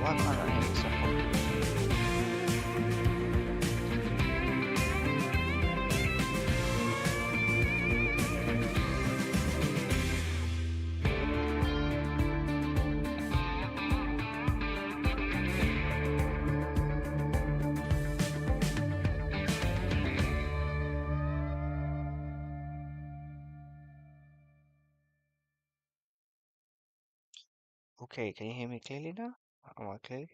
Why can't I hear myself properly? Okay, can you hear me clearly now? Am I clearly?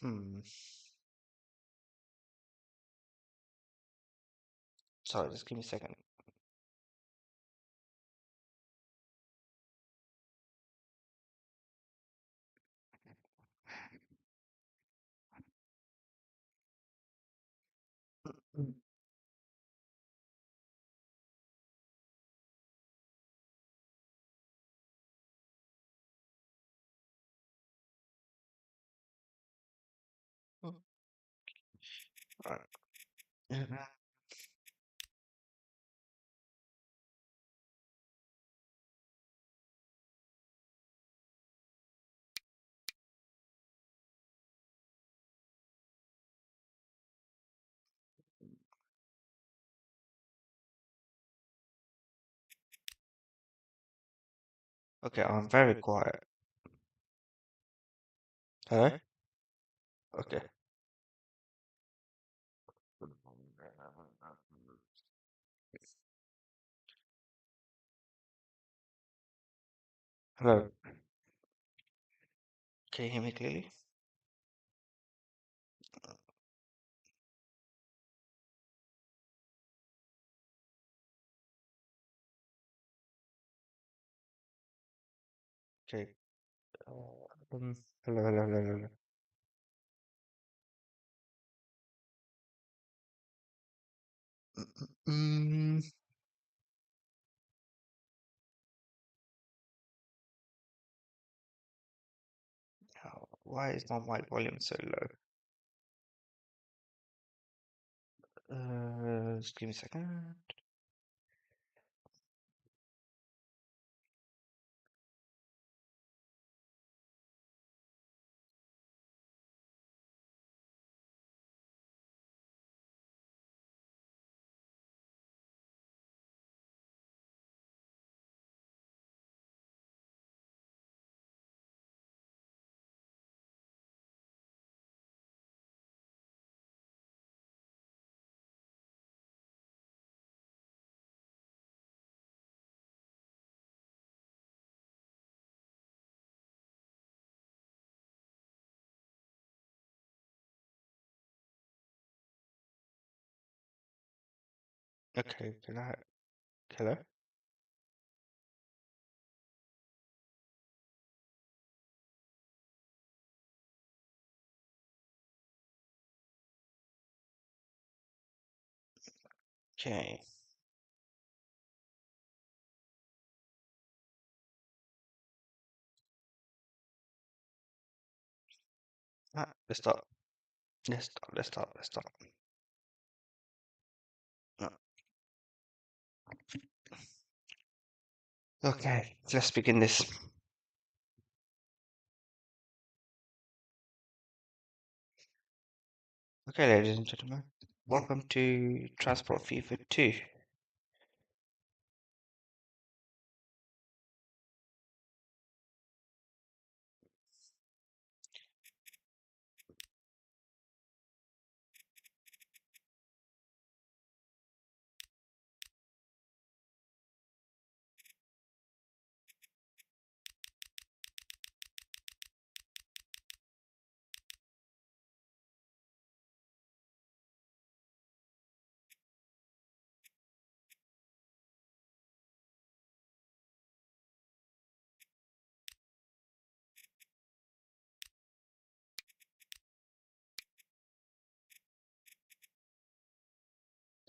Hmm. Sorry, just give me a second. Mm. Alright. Mhm. Okay, I'm very quiet. Hello? Okay. Hello. Can you hear me clearly? Okay. Hello, hello, hello, hello. Mm, why is my mic volume so low? Just give me a second. Okay, can I? Hello? Okay. Let's start. Let's start. Let's start. Let's start. Uh, Okay, let's begin this. Okay, ladies and gentlemen, welcome to Transport FIFA 2.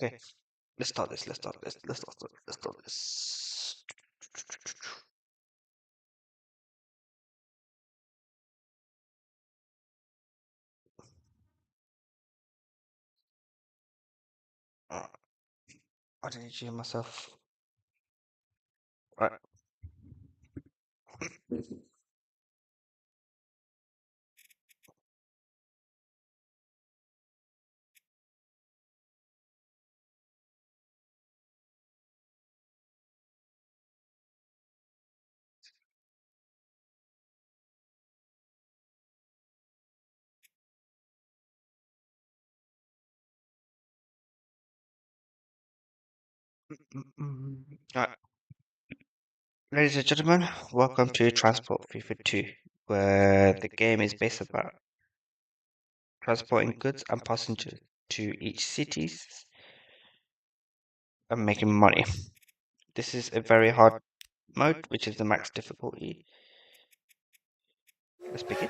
Okay, let's start this. Let's start this. Let's start this. Uh, I didn't hear myself. Right. Right. Ladies and gentlemen, welcome to Transport FIFA 2, where the game is based about transporting goods and passengers to each cities and making money. This is a very hard mode, which is the max difficulty. Let's begin.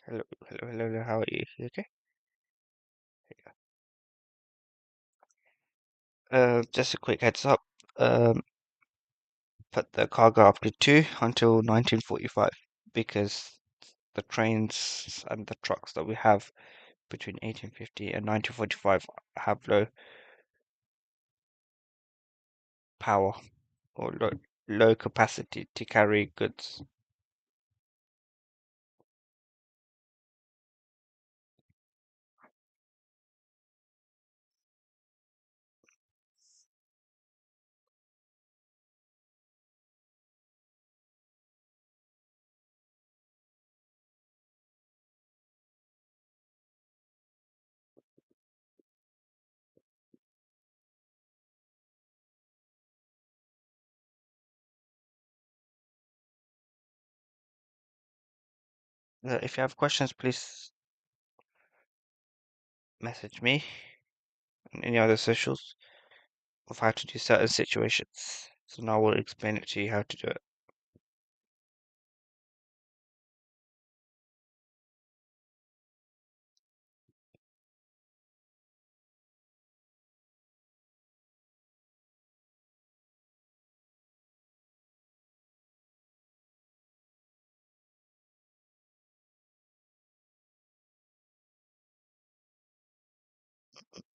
Hello, hello, hello, hello, how are you? You okay? Just a quick heads up. Put the cargo up to 2 until 1945 because the trains and the trucks that we have between 1850 and 1945 have low power or low capacity to carry goods. If you have questions, please message me and any other socials of how to do certain situations. So now we'll explain it to you how to do it.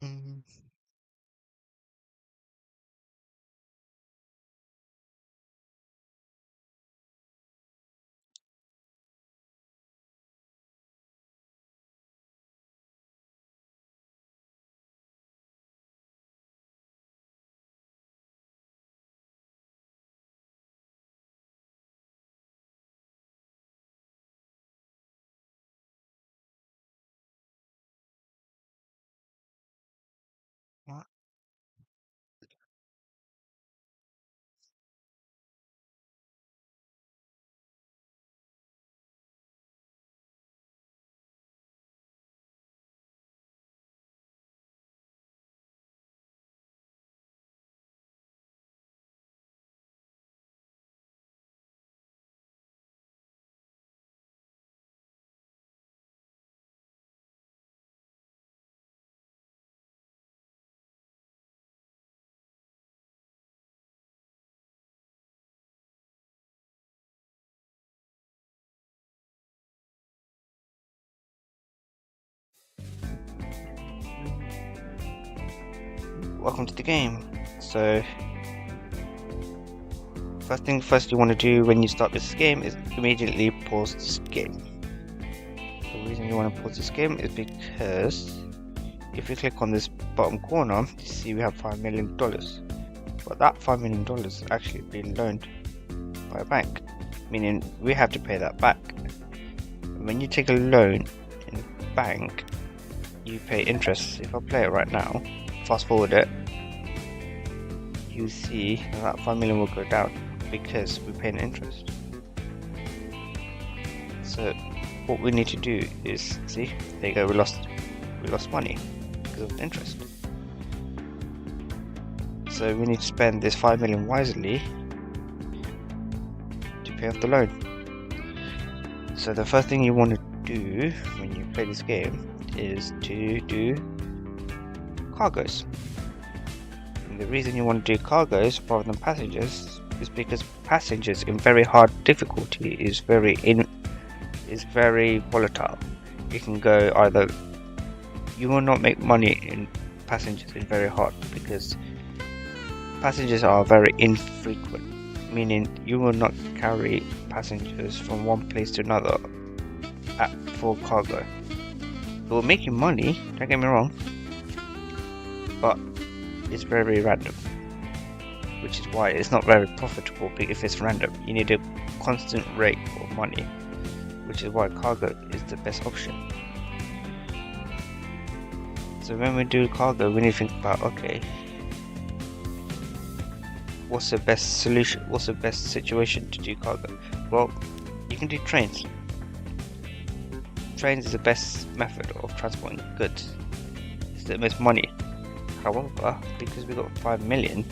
Mm. Right. Welcome to the game. So, first thing first you want to do when you start this game is immediately pause this game. The reason you want to pause this game is because if you click on this bottom corner, you see we have $5 million. But that $5 million is actually being loaned by a bank, meaning we have to pay that back. When you take a loan in a bank, you pay interest. If I play it right now, fast forward it, you see that $5 million will go down because we pay an interest. So what we need to do is, see, there you go, we lost money because of interest. So we need to spend this $5 million wisely to pay off the loan. So the first thing you want to do when you play this game is to do cargoes. And the reason you want to do cargoes rather than passengers is because passengers in very hard difficulty is very volatile. You can go either, you will not make money in passengers in very hard because passengers are very infrequent, meaning you will not carry passengers from one place to another at full cargo. It will make you money, don't get me wrong, but it's very random, which is why it's not very profitable if it's random. You need a constant rate of money, which is why cargo is the best option. So when we do cargo, we need to think about, okay, what's the best solution, what's the best situation to do cargo? Well, you can do trains. Trains is the best method of transporting goods. It's the most money. However, because we got 5 million,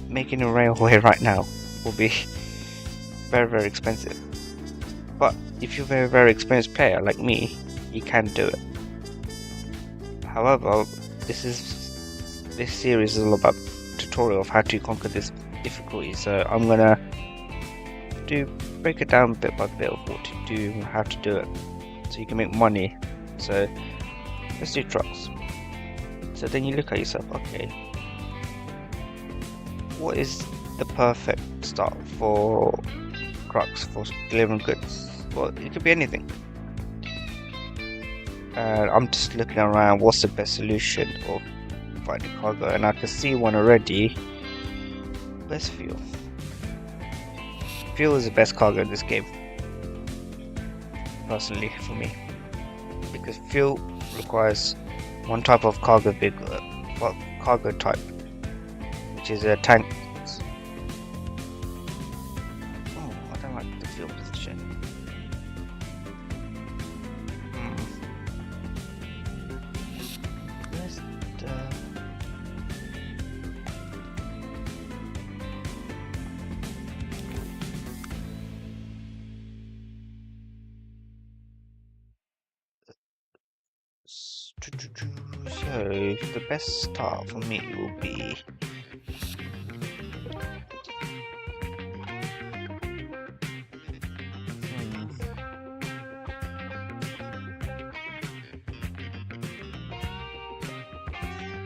making a railway right now will be very expensive. But if you're a very experienced player like me, you can do it. However, this series is all about tutorial of how to conquer this difficulty. So I'm gonna break it down bit by bit of what to do and how to do it, so you can make money. So let's do trucks. So then you look at yourself, okay, what is the perfect start for trucks for delivering goods? Well, it could be anything. I'm just looking around, what's the best solution of finding cargo, and I can see one already. Where's fuel? Fuel is the best cargo in this game, personally for me, because fuel requires one type of cargo cargo type, which is a tank. Oh, I don't like the fuel position. Where's the... So the best start for me will be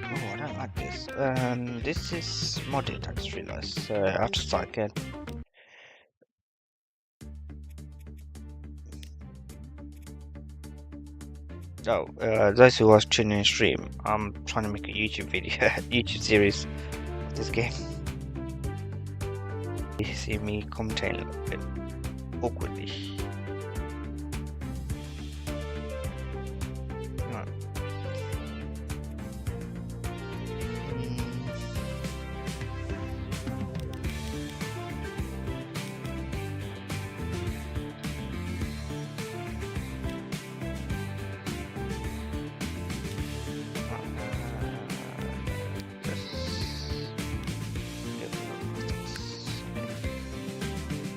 oh, I don't like this. This is modded, I just realised, so I have to start again. Oh, those who are tuning in stream, I'm trying to make a YouTube video, YouTube series of this game. You see me commentating a little bit awkwardly. Right.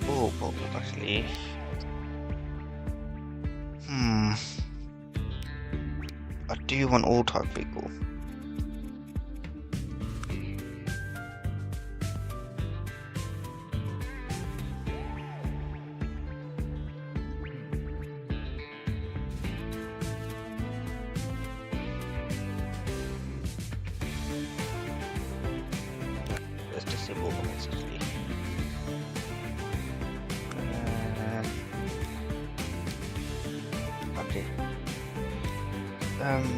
Oh, actually, I do want all type people. Let's disable them actually. Okay.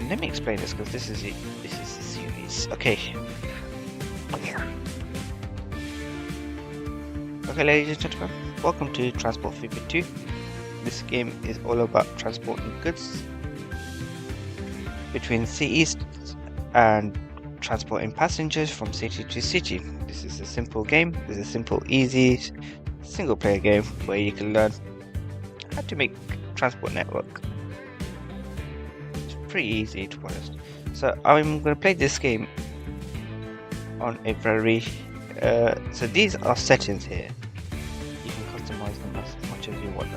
Let me explain this, because this is it. This is the series. Okay. Okay, ladies and gentlemen, welcome to Transport 3.2. This game is all about transporting goods between cities and transporting passengers from city to city. This is a simple game. This is a simple, easy, single-player game where you can learn how to make transport network. It's pretty easy, to be honest. So I'm going to play this game on a very so these are settings here. You can customize them as much as you want.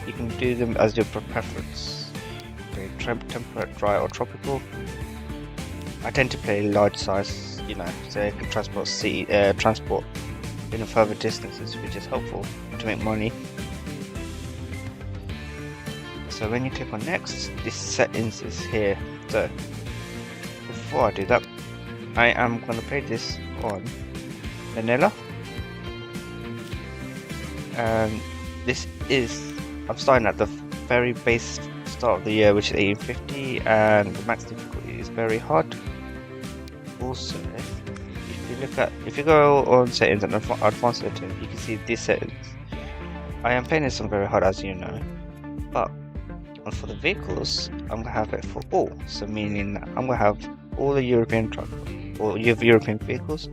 You can do them as your preference. Okay, temperate, dry or tropical. I tend to play large size, you know, so I can transport further distances, which is helpful to make money. So when you click on next, this settings is here. So before I do that, I am going to play this on vanilla, and I'm starting at the very base start of the year, which is 1850, and the max difficulty is very hard. Also, if you go on settings and advanced settings, you can see these settings. I am playing this on very hard, as you know, but for the vehicles, I'm gonna have it for all. So meaning that I'm gonna have all the European vehicles,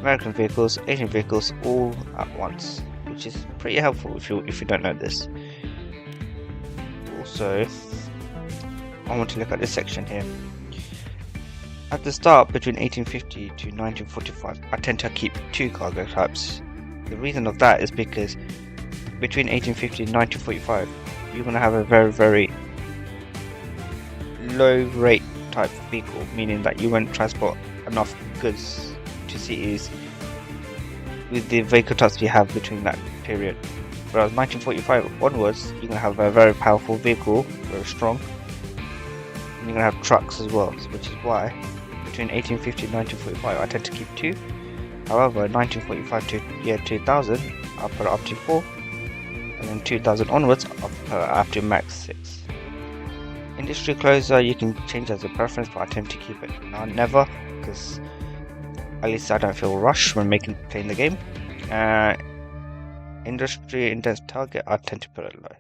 American vehicles, Asian vehicles, all at once, which is pretty helpful if you don't know this. Also, I want to look at this section here. At the start, between 1850 to 1945, I tend to keep 2 cargo types. The reason of that is because between 1850 and 1945, you're going to have a very, very low rate type vehicle, meaning that you won't transport enough goods to cities with the vehicle types you have between that period. Whereas 1945 onwards, you're going to have a very powerful vehicle, very strong, and you're going to have trucks as well, which is why between 1850 and 1945 I tend to keep 2. However, 1945 to year 2000, I'll put it up to 4, and then 2000 onwards, I'll put it up to max 6. Industry closer, you can change as a preference, but I tend to keep it now never, because at least I don't feel rushed when playing the game. Industry index target, I tend to put it low.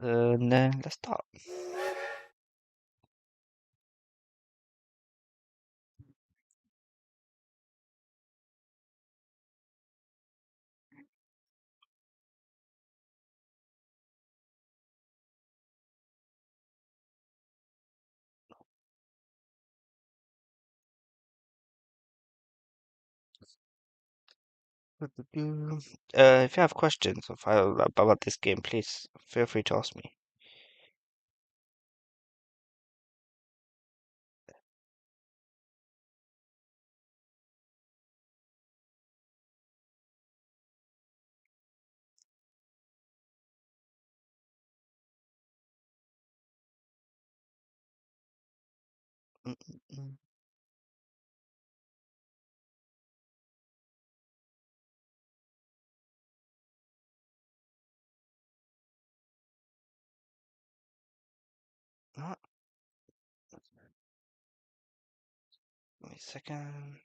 And then let's start. If you have questions about this game, please feel free to ask me. Mm, mm, mm. Alright, give me a second.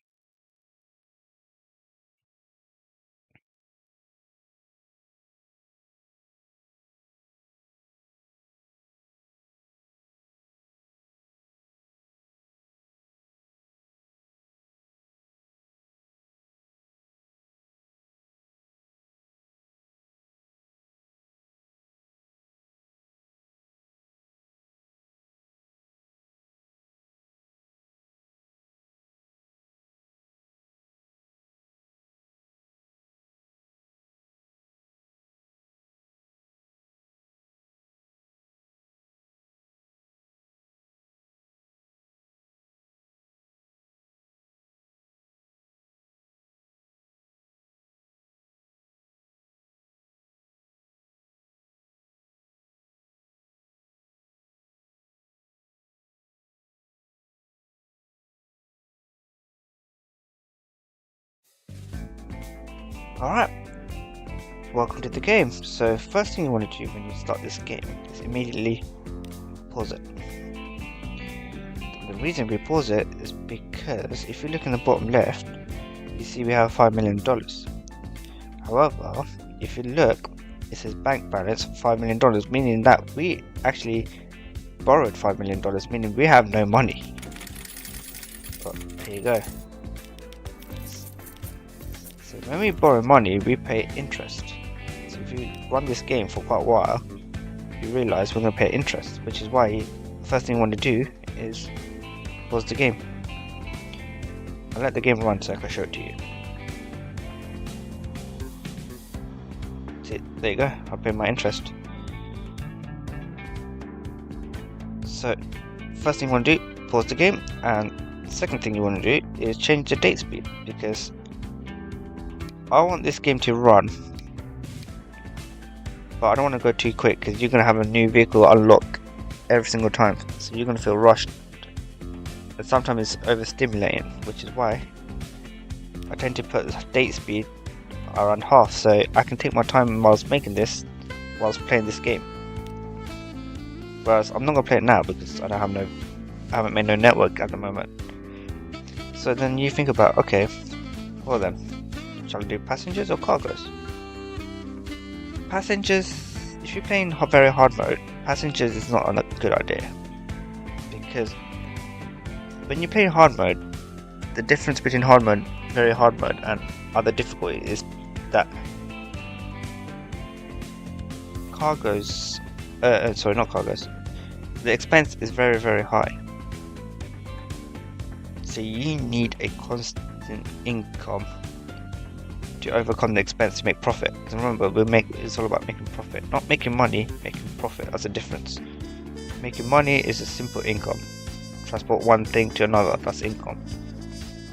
Alright, welcome to the game. So first thing you want to do when you start this game is immediately pause it. The reason we pause it is because if you look in the bottom left, you see we have $5 million. However, if you look, it says bank balance of $5 million, meaning that we actually borrowed $5 million, meaning we have no money. But here you go. So when we borrow money, we pay interest. So if you run this game for quite a while, you realize we're going to pay interest, which is why the first thing you want to do is pause the game. I'll let the game run so I can show it to you. See, there you go, I pay my interest. So first thing you want to do, pause the game, and second thing you want to do is change the date speed, because I want this game to run, but I don't want to go too quick because you're going to have a new vehicle unlock every single time, so you're going to feel rushed, and sometimes it's overstimulating, which is why I tend to put the date speed around half, so I can take my time whilst making this, whilst playing this game. Whereas I'm not going to play it now because I haven't made no network at the moment. So then you think about, okay, well then, shall I do passengers or cargoes? Passengers, if you're playing very hard mode, passengers is not a good idea, because when you're playing hard mode, the difference between hard mode, very hard mode, and other difficulty is that cargoes, sorry, not cargoes, the expense is very, very high. So you need a constant income to overcome the expense to make profit. Because remember, it's all about making profit, not making money, making profit. That's the difference. Making money is a simple income. Transport one thing to another, that's income.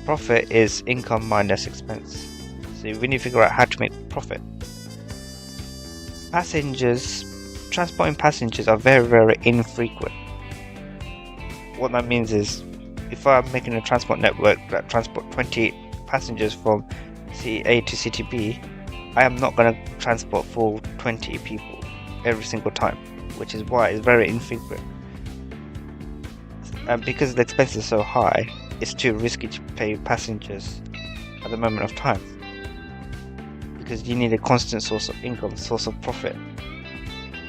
Profit is income minus expense. So we need to figure out how to make profit. Passengers, transporting passengers are very, very infrequent. What that means is, if I'm making a transport network that transport 20 passengers from city A to city B, I am not going to transport full 20 people every single time, which is why it's very infrequent. And because the expense is so high, it's too risky to pay passengers at the moment of time, because you need a constant source of income, source of profit,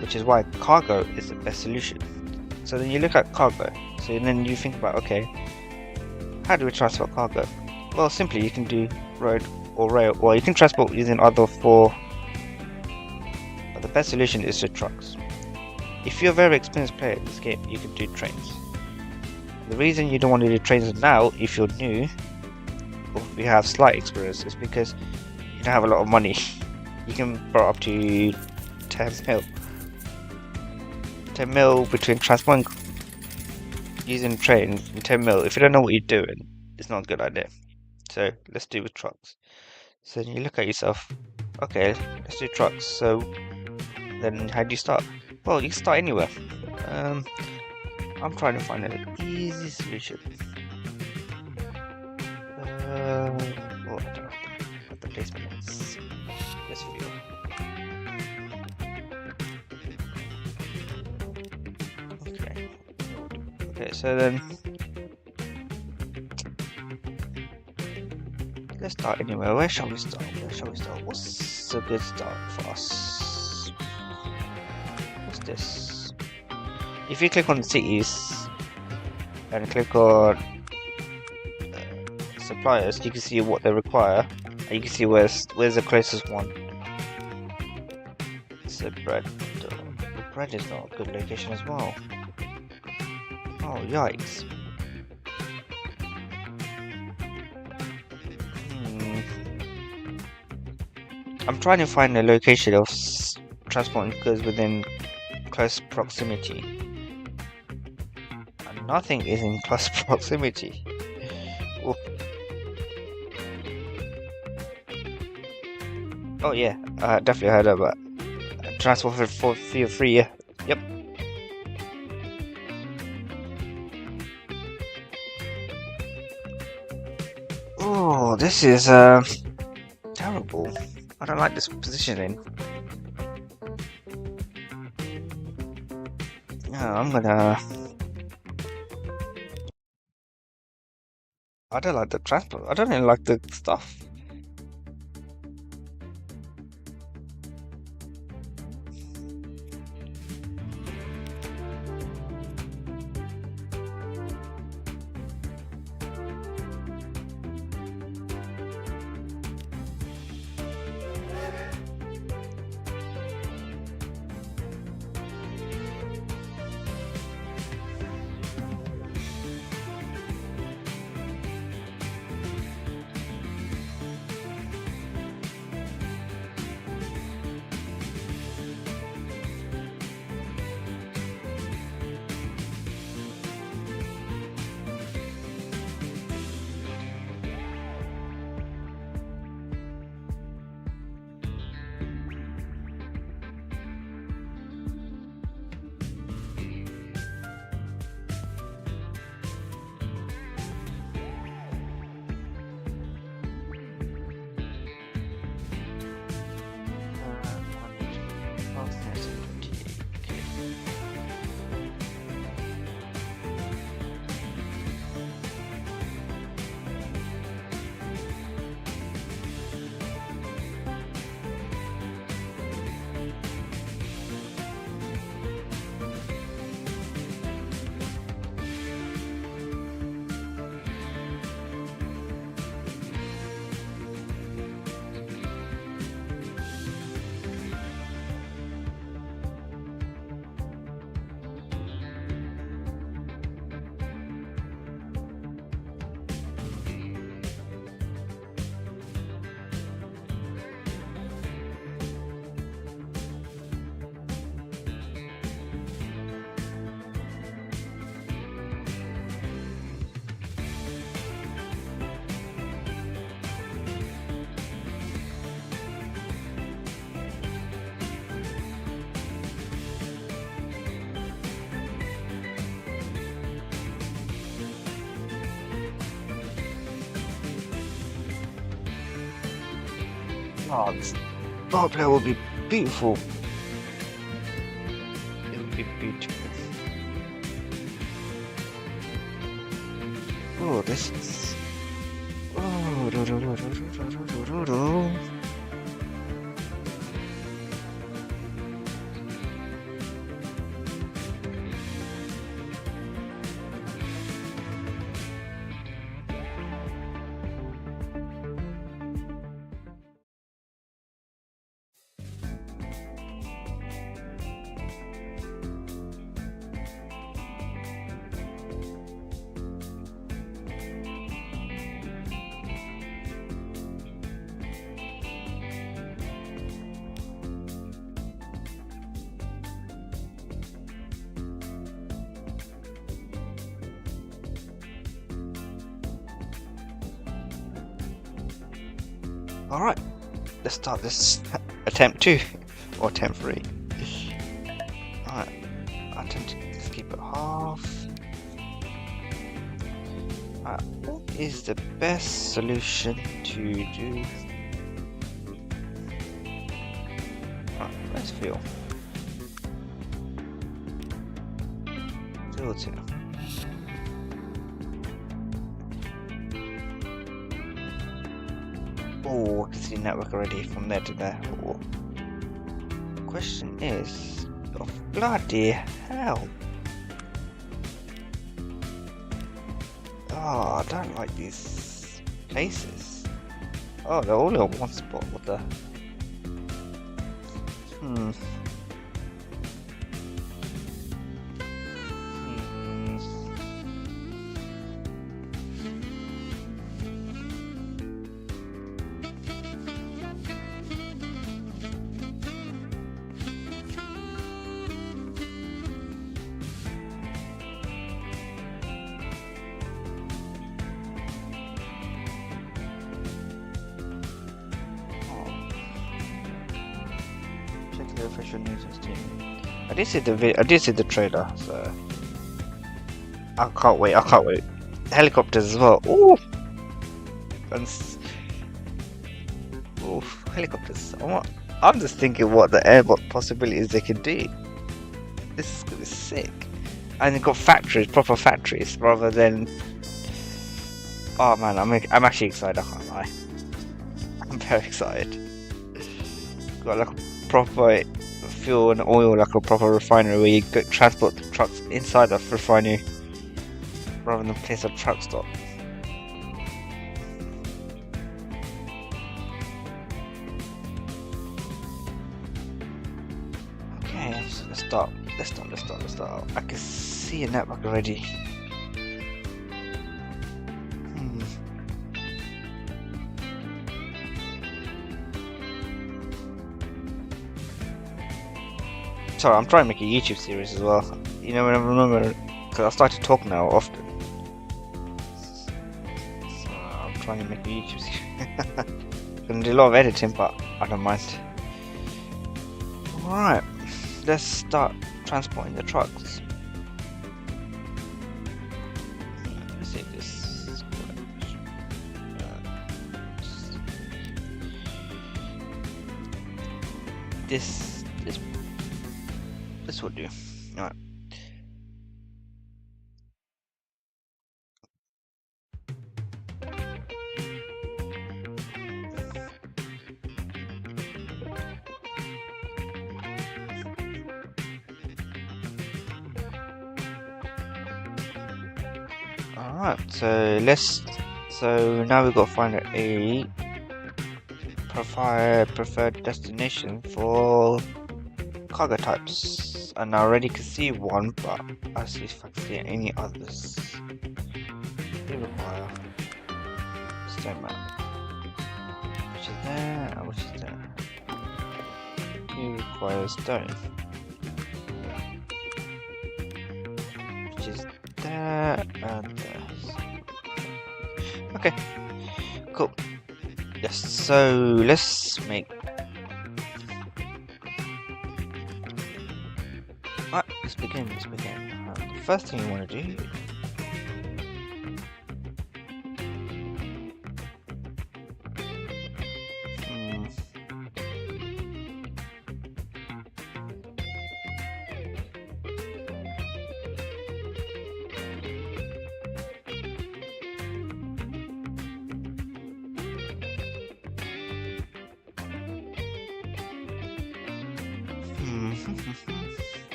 which is why cargo is the best solution. So then you look at cargo, so then you think about, okay, how do we transport cargo? Well, simply you can do road or rail, or you can transport using other four, but the best solution is the trucks. If you're a very experienced player in this game, you can do trains. The reason you don't want to do trains now, if you're new, or if you have slight experience, is because you don't have a lot of money. You can borrow up to 10 mil. 10 mil between transporting using trains and 10 mil. If you don't know what you're doing, it's not a good idea. So let's do with trucks. So then you look at yourself, okay, let's do trucks. So then how do you start? Well, you can start anywhere. I'm trying to find an easy solution. Oh, I don't know what the placement is. Let's view. Okay, so then let's start anywhere. Where shall we start? What's a good start for us? What's this? If you click on cities and click on suppliers, you can see what they require, and you can see where's the closest one. So bread. The bread is not a good location as well. Oh, yikes. I'm trying to find a location of transporting goods within close proximity. And nothing is in close proximity. Ooh. Oh yeah, I definitely heard about transport for free, yeah. Yep. Oh, this is terrible. I don't like this positioning. Yeah, I don't like the transport. I don't even like the stuff. Oh, this roleplay will be beautiful. It will be beautiful. Oh, this is. Oh, Alright, let's start this attempt 2 or attempt 3. Alright, attempt to keep it half. Alright, what is the best solution to do? Alright, let's feel. Feel 2. Oh, I can see the network already from there to there. Oh. The question is, oh, bloody hell! Oh, I don't like these places. Oh, they're all in one spot. What the? The official news team. I did see the trailer, so I can't wait. Helicopters as well. Ooh, ooh, helicopters. I'm just thinking what the airbot possibilities they could do. This is gonna be sick. And they've got factories, proper factories, rather than. Oh man, I'm actually excited. I can't lie. I'm very excited. Got like proper fuel and oil, like a proper refinery where you go transport the trucks inside the refinery rather than place a truck stop. Okay, so let's start. I can see a network already. Sorry, I'm trying to make a YouTube series as well. You know, when I remember, because I started talking now often. So I'm trying to make a YouTube series. Gonna do a lot of editing, but I don't mind. Alright, let's start transporting the trucks. Let's see this. This will do. Alright. Alright, so now we've got to find a preferred destination for cargo types, and I already can see one, but I'll see if I can see any others. We require stone map, which is there, and which is there. We require stone, which is there and there. Okay, cool. Yes, so let's make. Alright, let's begin. The first thing you want to do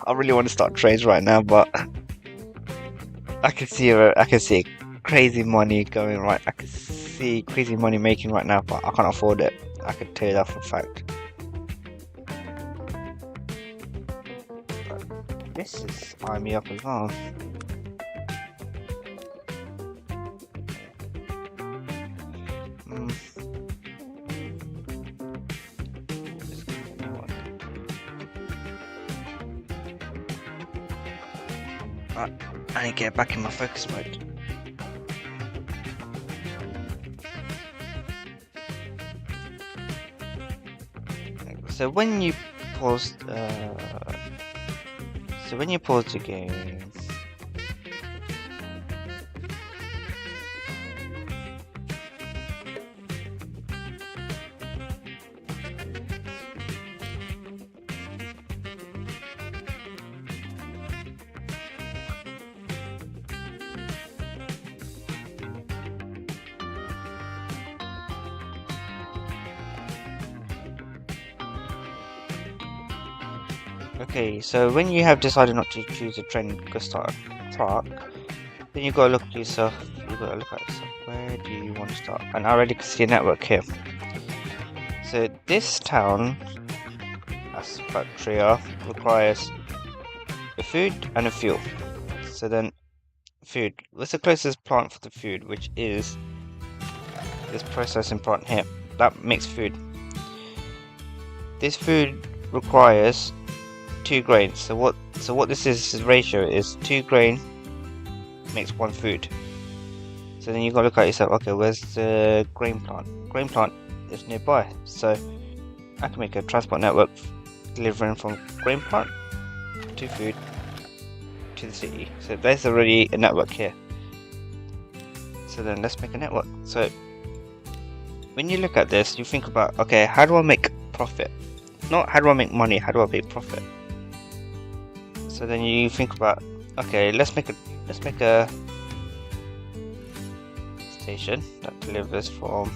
I really want to start trades right now, but I can see crazy money going right. I can see crazy money making right now, but I can't afford it. I can tell you that for a fact. But this is eyeing me up as well. I need to get back in my focus mode. So when you pause, the game, okay, so when you have decided not to choose a trend to start a truck, then you gotta look at yourself. Where do you want to start? And I already can see a network here. So this town, as factory, requires a food and a fuel. So then, food. What's the closest plant for the food? Which is this processing plant here. That makes food. This food requires 2 grains. So what this ratio is 2 grain makes 1 food. So then you gotta look at yourself, okay, where's the grain plant? Grain plant is nearby. So I can make a transport network delivering from grain plant to food to the city. So there's already a network here. So then let's make a network. So when you look at this, you think about, okay, how do I make profit? Not how do I make money, how do I make profit? So then you think about, okay, let's make a station that delivers from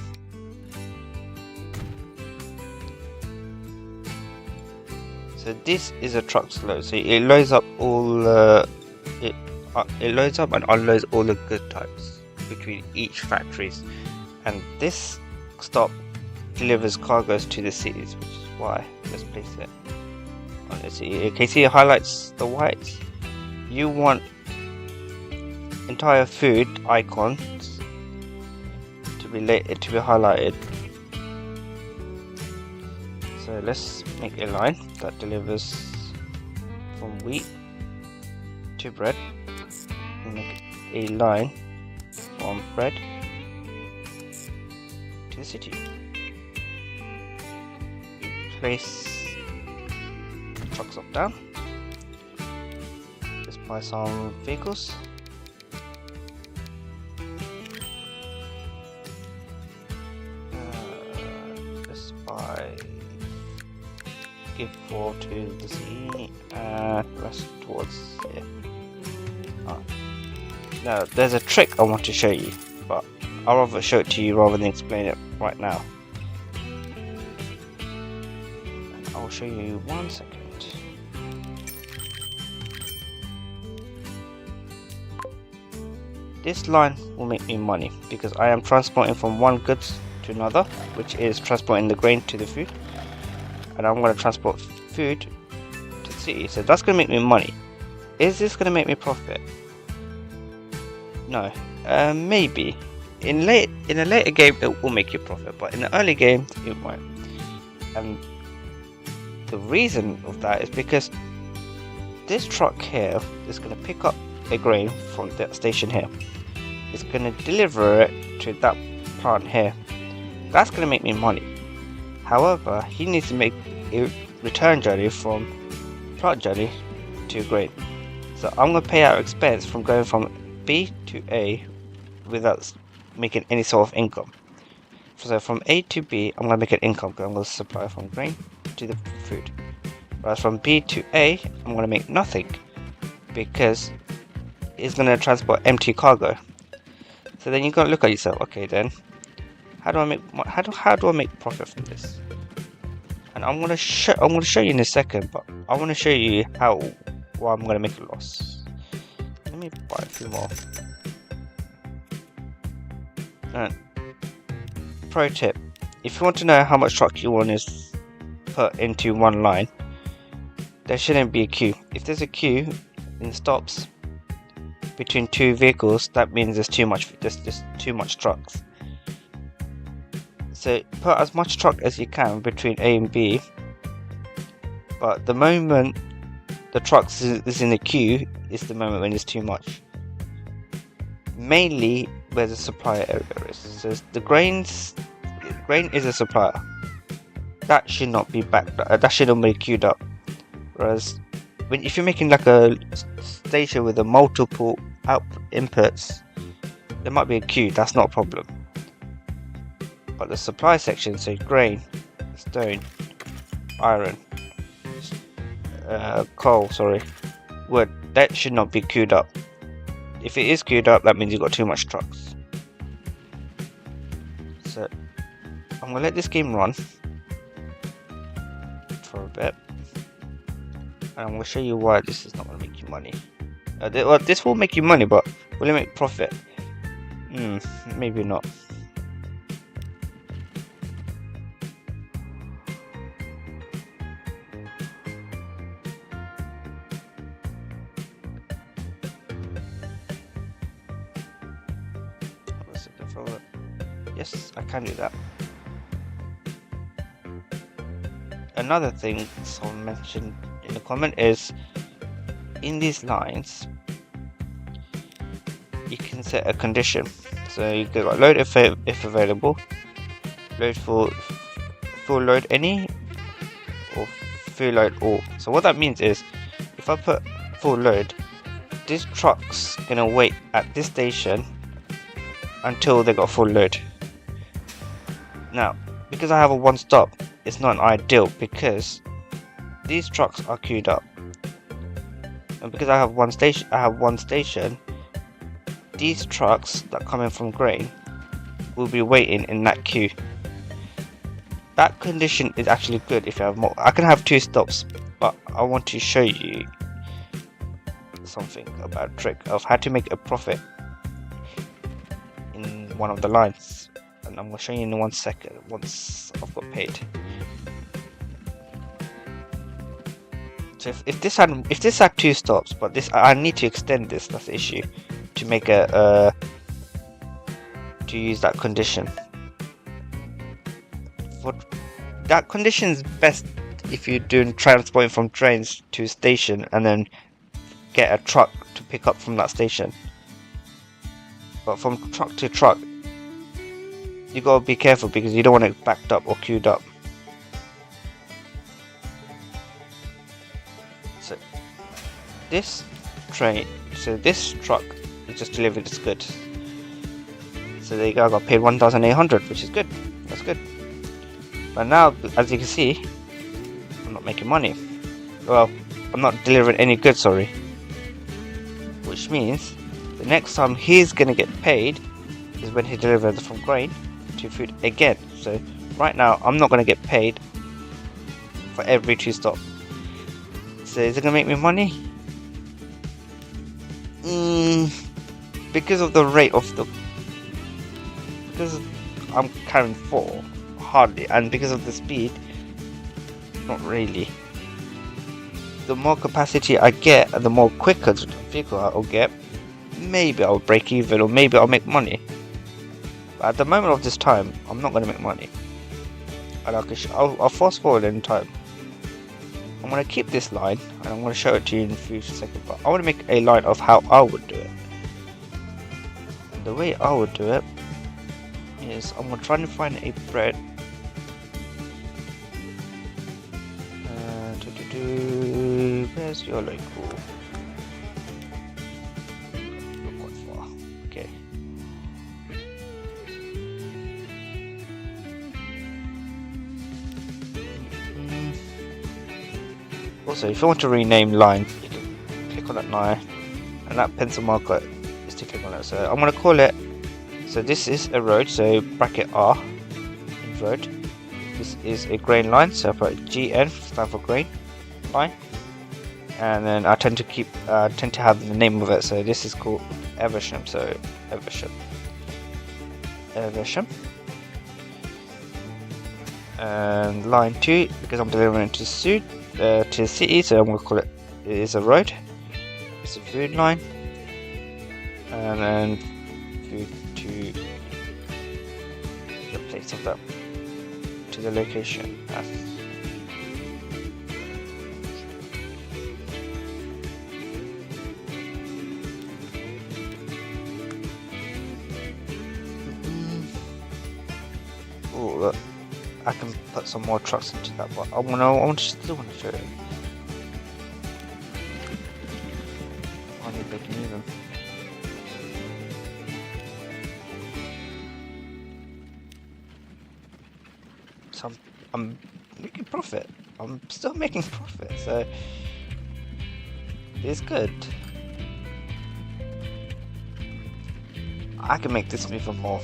so this is a truck's load, so it loads up all it loads up and unloads all the good types between each factories, and this stop delivers cargoes to the cities, which is why let's place it on the city. Okay, see it highlights the whites. You want entire food icons to be highlighted. So let's make a line that delivers from wheat to bread, and make a line from bread to the city. Place the trucks up down. Let's buy some vehicles. Let's buy give 4 to the city and rest towards here. Now there's a trick I want to show you, but I'll rather show it to you rather than explain it right now. And I'll show you 1 second. This line will make me money because I am transporting from one goods to another, which is transporting the grain to the food, and I'm going to transport food to the city, so that's going to make me money. Is this going to make me profit? No. Maybe in a later game it will make you profit, but in the early game it won't. And the reason of that is because this truck here is going to pick up a grain from that station here. It's going to deliver it to that plant here. That's going to make me money. However, he needs to make a return journey from plant journey to grain. So I'm going to pay out expense from going from B to A without making any sort of income. So from A to B, I'm going to make an income because I'm going to supply from grain to the food. Whereas from B to A, I'm going to make nothing because it's going to transport empty cargo. So then you've got to look at yourself, okay then, How do I make profit from this? And I'm gonna show you in a second, but I want to show you why I'm gonna make a loss. Let me buy a few more. And pro tip: if you want to know how much truck you want to put into one line, there shouldn't be a queue. If there's a queue in stops between two vehicles, that means there's too much trucks. So put as much truck as you can between A and B, but the moment the trucks is in the queue is the moment when there's too much. Mainly where the supplier area is. So the grain is a supplier. That should not be that shouldn't be queued up. Whereas if you're making like a station with a multiple inputs, there might be a queue. That's not a problem. But the supply section, so grain, stone, iron, coal, wood, that should not be queued up. If it is queued up, that means you've got too much trucks. So I'm gonna let this game run for a bit, and I'm gonna show you why this is not gonna make you money. Well, this will make you money, but will it make profit? Maybe not. Yes, I can do that. Another thing someone mentioned in the comment is, in these lines you can set a condition. So you can load if available, load full load any, or full load all. So what that means is, if I put full load, this truck's gonna wait at this station until they got full load. Now, because I have a one stop, it's not ideal because these trucks are queued up, and because I have one station, these trucks that come in from grain will be waiting in that queue. That condition is actually good if you have more. I can have two stops, but I want to show you something about a trick of how to make a profit in one of the lines, and I'm going to show you in 1 second once I've got paid. So if this had two stops, but I need to extend this, that's the issue, to make to use that condition. That condition is best if you're doing transporting from trains to a station and then get a truck to pick up from that station. But from truck to truck, you gotta be careful because you don't want it backed up or queued up. So this truck is just delivered its goods. So there you go, I got paid 1,800, which is good. That's good. But now, as you can see, I'm not making money. Well, I'm not delivering any goods, sorry. Which means the next time he's gonna get paid is when he delivers from grain to food again. So right now I'm not gonna get paid for every two stop. So is it gonna make me money? Because of the rate of because I'm carrying 4, hardly, and because of the speed, not really. The more capacity I get and the more quicker the vehicle I'll get, maybe I'll break even or maybe I'll make money. But at the moment of this time, I'm not going to make money. And I'll fast forward in time. I'm going to keep this line and I'm going to show it to you in a few seconds. But I want to make a line of how I would do it. And the way I would do it is I'm going to try to find a bread. Where's your local? Not quite far. Okay. Also, if you want to rename line, you can click on that line, and that pencil marker is to click on it. So I'm going to call it So this is a road, so bracket R in road. This is a grain line, so I put GN stand for grain line. And then I tend to have the name of it, so this is called Eversham, so Eversham. And line 2, because I'm delivering to the city, so I'm going to call it is a road. It's a food line, and then food to the place of that, to the location. Oh look, I can put some more trucks into that, but I still want to show it. I need breaking even. So I'm making profit. I'm still making profit, so it's good. I can make this even more.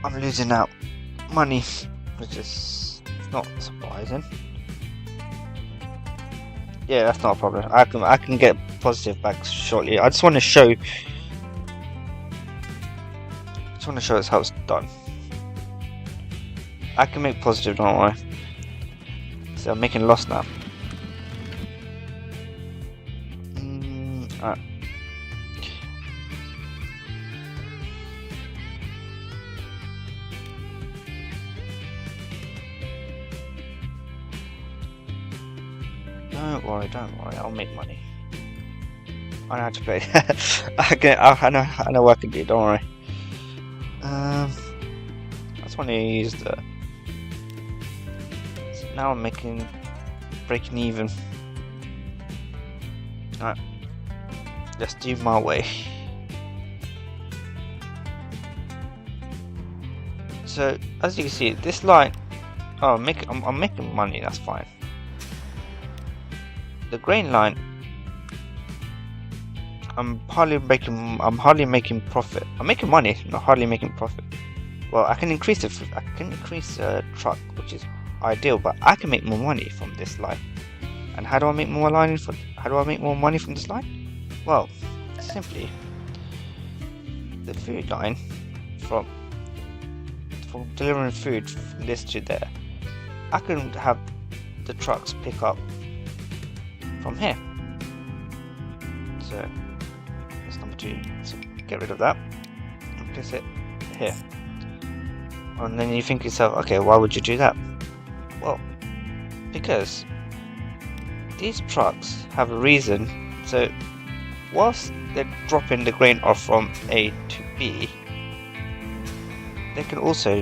I'm losing out money, which is not surprising. Yeah, that's not a problem. I can get positive back shortly. I just want to show. Us how it's done. I can make positive, don't worry. So I'm making loss now. Alright. Don't worry, I'll make money. I know how to play. I know what I can do, don't worry. I just want to use the... So now I'm breaking even. Alright. Let's do my way. So, as you can see, this line... Oh, I'm making money, that's fine. The grain line, I'm hardly making profit. I'm making money, not hardly making profit. Well, I can increase the truck, which is ideal, but I can make more money from this line. And how do I make more money from this line? Well, simply the food line from delivering food from this to there. I can have the trucks pick up from here. So that's number 2. So get rid of that and place it here. And then you think to yourself, okay, why would you do that? Well, because these trucks have a reason. So whilst they're dropping the grain off from A to B, they can also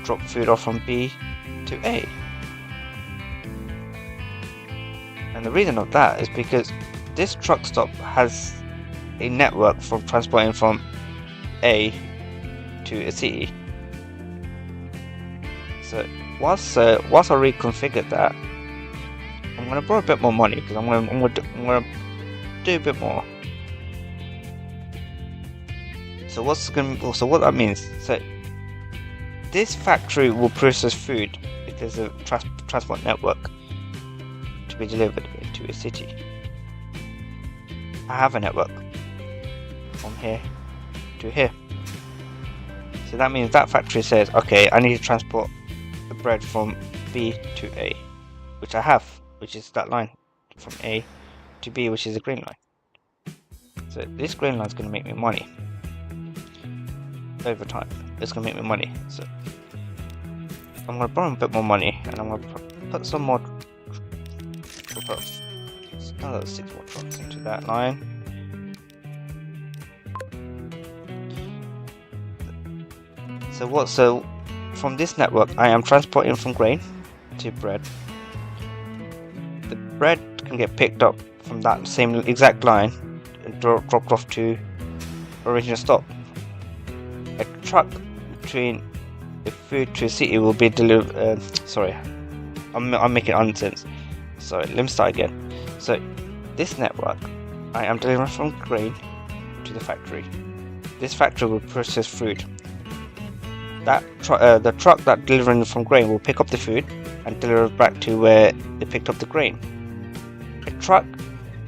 drop food off from B to A. And the reason of that is because this truck stop has a network for transporting from A to a city. So whilst I reconfigured that, I'm gonna borrow a bit more money because I'm gonna do a bit more. So what that means? So this factory will process food if there's a transport network to be delivered into a city. I have a network from here to here. So that means that factory says, okay, I need to transport the bread from B to A, which I have, which is that line from A to B, which is a green line. So this green line is going to make me money over time. It's going to make me money. So I'm going to borrow a bit more money, and I'm going to put some more. Another 6 more trucks into that line. So from this network, I am transporting from grain to bread. the bread can get picked up from that same exact line and dropped off to original stop. A truck between the food to a city will be delivered. Sorry, I'm making nonsense. Sorry, let me start again. So, this network, I am delivering from grain to the factory. This factory will process food. The truck that delivering from grain will pick up the food and deliver it back to where they picked up the grain. A truck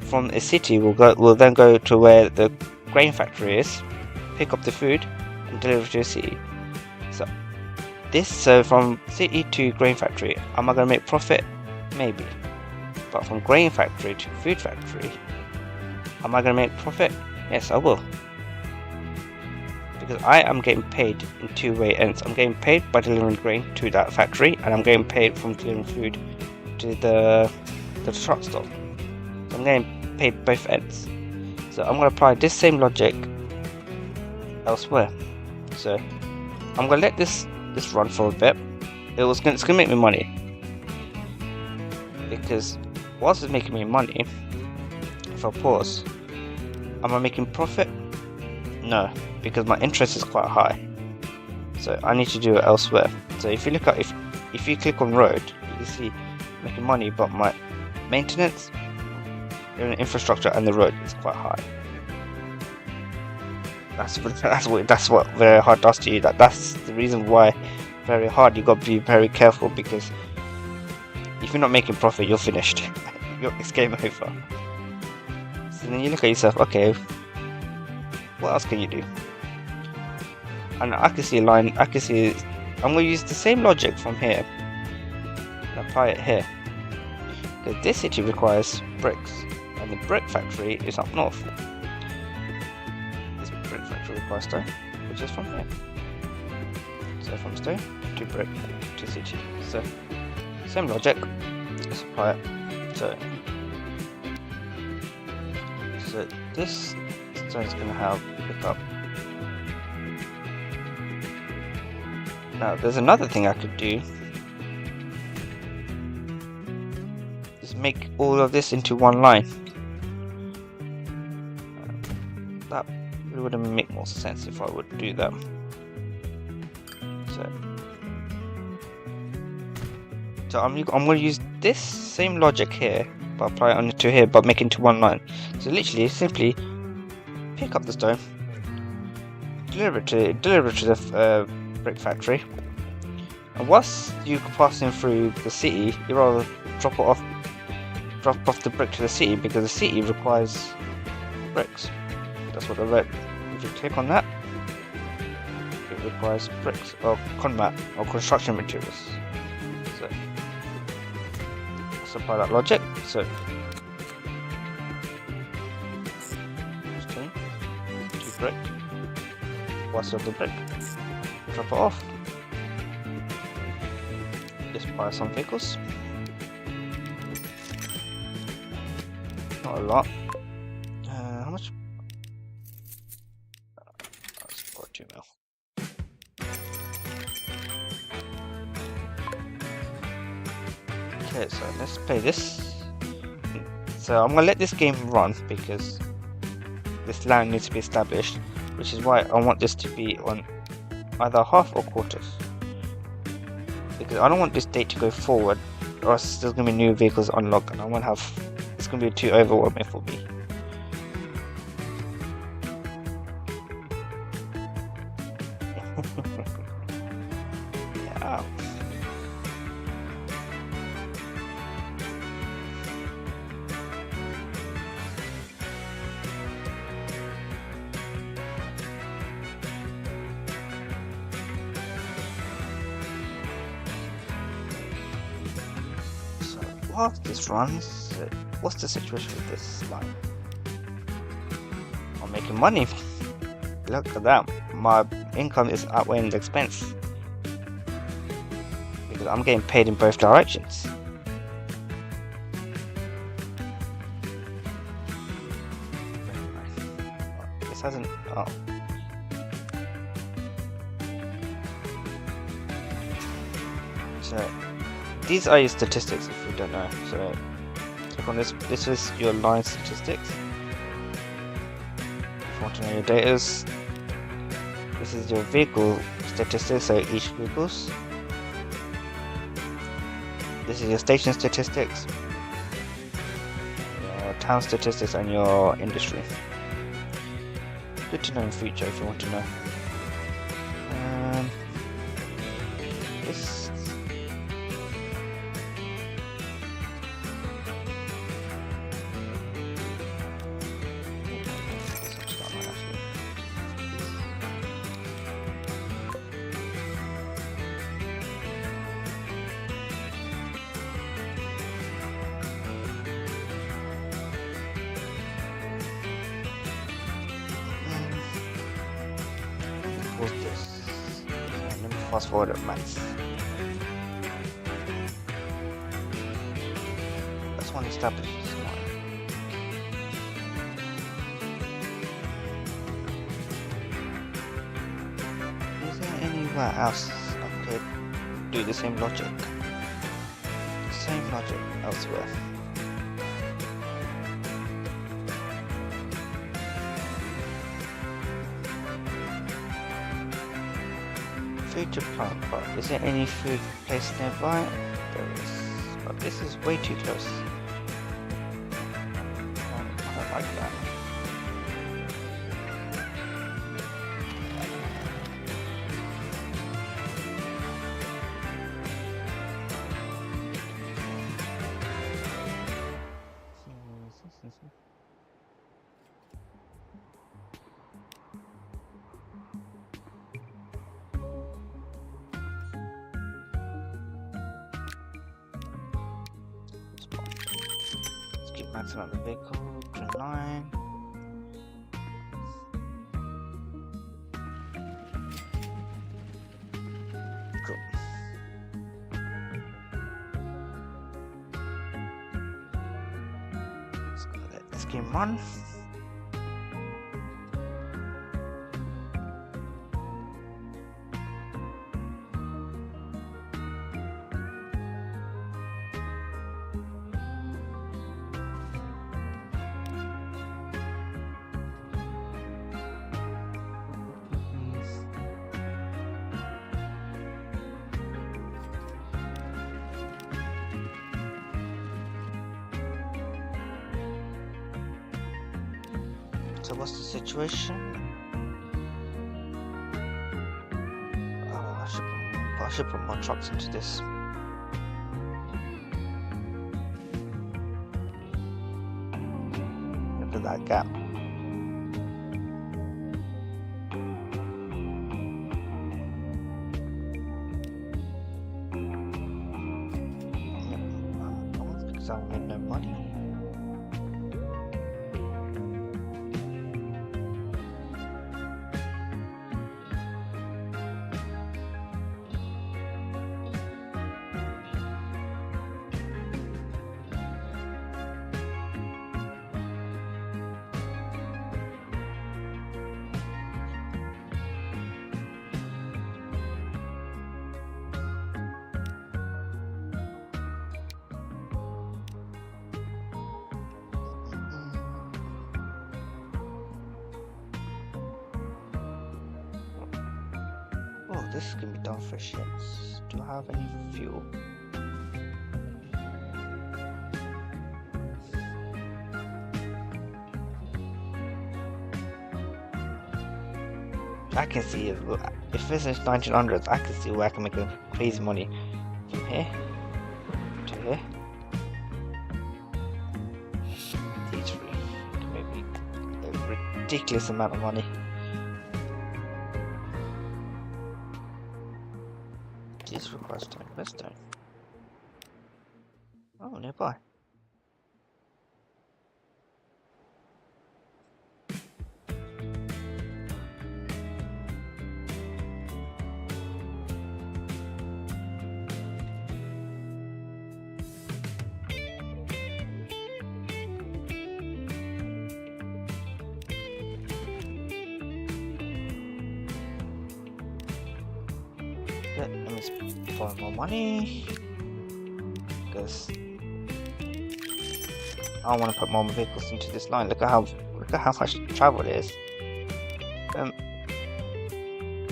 from a city will then go to where the grain factory is, pick up the food and deliver it to a city. So from city to grain factory, am I going to make profit? Maybe. But from grain factory to food factory, am I going to make profit? Yes, I will. Because I am getting paid in two-way ends. I'm getting paid by delivering grain to that factory, and I'm getting paid from delivering food to the truck stop. So I'm getting paid both ends. So I'm going to apply this same logic elsewhere. So I'm going to let this run for a bit. It's going to make me money. Because whilst it's making me money, if I pause, am I making profit? No, because my interest is quite high. So I need to do it elsewhere. So if you look at if you click on road, you can see making money, but my maintenance, infrastructure, and the road is quite high. That's what very hard does to you. That's the reason why very hard. You got to be very careful, because if you're not making profit, you're finished. It's game over. So then you look at yourself. Okay, what else can you do? And I can see a line. I'm going to use the same logic from here and apply it here. Because this city requires bricks, and the brick factory is up north. This brick factory requires stone, which is from here. So from stone to brick to city. So same logic. Let's apply it. So this stone is going to have pick up. Now there's another thing I could do. Is make all of this into one line. That would make more sense if I would do that. So I'm going to use this same logic here, but apply it onto here, but make it into one line. So literally, simply pick up the stone, deliver it to the brick factory, and once you're passing through the city, you rather drop off the brick to the city, because the city requires bricks. That's what I read. If you click on that, it requires bricks or conmat or construction materials. So let's apply that logic. So stone to brick, once of the brick, drop it off. Just buy some vehicles. Not a lot. How much? Let's buy 2 mil. Okay, so let's play this. So I'm gonna let this game run because this land needs to be established, which is why I want this to be on either half or quarters. Because I don't want this date to go forward, or else there's gonna be new vehicles unlocked, and I won't have. It's gonna be too overwhelming for me. Yeah. Whilst this runs, what's the situation with this line? I'm making money. Look at that. My income is outweighing the expense. Because I'm getting paid in both directions. This hasn't... Oh. So... these are your statistics if you don't know. So click on this. This is your line statistics. If you want to know your data, this is your vehicle statistics, so each vehicles. This is your station statistics, your town statistics, and your industry. Good to know in future if you want to know. This was this. Let me fast forward at max. That's one established this one. Is there anywhere else I could do the same logic? Same logic elsewhere. Food to plant, but is there any food place nearby? There is, but this is way too close. I don't like that. Maximum of the vehicle, green line. Cool. Let's go let this game run. So what's the situation? I should put more trucks into this. Look at that gap. Because I'll make no money. Oh, this can be done for ships. Do I have any fuel? I can see it. If this is 1900s, I can see where I can make a crazy money from here to here. These three can make me a ridiculous amount of money. This requires time. Redstone. Oh, nearby. Let me find more money because I want to put more vehicles into this line. Look at how much travel it is.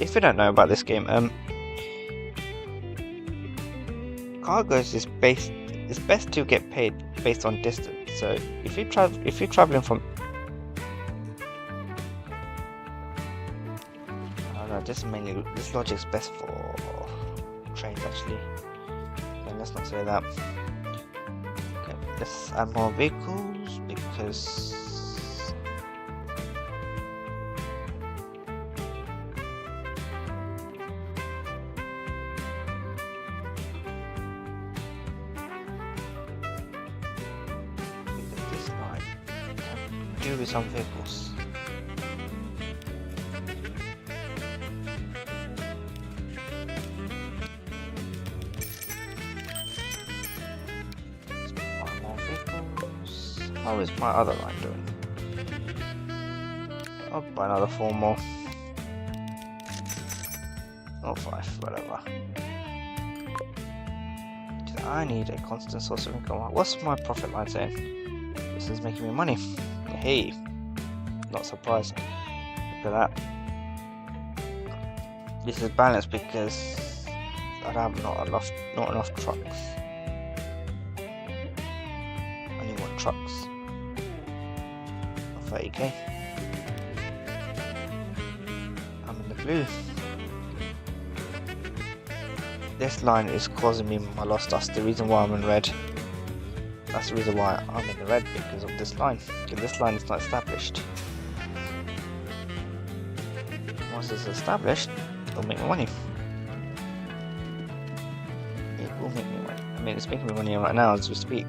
If you don't know about this game, cargoes is best to get paid based on distance. So if you're traveling from, I don't know, this logic is best for trains actually. Okay, let's not say that. Okay, let's add more vehicles because this line can do with some vehicles. How is my other line doing? I'll buy another 4 more. Or 5, whatever. I need a constant source of income. What's my profit line saying? This is making me money. Hey, not surprised. Look at that. This is balanced because I have not enough trucks. I need more trucks. 30k. I'm in the blue. This line is causing me my loss. That's the reason why I'm in red. That's the reason why I'm in the red, because of this line. Because this line is not established. Once it's established, it'll make me money. It will make me money. I mean, it's making me money right now as we speak.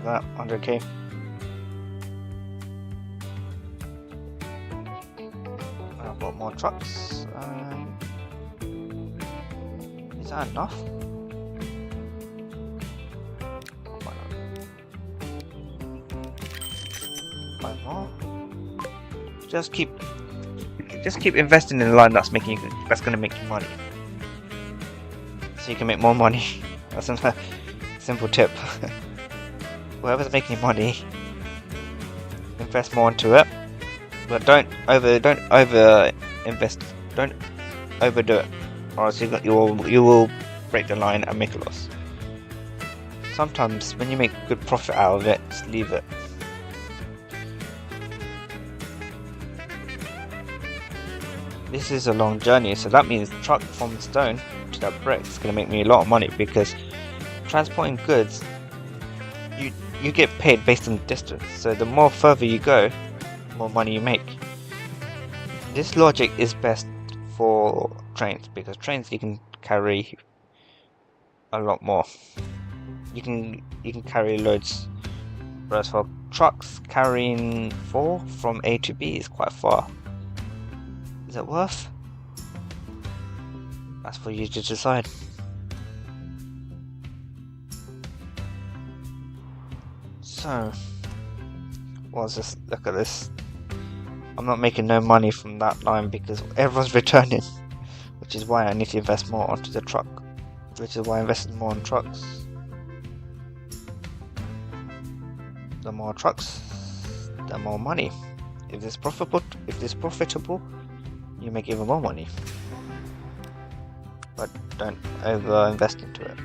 That 100k. More trucks. Is that enough? 5 more. Just keep investing in the line that's going to make you money, so you can make more money. That's a simple tip. Whoever's making money, invest more into it. But don't invest. Don't overdo it, or else you will break the line and make a loss. Sometimes when you make good profit out of it, just leave it. This is a long journey, so that means truck from stone to that brick is going to make me a lot of money, because transporting goods, you get paid based on distance. So the more further you go, more money you make. This logic is best for trains, because trains you can carry a lot more. You can carry loads, whereas for trucks, carrying 4 from A to B is quite far. Is it worth? That's for you to decide. So, what's this? Look at this. I'm not making no money from that line because everyone's returning, which is why I need to invest more onto the truck, which is why I invested more on trucks. The more trucks, the more money. If it's profitable, you make even more money. But don't over invest into it.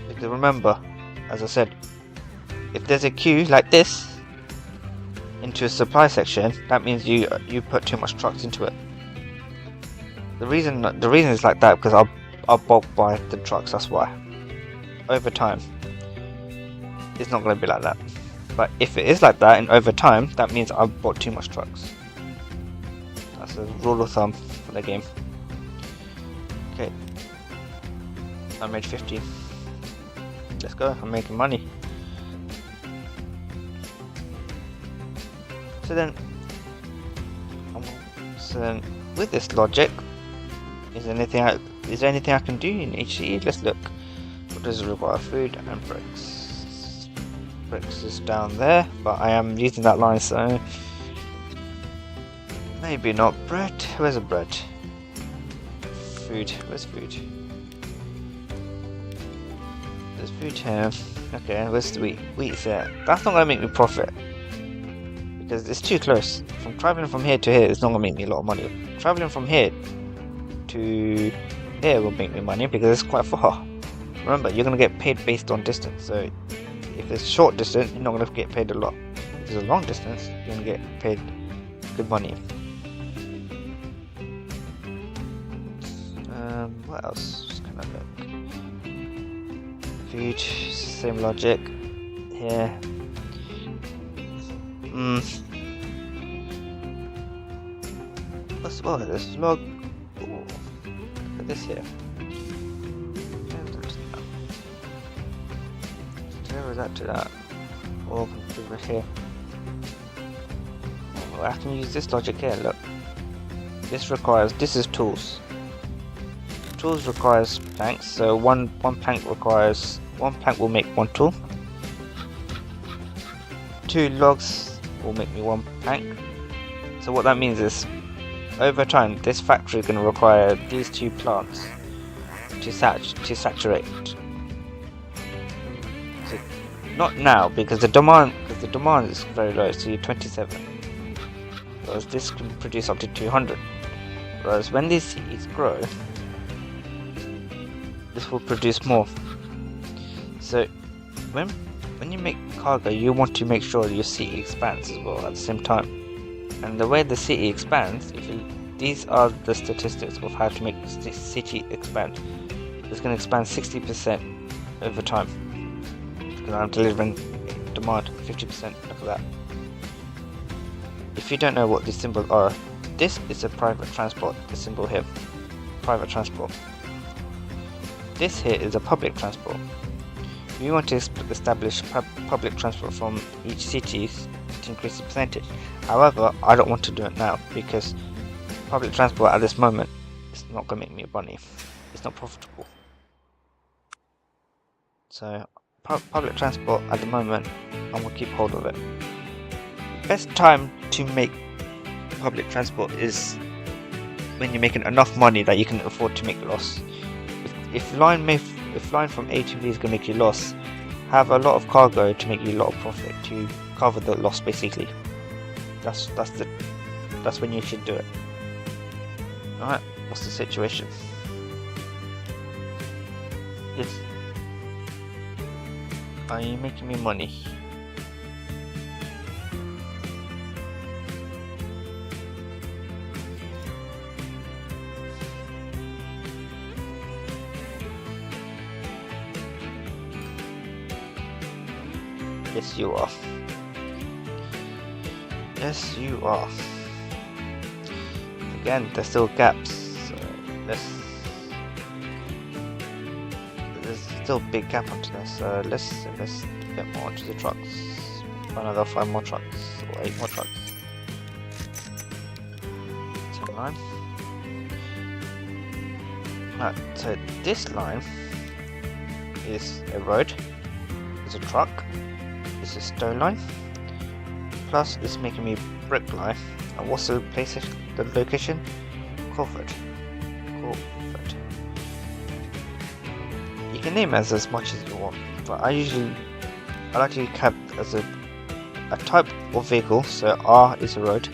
Because remember, as I said, if there's a queue like this into a supply section, that means you put too much trucks into it. The reason it's like that because I'll bulk buy the trucks. That's why. Over time, it's not going to be like that. But if it is like that, and over time, that means I've bought too much trucks. That's a rule of thumb for the game. Okay, I made 50. Let's go. I'm making money. So then with this logic, is there anything I can do in HCE? Let's look. What does it require? Food and bricks. Bricks is down there, but I am using that line, so maybe not bread. Where's the bread? Food. Where's food? There's food here. Okay, where's the wheat? Wheat's there. That's not gonna make me profit because it's too close. From traveling from here to here, it's not gonna make me a lot of money. Traveling from here to here will make me money because it's quite far. Remember, you're gonna get paid based on distance. So if it's short distance, you're not gonna get paid a lot. If it's a long distance, you're gonna get paid good money. What else? Just kind of look. Food, same logic here. What's well this log? Ooh, look at this here. Where is that to that? Or over here. Oh, I can use this logic here. Look, this is tools. Tools requires planks, so one plank will make one tool. 2 logs will make me 1 plank. So what that means is, over time, this factory is going to require these 2 plants to saturate. So not now because the demand is very low, so you're 27. Whereas this can produce up to 200. Whereas when these seeds grow, this will produce more. So when you make cargo, you want to make sure your city expands as well at the same time. And the way the city expands, these are the statistics of how to make the city expand. It's going to expand 60% over time because I'm delivering demand 50%. Look at that. If you don't know what these symbols are, this is a private transport. The symbol here, private transport. This here is a public transport. We want to establish public transport from each city to increase the percentage. However, I don't want to do it now because public transport at this moment is not going to make me money. It's not profitable. So public transport at the moment, I'm going to keep hold of it. Best time to make public transport is when you're making enough money that you can afford to make a loss. If line from A to B is going to make you loss, have a lot of cargo to make you a lot of profit to cover the loss basically. That's when you should do it. Alright, what's the situation? Are you making me money? Yes, you are. Yes, you are. Again, there's still gaps. So there's still a big gap onto this. So let's invest a bit more onto the trucks. Another 5 more trucks or 8 more trucks. Second line. Right, so this line is a road. It's a truck. This is stone line, plus it's making me brick line. And what's the place, the location? Culford. You can name it as much as you want, but I like to cab as a type of vehicle. So R is a road,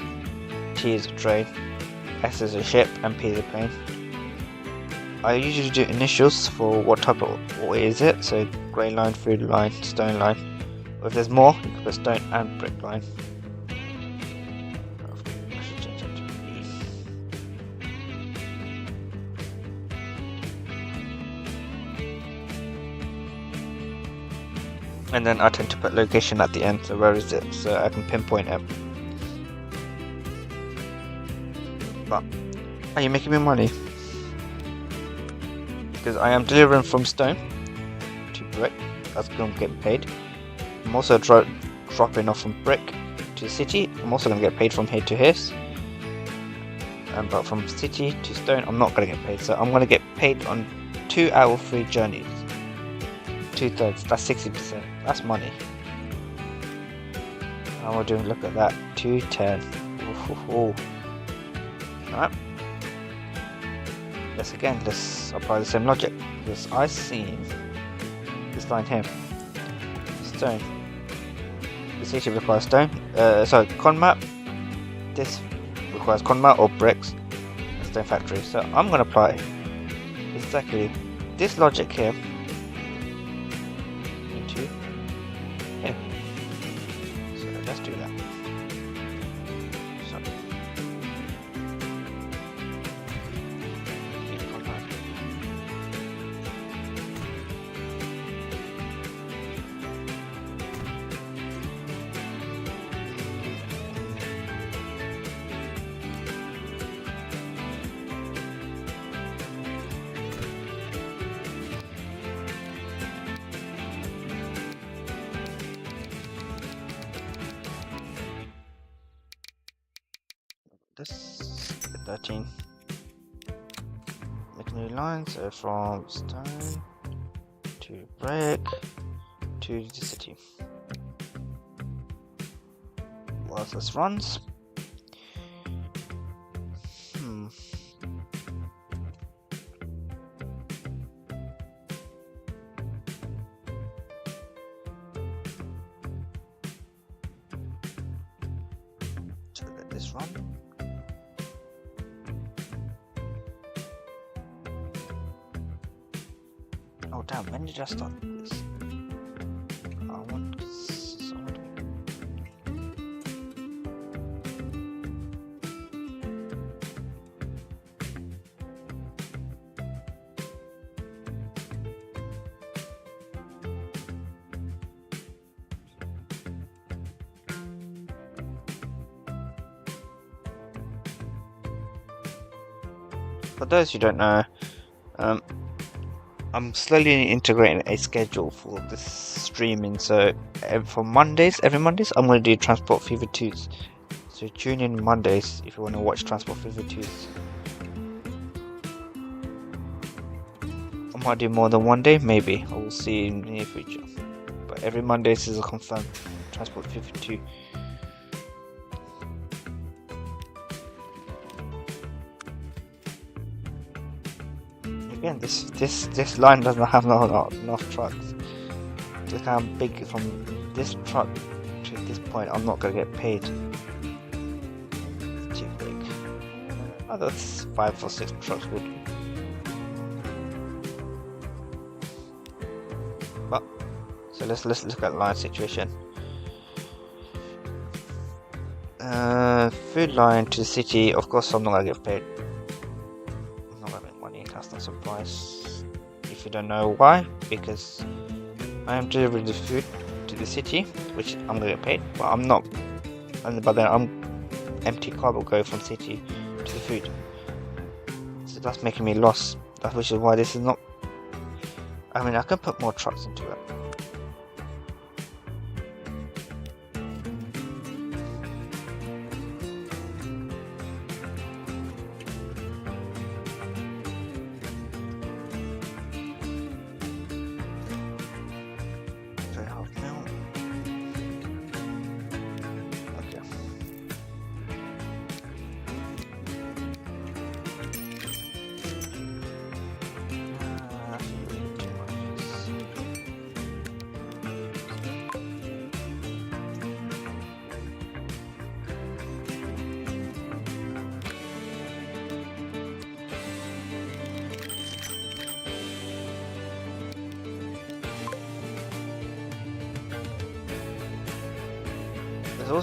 T is a train, S is a ship, and P is a plane. I usually do initials for what is it. So grey line, food line, stone line. If there's more, you can put stone and brick line. I should change that to B. And then I tend to put location at the end, so where is it, so I can pinpoint it. But are you making me money? Because I am delivering from stone to brick, that's going to get paid. I'm also dropping off from brick to city. I'm also going to get paid from here to here. But from city to stone, I'm not going to get paid. So I'm going to get paid on 2 out of 3 journeys. 2/3. That's 60%. That's money. And we're doing. Look at that. 210. Alright. Let's apply the same logic. Because I've seen this line here. stone. The city requires stone. So con map. This requires con map or bricks. And stone factory. So I'm gonna apply exactly this logic here into here. So let's do that. So this 13. Make a new line, so from stone to brick to the city. Whilst this runs, so let this run. Oh damn, when did I start this? I want someone. For those who don't know, I'm slowly integrating a schedule for this streaming. So for Mondays, every Mondays, I'm going to do Transport Fever 2s. So tune in Mondays if you want to watch Transport Fever 2s. I might do more than one day, maybe. I will see in the near future. But every Mondays is a confirmed Transport Fever 2. Again, this line doesn't have enough trucks. Look how big from this truck to this point. I'm not gonna get paid. It's too big. Another 5 or 6 trucks would. But so let's look at line situation. Food line to the city. Of course, I'm not gonna get paid. That's not a surprise if you don't know why, because I am delivering the food to the city, which I'm gonna get paid, but I'm not. But then empty car will go from city to the food, so that's making me loss. Which is why this is not. I mean, I can put more trucks into it.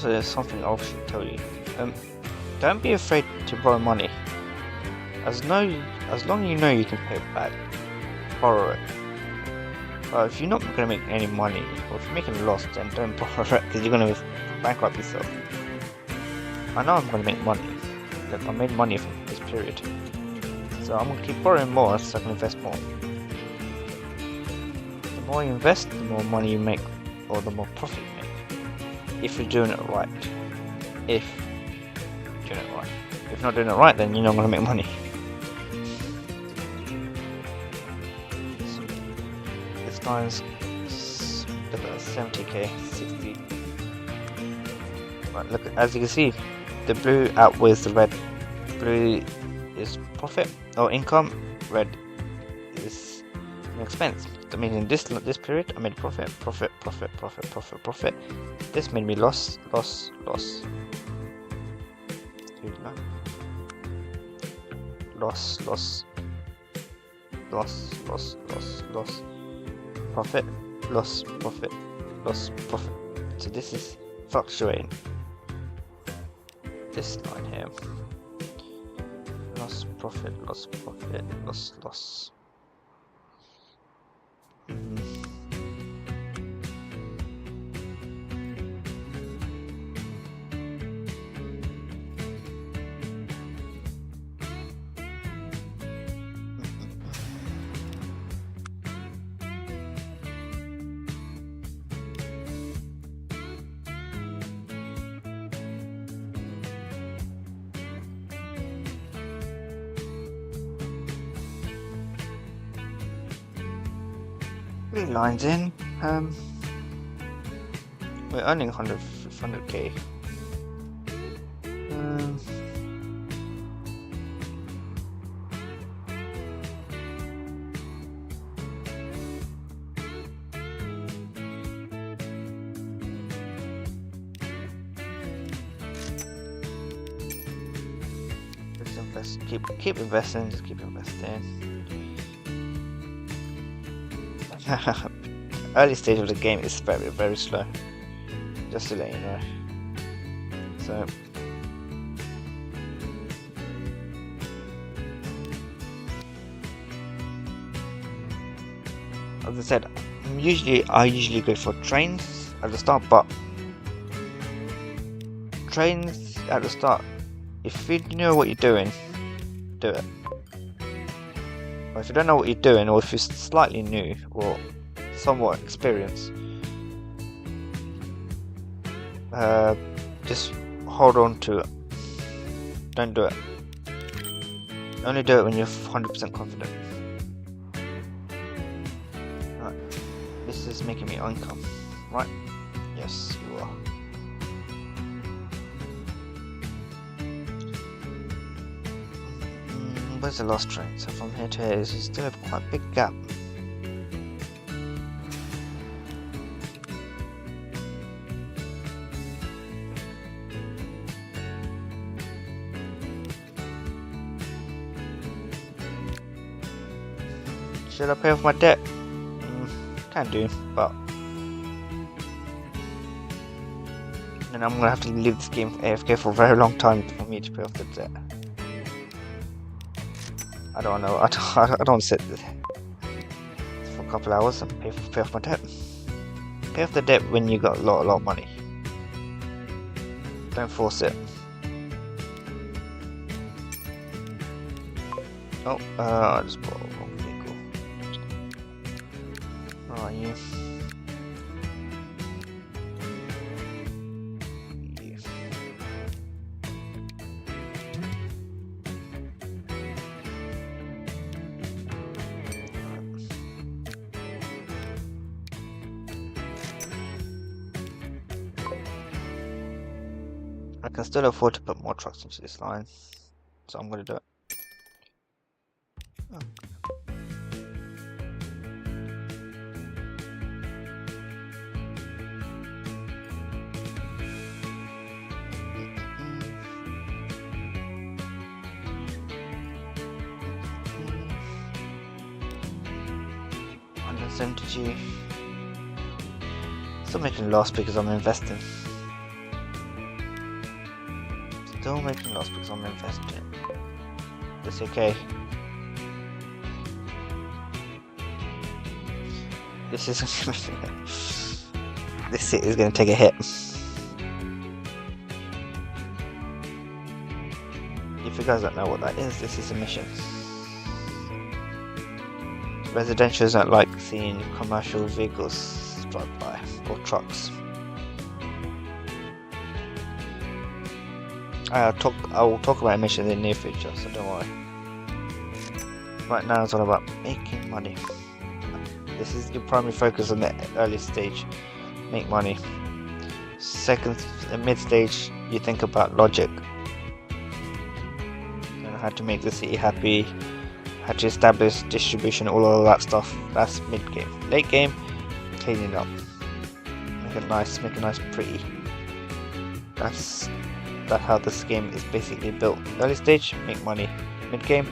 There's something I should tell you. Don't be afraid to borrow money. As long as you know you can pay it back, borrow it. But if you're not going to make any money, or if you're making a loss, then don't borrow it, because you're going to bankrupt yourself. I know I'm going to make money. Look, I made money from this period, so I'm going to keep borrowing more so I can invest more. The more you invest, the more money you make, or the more profit you make. If you're doing it right. If you're doing it right. If you're not doing it right, then you're not going to make money. So, this guy's look at 70k, 60. Right, look, as you can see, the blue outweighs the red. Blue is profit or income, red is an expense. That means in this period I made profit. This made me loss. Loss. Profit. So this is fluctuating. This line here. Loss, profit. Three lines in. We're earning 100k. Just invest. Keep investing. Just keep investing. Early stage of the game is very slow, just to let you know. So as I said, I usually go for trains at the start, but trains at the start, if you know what you're doing, do it. But if you don't know what you're doing, or if you're slightly new or somewhat experienced, just hold on to it. Don't do it. Only do it when you're 100% confident. Right. This is making me income, right? Yes, you are. Where's the last train? So from here to here, there's still a quite big gap. Should I pay off my debt? Can do, but then I'm gonna have to leave this game AFK for a very long time for me to pay off the debt. I don't know. I don't sit for a couple hours and pay off my debt. Pay off the debt when you got a lot of money. Don't force it. Oh, I just bought a wrong vehicle. Where are you? I can still afford to put more trucks into this line, so I'm going to do it. Oh. $170G. Still making loss because I'm investing. Still making loss because I'm investing. That's okay. This is this is going to take a hit. If you guys don't know what that is, this is a mission. Residentials don't like seeing commercial vehicles drive by, or trucks. I will talk about a mission in the near future, so don't worry. Right now it's all about making money. This is your primary focus on the early stage. Make money. Second, mid stage, you think about logic. You know, how to make the city happy, had to establish distribution, all of that stuff. That's mid game. Late game, cleaning up, make it nice, pretty. That's how this game is basically built. Early stage, make money. Mid game,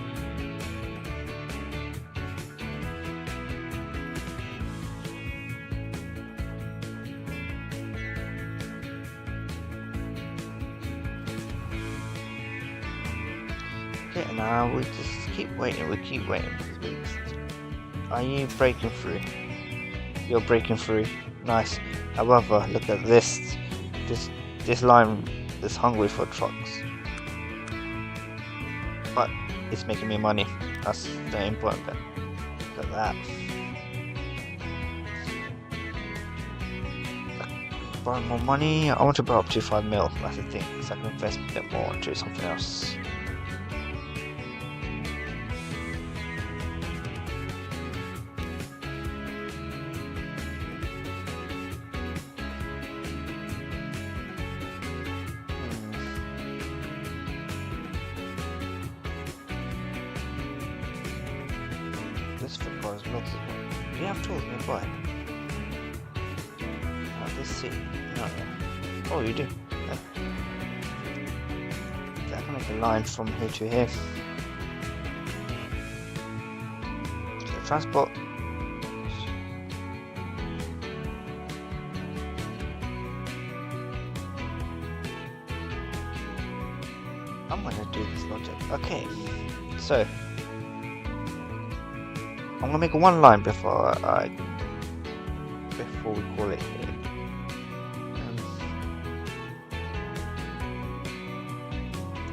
okay, now we just keep waiting. We keep waiting. Are you breaking through? You're breaking through. Nice. However, look at this line is hungry for trucks, but it's making me money. That's the important bit. Look at that. Borrow more money. I want to borrow up to 5 mil. That's the thing. So I can invest a bit more into something else. This requires lots of money. Do you have tools nearby? Let's see. No. Oh, you do. Yeah. So I can make a line from here to here. So transport. I'm gonna do this logic. Okay. So I'm gonna make one line before we call it here.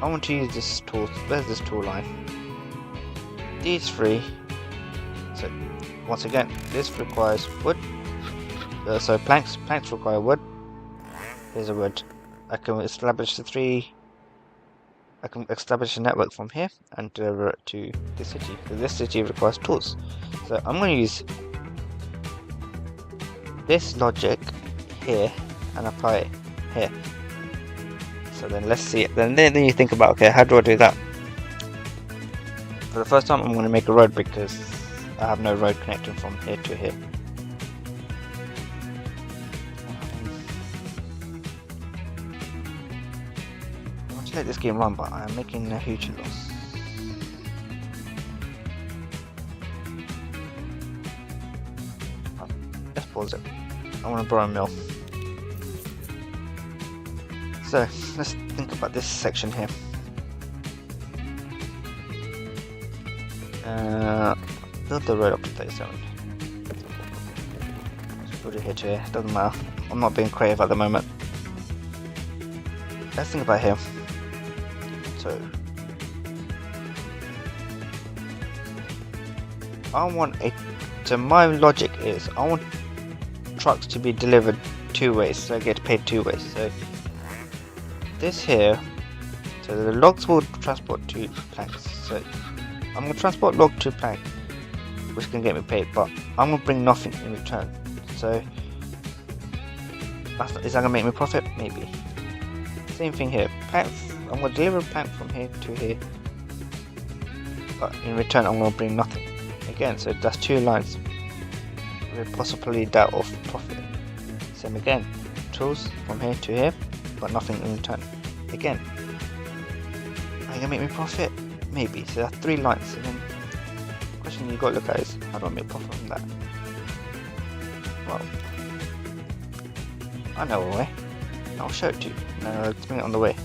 I want to use this tool. Where's this tool line? These three. So once again, this requires wood. So planks require wood. Here's a wood. I can establish I can establish a network from here and deliver it to this city. So this city requires tools. So I'm going to use this logic here and apply it here. So then let's see it. Then you think about, okay, how do I do that? For the first time, I'm going to make a road because I have no road connecting from here to here. Let this game run, but I'm making a huge loss. Let's pause it. I want to borrow a mill. So let's think about this section here. Build the road up to 37. Let's put it here to here. Doesn't matter. I'm not being creative at the moment. Let's think about here. So my logic is I want trucks to be delivered 2 ways, so I get paid 2 ways. So this here, so the logs will transport 2 planks. So I'm gonna transport log to plank, which can get me paid, but I'm gonna bring nothing in return. So is that gonna make me profit? Maybe. Same thing here. Planks. I'm going to deliver a plank from here to here, but in return I'm going to bring nothing. Again, so that's 2 lines with possibly that of profit. Same again, tools from here to here, but nothing in return. Again, are you going to make me profit? Maybe. So that's 3 lines. And then the question you got to look at is, how do I make profit from that? Well, I know a way. I'll show it to you. No, let's bring it on the way.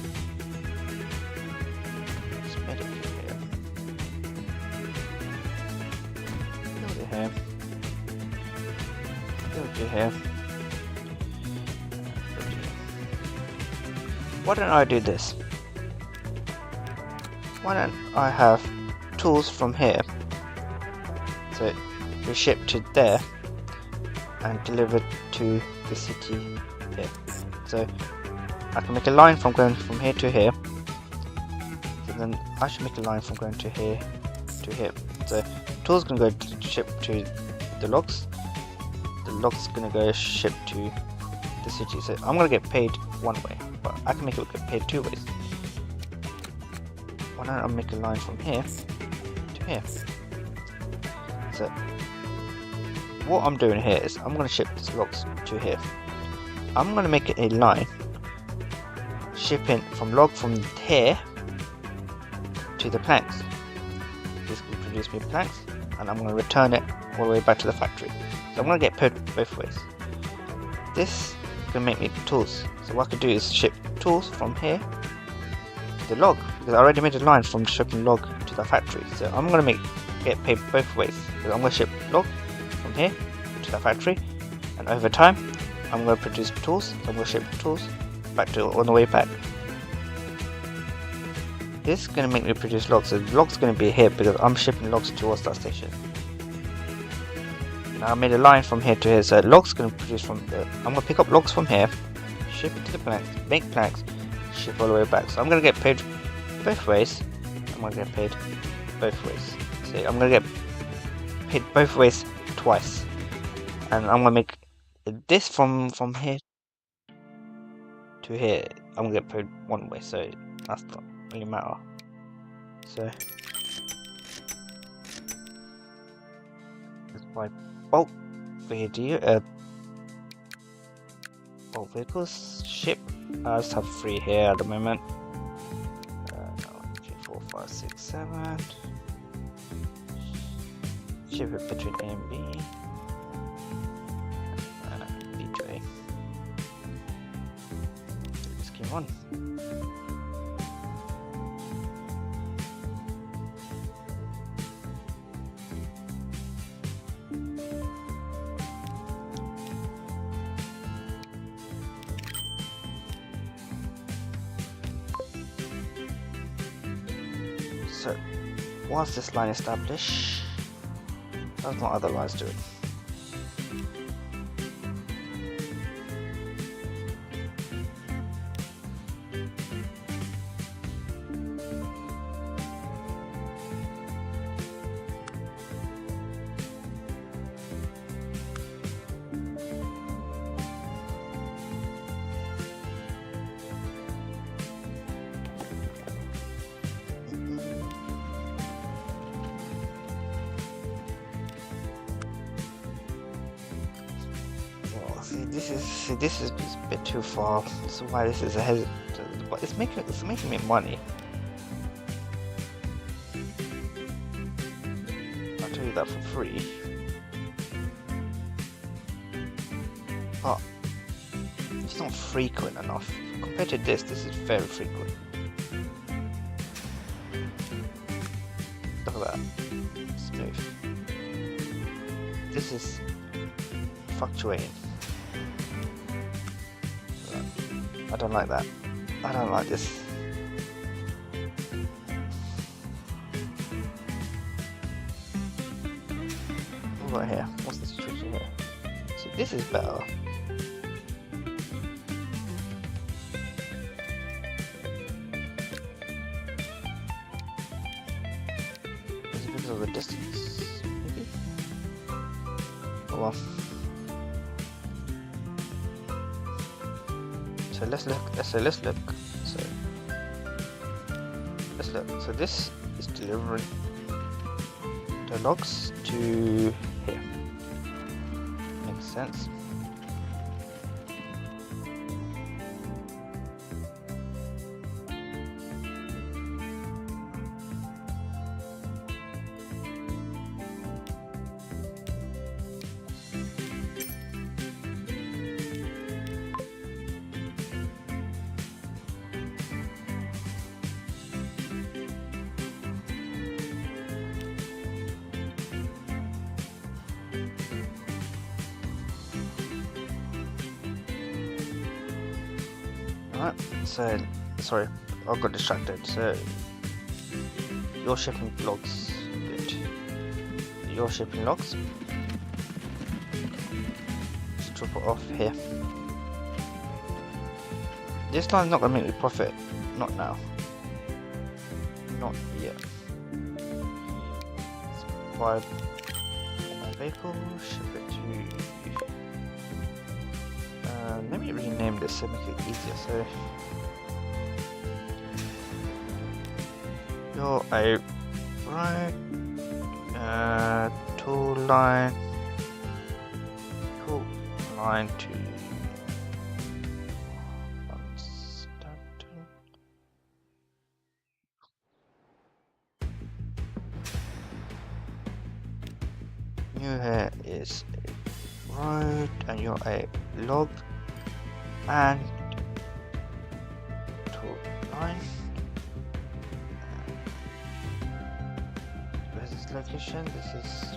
Here. Why don't I do this? Why don't I have tools from here, so we ship to there and deliver to the city here. So I can make a line from going from here to here. So then I should make a line from going to here to here. So tools can go to ship to the logs. The log's gonna go ship to the city. So I'm gonna get paid 1 way, but I can make it get paid 2 ways. Why don't I make a line from here to here? So what I'm doing here is I'm going to ship these logs to here. I'm going to make it a line shipping from log from here to the planks. This will produce me planks, and I'm going to return it all the way back to the factory. So I'm going to get paid both ways. This is going to make me tools. So what I could do is ship tools from here to the log, because I already made a line from shipping log to the factory. So I'm going to get paid both ways. So I'm going to ship log from here to the factory, and over time I'm going to produce tools. So I'm going to ship tools back to on the way back. This is going to make me produce logs. So the logs going to be here because I'm shipping logs towards that station. Now I made a line from here to here, so logs going to produce from there. I'm going to pick up logs from here, ship it to the planks, make planks, ship all the way back. So I'm going to get paid both ways. I'm going to get paid both ways. So I'm going to get paid both ways twice, and I'm going to make this from here to here. I'm going to get paid one way, so that's not really matter. So let's buy bulk video, bulk vehicles, ship. I just have 3 here at the moment. 1, 2, 3, 4, 5, 6, 7. Ship it between A and B. B to A. Let's keep on. So, once this line established, that's what other lines do it. This is a bit too far. That's why this is a hesitant, but it's making me money. I'll tell you that for free. But it's not frequent enough. Compared to this is very frequent. Look at that. Smooth. This is fluctuating. I don't like that. I don't like this. What about here? What's the situation here? See, this is better. Is it because of the distance? Maybe? Oh well. So let's look. So this is delivering the logs to here. Makes sense. Alright, so sorry, I got distracted. So you're shipping logs. Good. You're shipping logs. Let's drop it off here. This line's not gonna make me profit. Not now. Not yet. Let's buy my vehicle, ship it to. Let me rename this to make it easier. So you're a right tool line to new here is a road and you're a log and tool line. Where's this location? This is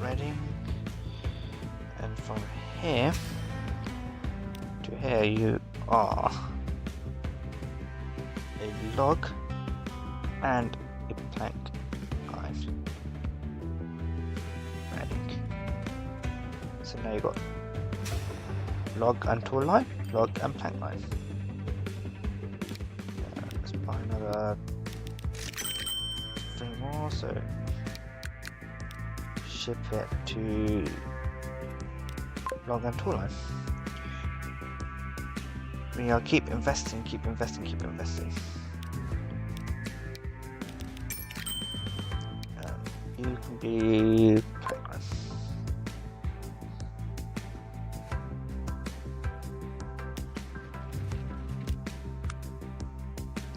Reading, and from here to here you are a log and a plank line. Reading. So now you got log and tool line, log and plank line. Let's buy another 3 more, so ship it to log and tool line. We are keep investing. You can be plank line.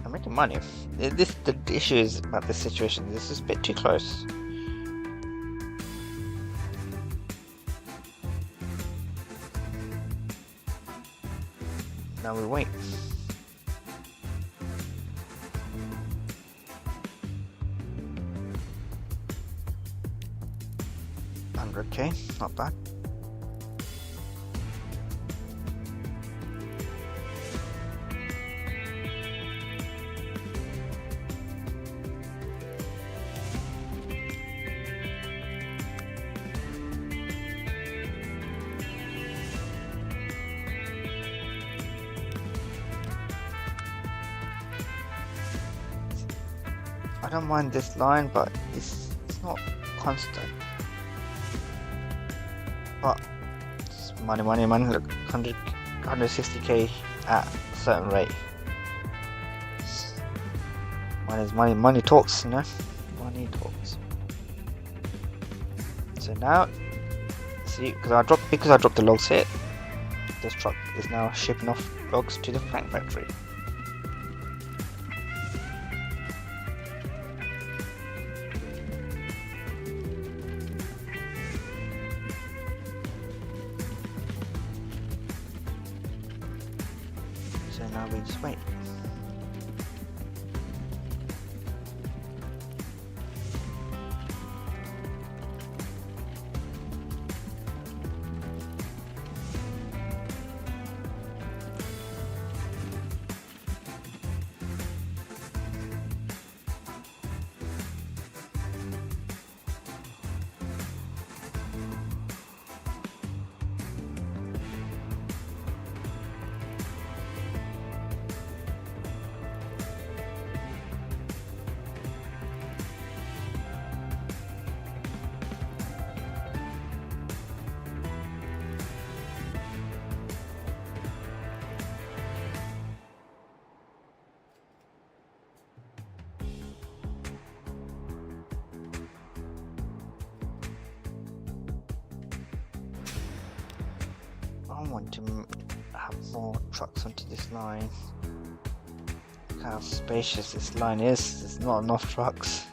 I'm making money. The issue is about this situation. This is a bit too close. Now we wait. 100k, not bad. I don't mind this line, but it's not constant. But it's money. Look, 160k at a certain rate. Money is money. Money talks, you know. Money talks. So now, see, because I dropped the logs here. This truck is now shipping off logs to the plank factory. So now we just wait. I want to have more trucks onto this line. Look how spacious this line is. There's not enough trucks.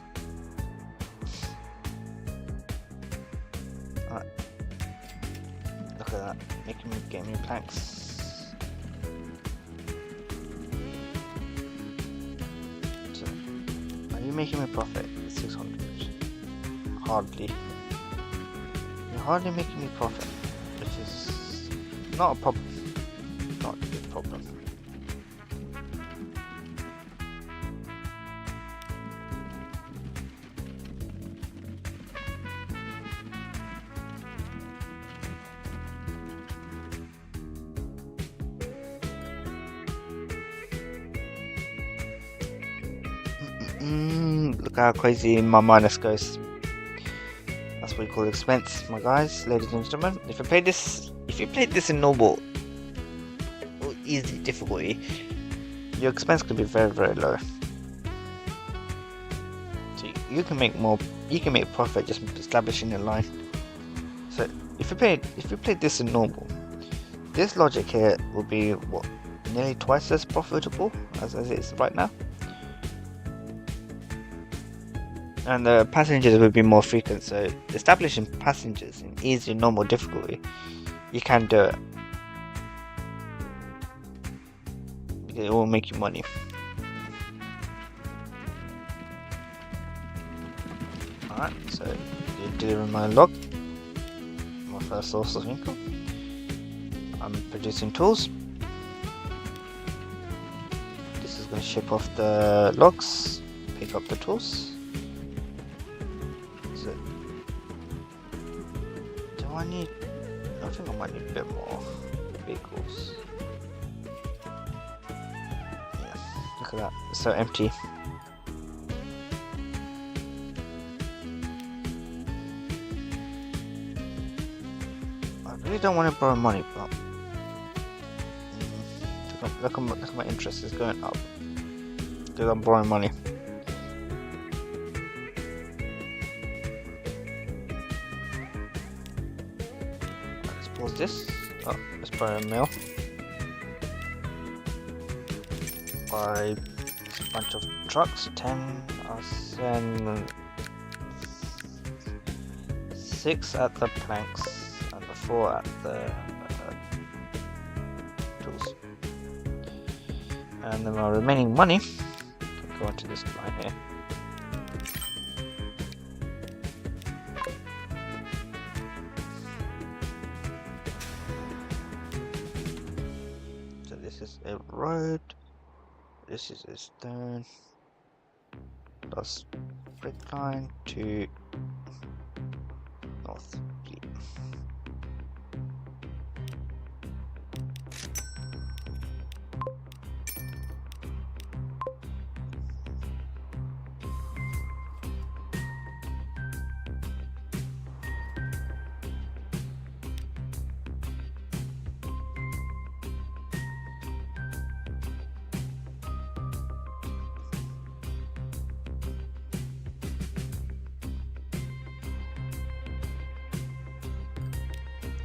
Alright. Look at that. Getting me planks. So, are you making me profit? 600. Hardly. You're hardly making me profit, which is not a problem. Not a big problem. Look how crazy my minus goes. That's what you call expense, my guys, ladies and gentlemen. If you played this in normal or easy difficulty, your expense could be very, very low. you can make more. You can make profit just establishing a line. So if you played this in normal, this logic here will be what, nearly twice as profitable as it is right now. And the passengers will be more frequent, so establishing passengers in easy normal difficulty, you can do it. It will make you money. Alright, so you're delivering my log, my first source of income. I'm producing tools. This is going to ship off the logs, pick up the tools. So, do I need? I think I might need a bit more vehicles. Yeah, look at that, it's so empty. I really don't want to borrow money, but look at my interest is going up because I'm borrowing money. Let's pause this. Oh, let's buy a mill. Buy a bunch of trucks. 10. I'll send 6 at the planks and the 4 at the tools. And then my remaining money can go into this line here. So this is a road, this is a stone, plus brick line to North Fleet.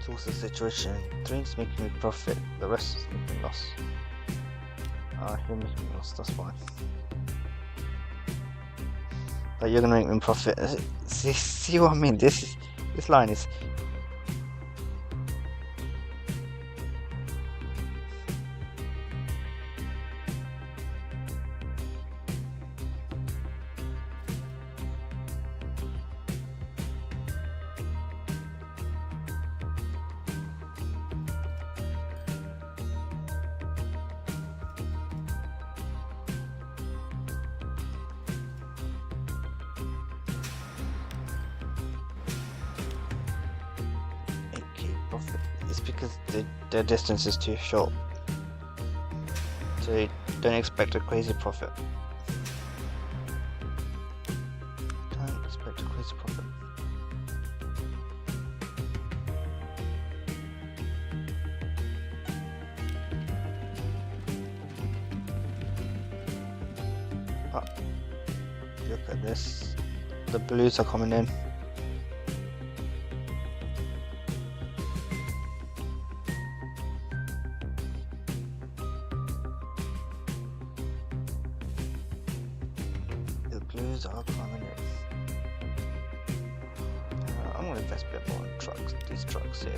What's the situation? 3 is making me profit, the rest is making loss. You're making loss, that's fine. But you're gonna make me profit. See what I mean? This line is. Profit. It's because the distance is too short, so you don't expect a crazy profit. Don't expect a crazy profit. Oh, look at this, the blues are coming in. Blues are coming in. I'm gonna invest a bit more in trucks. These trucks here.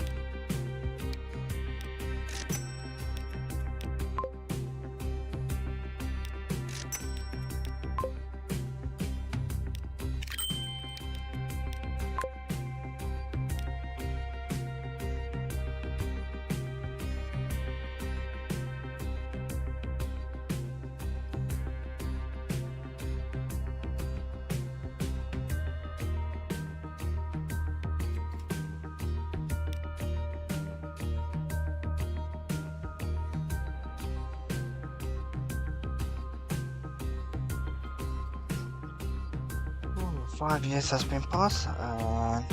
Ooh, 5 years has been passed, and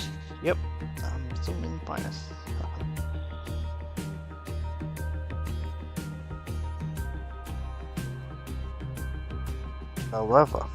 yep, I'm still in minus. However,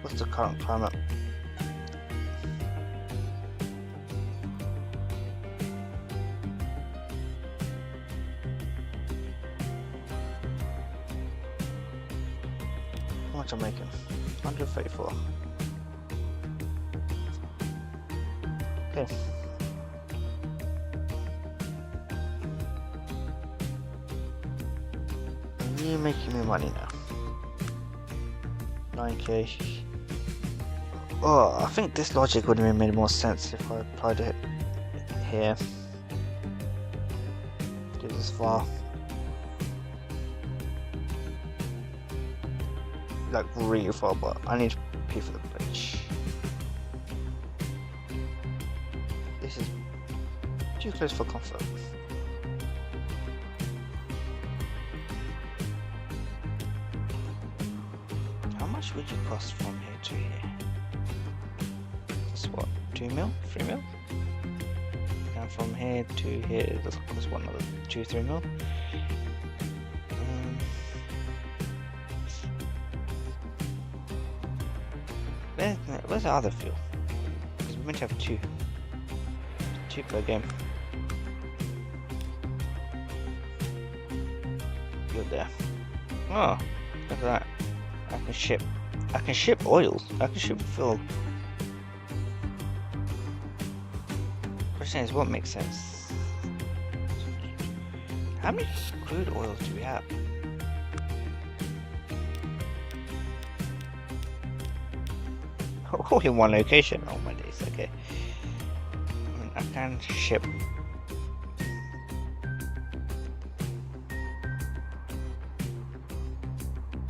What's the current climate? How much I'm making? 134. Okay. And you're making me money now. 9k. Oh, I think this logic would have made more sense if I applied it here. Do this far. Like really far, but I need to pay for the bridge. This is too close for comfort. How much would you cost from here to here? That's what, 2 mil? 3 mil? And from here to here, that's cost what, another 2-3 mil? Where's the other fuel? Because we're meant to have two per game. You're there. Oh, look at that. I can ship oils. I can ship fuel. Question is, what makes sense? How many crude oils do we have? All in one location. Oh my days. Okay. I can ship.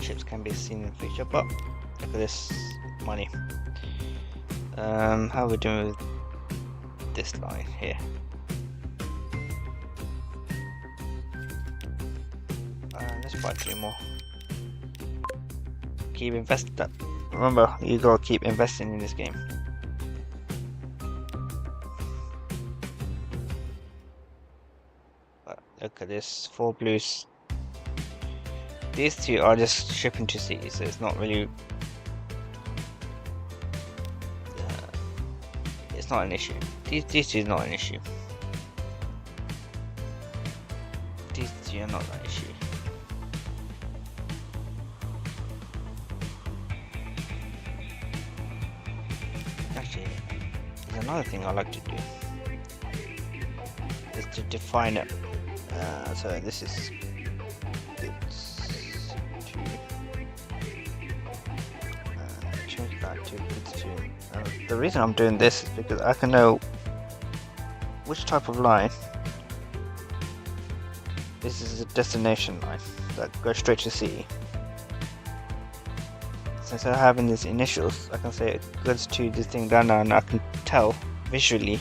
Ships can be seen in the future, but look at this money. How are we doing with this line here? Let's buy 2 more. Keep investing that. Remember, you gotta keep investing in this game. But look at this, 4 blues. These 2 are just shipping to sea, so it's not really. It's not an issue. These 2 is not an issue. These 2 are not an issue. Another thing I like to do is to define it. So this is change that to bits 2. The reason I'm doing this is because I can know which type of line. This is a destination line that goes straight to sea. Since I'm having these initials, I can say it goes to this thing down there, and I can tell visually.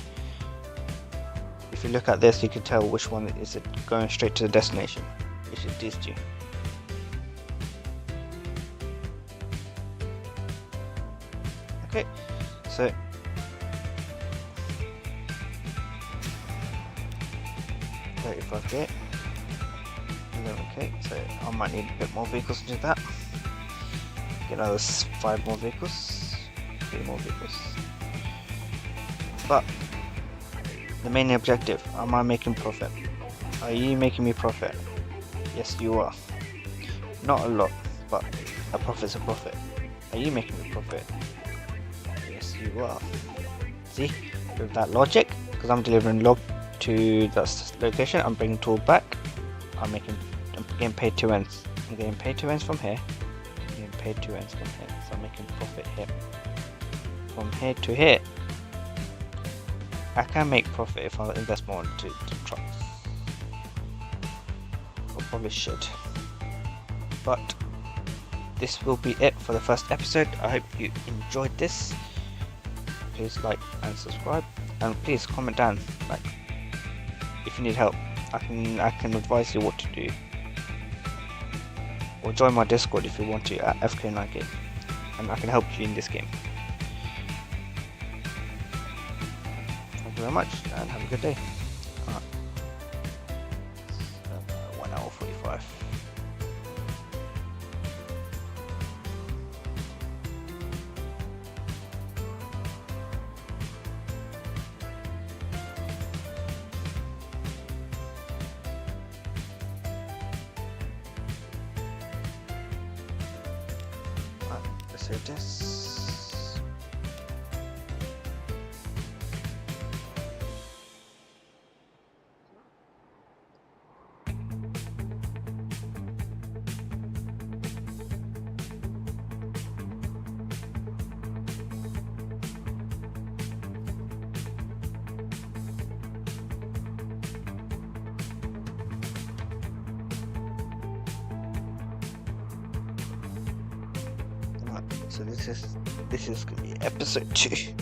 If you look at this, you can tell which one is it going straight to the destination, which is these 2. Okay, so $35K. Okay, so I might need a bit more vehicles to do that. Get another 5 more vehicles, 3 more vehicles. But the main objective, am I making profit? Are you making me profit? Yes, you are. Not a lot, but a profit's a profit. Are you making me profit? Yes, you are. See, with that logic, because I'm delivering log to that location, I'm bringing tool back. I'm getting paid 2 ends. I'm getting paid 2 ends from here. Paid 2 ends from here, so I'm making profit here. From here to here, I can make profit if I invest more into the trucks. I probably should. But this will be it for the first episode. I hope you enjoyed this. Please like and subscribe, and please comment down like if you need help. I can advise you what to do. Or join my Discord if you want to at FK9K, and I can help you in this game. Thank you very much, and have a good day. 1 hour 45. So this. So this is gonna be episode 2.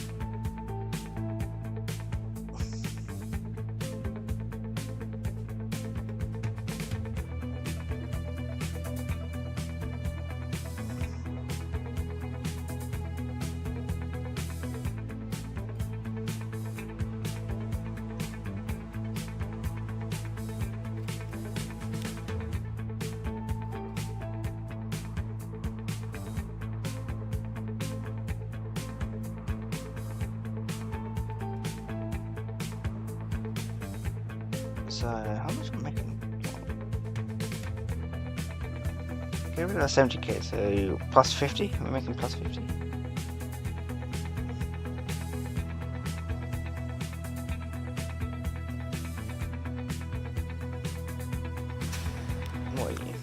So how much am I making? Okay, we're at 70k, so plus 50. We're making plus 50. What are you?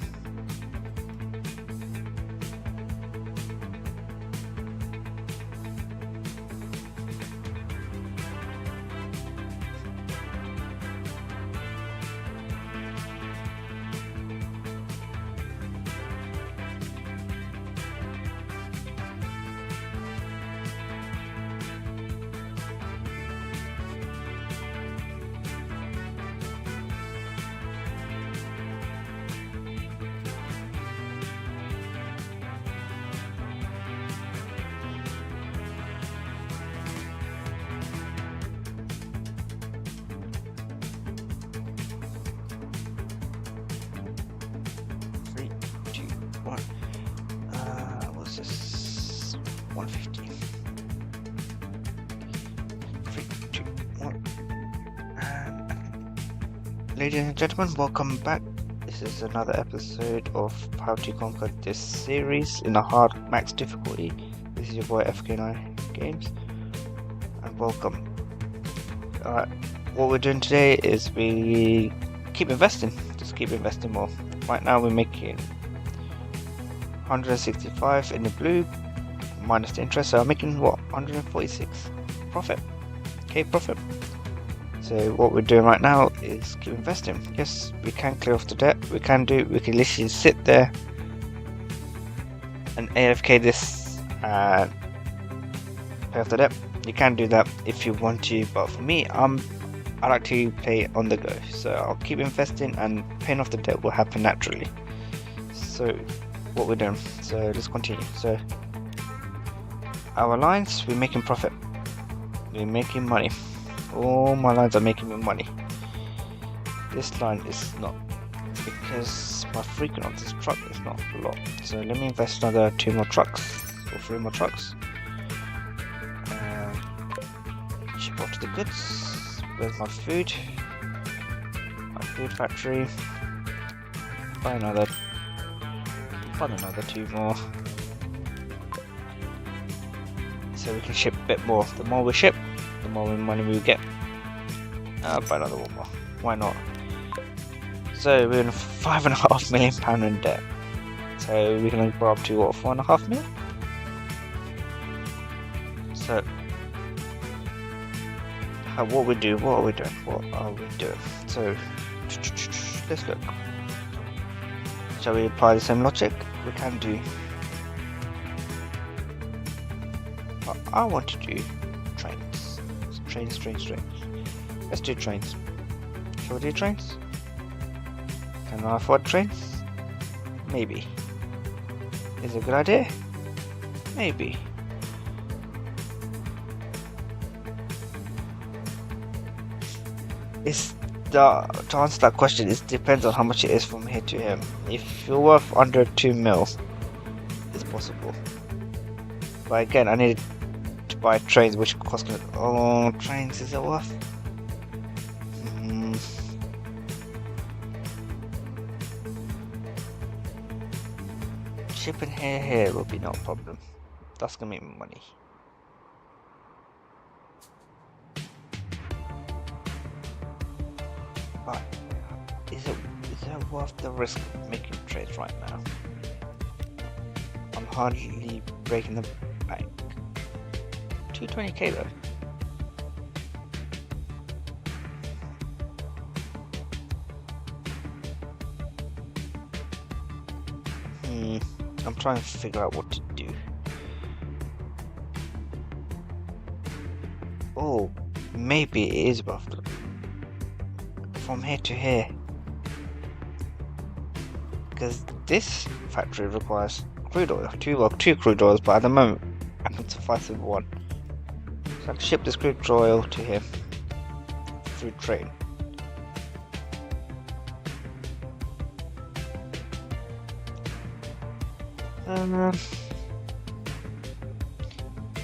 What's this? 150. 3, 2, 1. Ladies and gentlemen, welcome back. This is another episode of How to Conquer this series in a hard max difficulty. This is your boy FK9 Games, and welcome. Alright, what we're doing today is we keep investing. Just keep investing more. Right now we're making 165 in the blue minus the interest, so I'm making what, 146 profit. Okay, profit. So what we're doing right now is keep investing. Yes, we can clear off the debt. We can literally sit there and AFK this and pay off the debt. You can do that if you want to, but for me, I like to play on the go. So I'll keep investing and paying off the debt will happen naturally. So what we're doing, so let's continue. So our lines, we're making profit, we're making money. All my lines are making me money. This line is not, because my frequent on this truck is not a lot. So let me invest another 2 more trucks or 3 more trucks. Ship off to the goods. Where's my food? My food factory. Buy another 2 more. So we can ship a bit more. The more we ship, the more money we get. I'll buy another 1 more. Why not? So we're in £5.5 million in debt. So we can go up to what, 4.5 million? So what are we doing? So let's look. Shall we apply the same logic? We can do. But I want to do trains. Trains. Let's do trains. Shall we do trains? Can I afford trains? Maybe. Is it a good idea? Maybe. To answer that question, it depends on how much it is from here to him. If you're worth under 2 mil, it's possible. But again, I need to buy trains, which cost me. Oh, trains, is it worth? Shipping here will be no problem. That's gonna make me money. But is it worth the risk of making trades right now? I'm hardly breaking the bank. 220k though. I'm trying to figure out what to do. Oh, maybe it is worth it. From here to here. Because this factory requires crude oil. Two crude oils, but at the moment I can suffice with one. So I can ship this crude oil to here through train.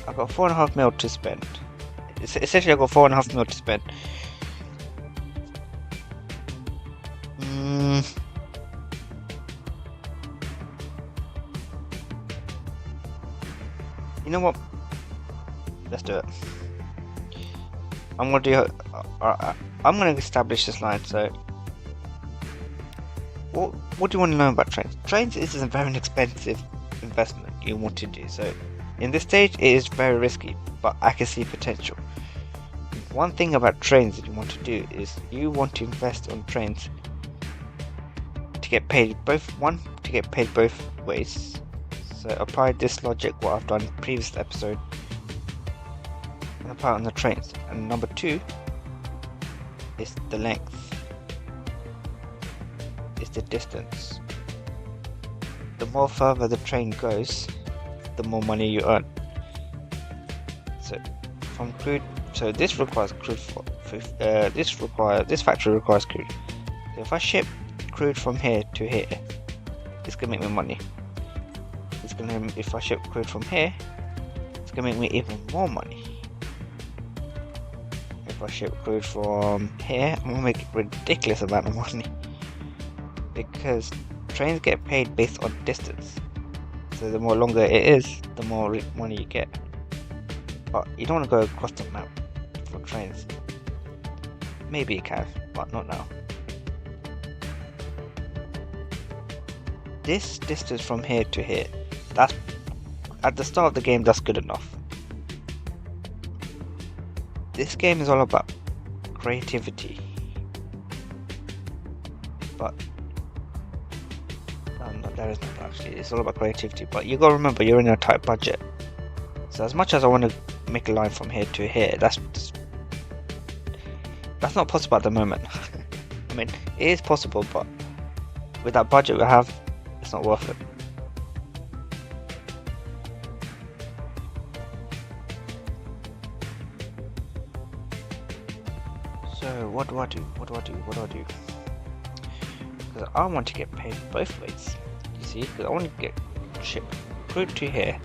I've got 4.5 mil to spend. Essentially, I've got 4.5 mil to spend. You know what? Let's do it. I'm gonna do. I'm gonna establish this line. So, what do you want to know about trains? Trains is a very expensive investment you want to do. So, in this stage, it is very risky, but I can see potential. One thing about trains that you want to do is you want to invest on trains to get paid both ways. So apply this logic what I've done in the previous episode and apply it on the trains. And number 2 is the length. It's the distance. The more further the train goes, the more money you earn. So from crude, so this requires crude this factory requires crude. So if I ship crude from here to here, it's gonna make me money. If I ship crude from here, it's gonna make me even more money. If I ship crude from here, I'm gonna make a ridiculous amount of money. Because trains get paid based on distance. So the more longer it is, the more money you get. But you don't want to go across the map for trains. Maybe you can, but not now. This distance from here to here, that's at the start of the game, that's good enough. This game is all about creativity, but no, there is not actually. It's all about creativity, but you gotta remember you're in a tight budget. So as much as I want to make a line from here to here, that's not possible at the moment. I mean, it is possible, but with that budget we have, it's not worth it. So what do I do? Because I want to get paid both ways. You see, because I want to get shipped crude to here,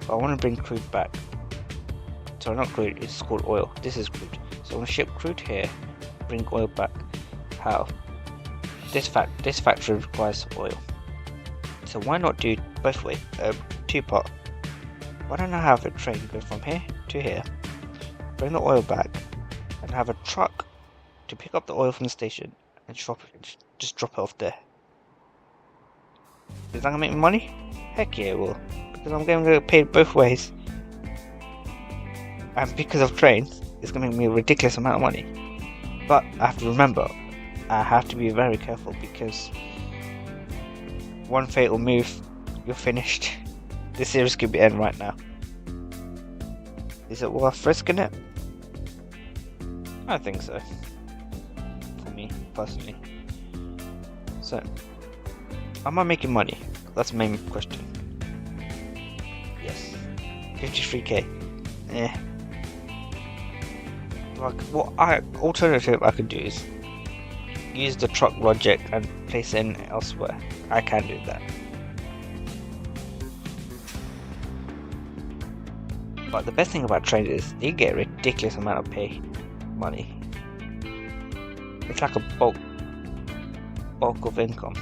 but I want to bring crude back. So not crude, it's called oil. This is crude. So I want to ship crude here, bring oil back. How? This factory requires oil. So why not do both ways? Two-part. Why don't I have a train go from here to here, bring the oil back, and have a truck to pick up the oil from the station and just drop it off there. Is that gonna make me money? Heck yeah, it will. Because I'm gonna get paid both ways. And because of trains, it's gonna make me a ridiculous amount of money. But I have to remember, I have to be very careful because one fatal move, you're finished. This series could be end right now. Is it worth risking it? I think so. For me, personally. So, am I making money? That's the main question. Yes. 53k. Like, alternative I could do is use the truck logic and place it in elsewhere. I can do that. But the best thing about trade is you get a ridiculous amount of money. It's like a bulk of income.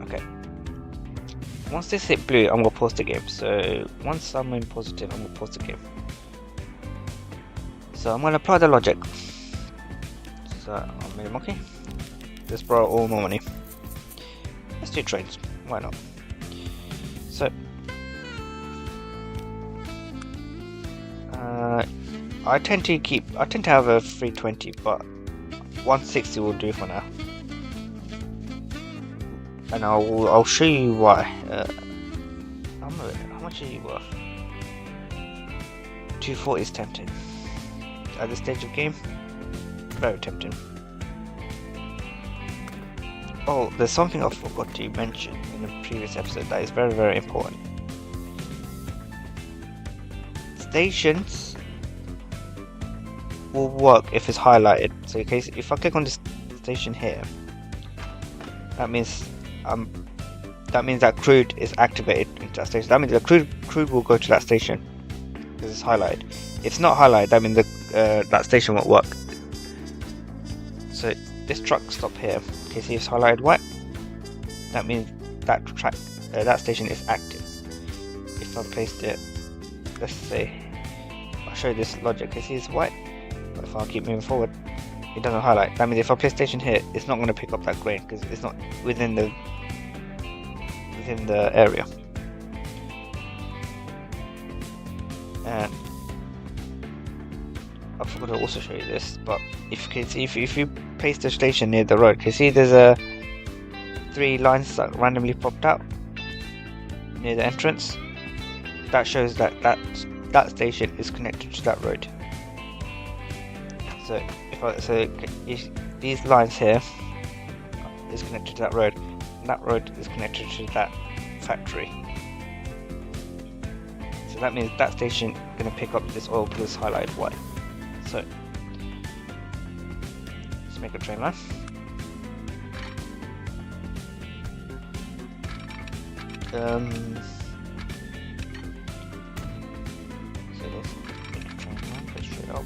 Okay. once this hit blue, I'm gonna pause the game. So once I'm in positive, I'm gonna pause the game. So I'm gonna apply the logic. So I made a monkey. Let's borrow all my money. Let's do trains. Why not? So I tend to have a 320, but 160 will do for now. And I'll show you why. How much are you worth? 240 is tempting. At this stage of game, very tempting. Oh, there's something I forgot to mention in the previous episode that is very, very important. Stations will work if it's highlighted. So in case if I click on this station here, that means that crude is activated into that station. That means the crude will go to that station because it's highlighted. If it's not highlighted, that means that station won't work. So this truck stop here. Okay, see it's highlighted white. That means that station is active. If I placed it, let's say, I'll show you this logic. Okay, see it's white. But if I keep moving forward, it doesn't highlight. That means if I place station here, it's not going to pick up that grain because it's not within the area. And I forgot to also show you this, but if you place the station near the road, you see there's 3 lines that randomly popped out near the entrance. That shows that station is connected to that road. So if these lines here is connected to that road, and that road is connected to that factory. So that means that station is going to pick up this oil because it's highlighted white. So let's make a train line. So let's make a train line, go straight up.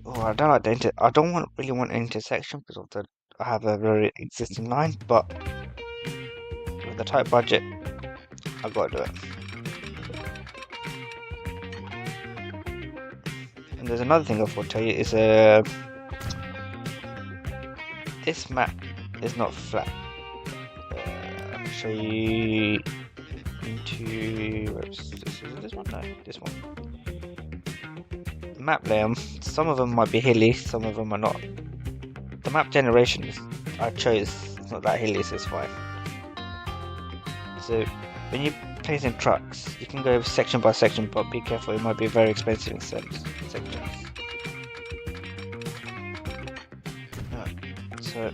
Oh, I don't like I don't really want an intersection because I have a very existing line, but with the tight budget, I've got to do it. And there's another thing I want to tell you is this map is not flat. I'll show you into this one. No, this one. The map layout. Some of them might be hilly, some of them are not. The map generation I chose, it's not that hilly, so it's fine. So when you place in trucks, you can go section by section, but be careful, it might be very expensive in sections. So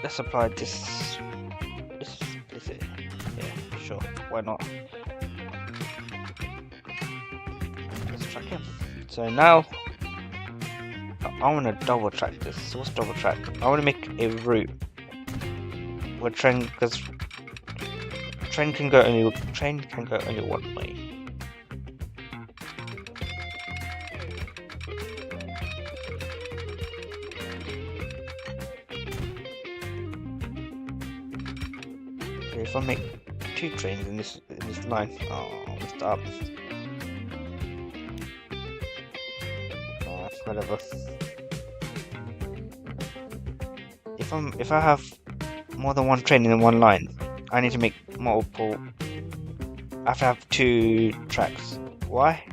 let's apply this. Place it. Yeah, sure, why not? Let's track it. So now I want to double track this. So what's double track? I want to make a route where because train can go only one way. So if I make 2 trains in this line, messed up. Whatever. If I have more than 1 train in one line, I need to make multiple. I have to have 2 tracks. Why?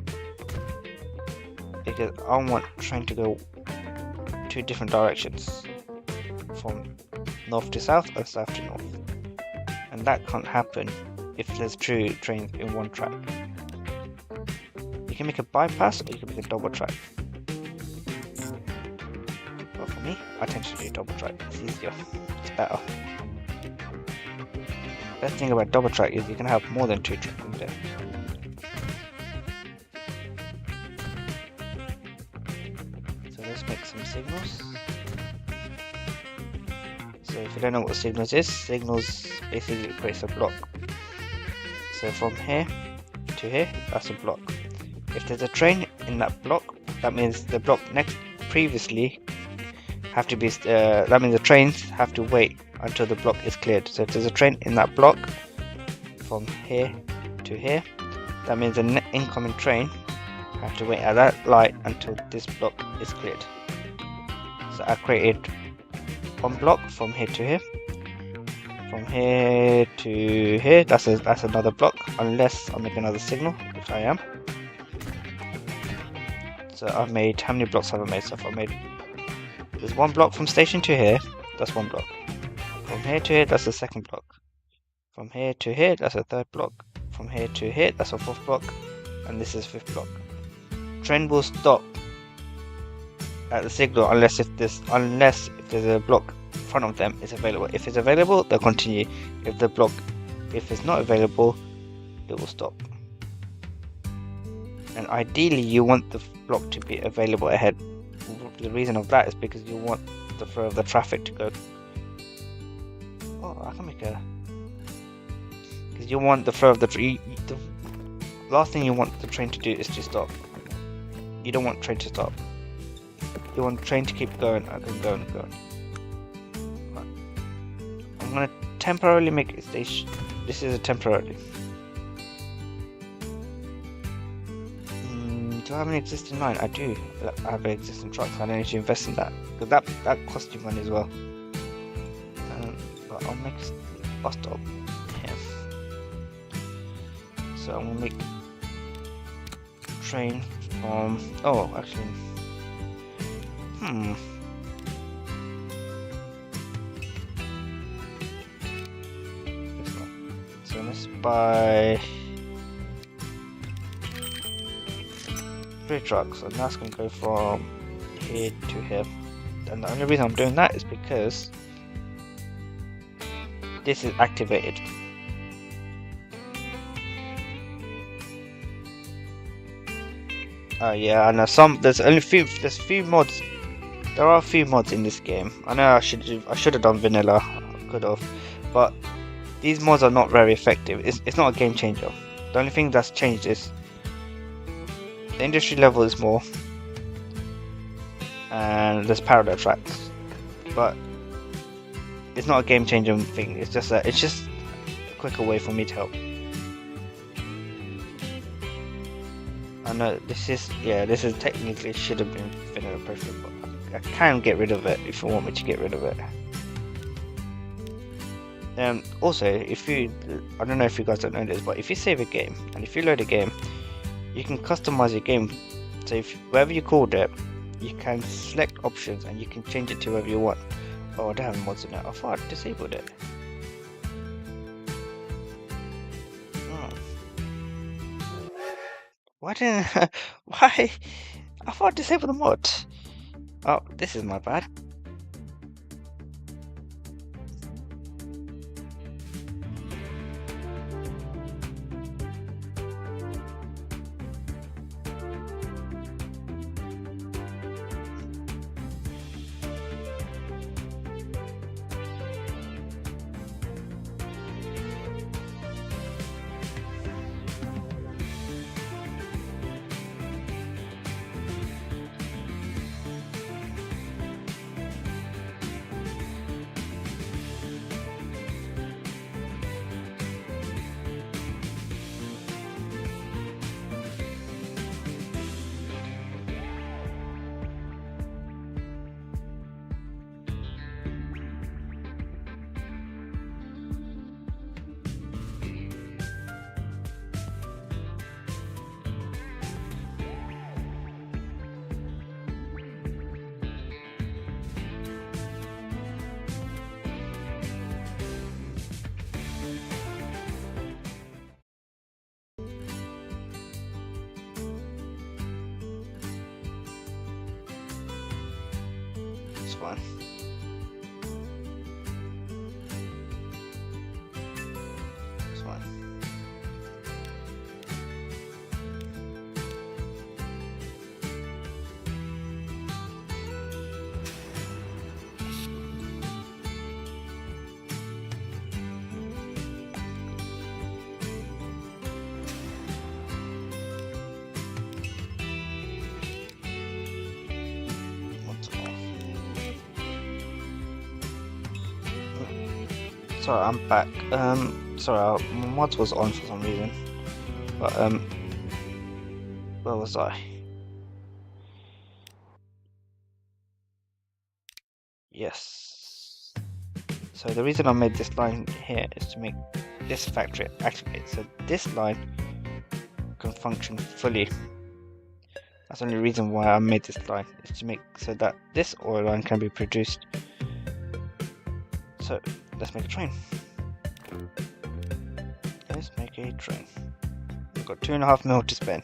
Because I want train to go 2 different directions, from north to south or south to north, and that can't happen if there's 2 trains in one track. You can make a bypass or you can make a double track. But for me, I tend to do double track. It's easier. It's better. Best thing about double track is you can have more than 2 tracks in there. So let's make some signals. So if you don't know what signals is, signals basically creates a block. So from here to here, that's a block. If there's a train in that block, that means the block next previously have to be. That means the trains have to wait until the block is cleared. So if there's a train in that block from here to here, that means an incoming train have to wait at that light until this block is cleared. So I created one block from here to here, from here to here. That's another block, unless I make another signal, which I am. So I've made, how many blocks have I made? So I made, there's one block from station to here, that's one block. From here to here, that's the second block. From here to here, that's a third block. From here to here, that's a fourth block, and this is fifth block. Train will stop at the signal unless if there's a block in front of them is available. If it's available, they'll continue. If it's not available, it will stop. And ideally, you want the block to be available ahead. The reason of that is because you want the flow of the traffic to go. Oh, I can make a. Because you want the flow of the last thing you want the train to do is to stop. You don't want the train to stop. You want the train to keep going and going and going. I'm gonna temporarily make it station. This is a temporarily. Do I have an existing line? I do. I have an existing truck, so I don't need to invest in that. Because that costs you money as well. But I'll make a bus stop here. So I'm gonna make train from. Oh, actually. So let's buy 3 trucks, and that's going to go from here to here. And the only reason I'm doing that is because this is activated. Yeah, I know there's a few mods. There are a few mods in this game. I know I should have done vanilla, could have, but these mods are not very effective. It's not a game changer. The only thing that's changed is the industry level is more, and there's parallel tracks, but it's not a game changing thing. It's just a quicker way for me to help. I know this is technically should have been vanilla perfect, but I can get rid of it if you want me to get rid of it. Also, I don't know if you guys don't know this, but if you save a game and if you load a game, you can customize your game. So wherever you called it, you can select options and you can change it to wherever you want. Oh, I don't have mods in it. I thought I disabled it. Why didn't why? I thought I disabled the mod. Oh, this is my bad. It's fine. It's fine. What's off? Sorry, I'm back. Sorry, my mods was on for some reason. But where was I? Yes. So the reason I made this line here is to make this factory activate. So this line can function fully. That's the only reason why I made this line, is to make so that this oil line can be produced. So let's make a train. Let's make a train. We've got 2.5 mil to spend.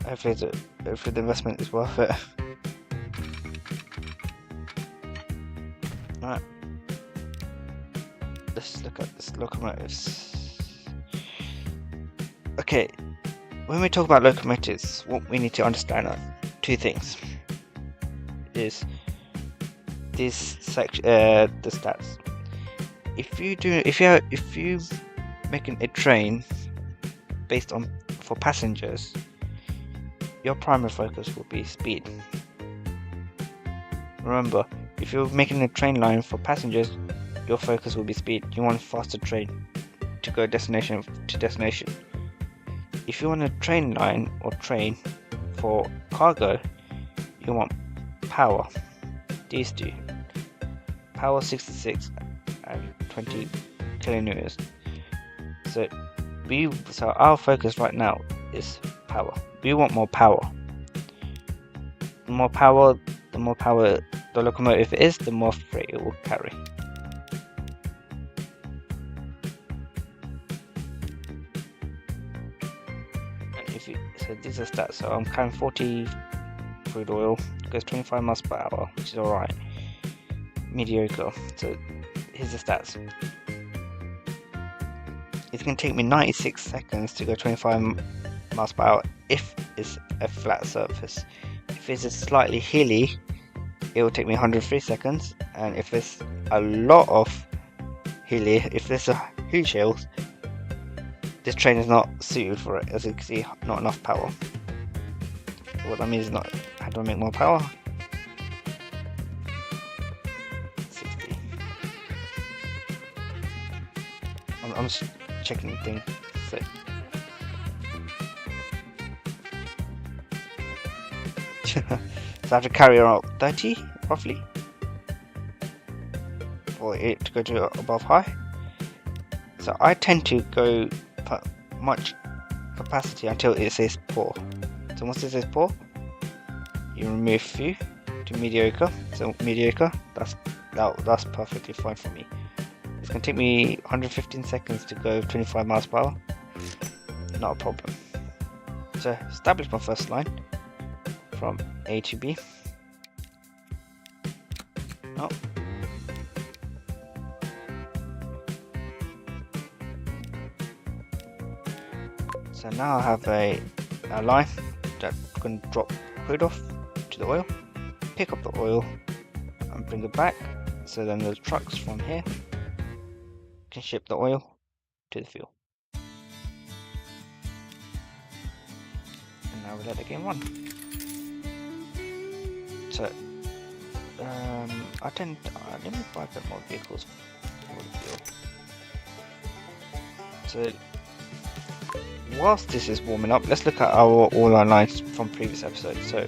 Hopefully the investment is worth it. Alright. Let's look at this locomotives. Okay, when we talk about locomotives, what we need to understand are two things. Is this section, the stats. If you making a train based on for passengers, your primary focus will be speed. Remember, if you're making a train line for passengers, your focus will be speed. You want a faster train to go destination to destination. If you want a train line or train for cargo, you want power. These two. Power 66 and 20 kilonewtons. So our focus right now is power. We want more power. The more power the locomotive is, the more freight it will carry. And so these are stats. So I'm carrying 40 crude oil, goes 25 miles per hour, which is alright. Mediocre. So here's the stats. It's going to take me 96 seconds to go 25 miles per hour if it's a flat surface. If it's a slightly hilly, it will take me 103 seconds, and if it's a lot of hilly, if there's a huge hill, this train is not suited for it. As you can see, not enough power. What that means is not, how do I make more power? 60. I'm just checking the thing. So I have to carry around 30 roughly for it to go to above high. So I tend to go for much capacity until it says poor. So once it says poor, you remove few to mediocre. So mediocre, that's perfectly fine for me. It's going to take me 115 seconds to go 25 miles per hour. Not a problem. So establish my first line from A to B. Oh. So now I have a line that can drop crude off to the oil, pick up the oil and bring it back, so then the trucks from here can ship the oil to the field. And now we let the game run. So let me buy a bit more vehicles for the field. So whilst this is warming up, let's look at all our lines from previous episodes. So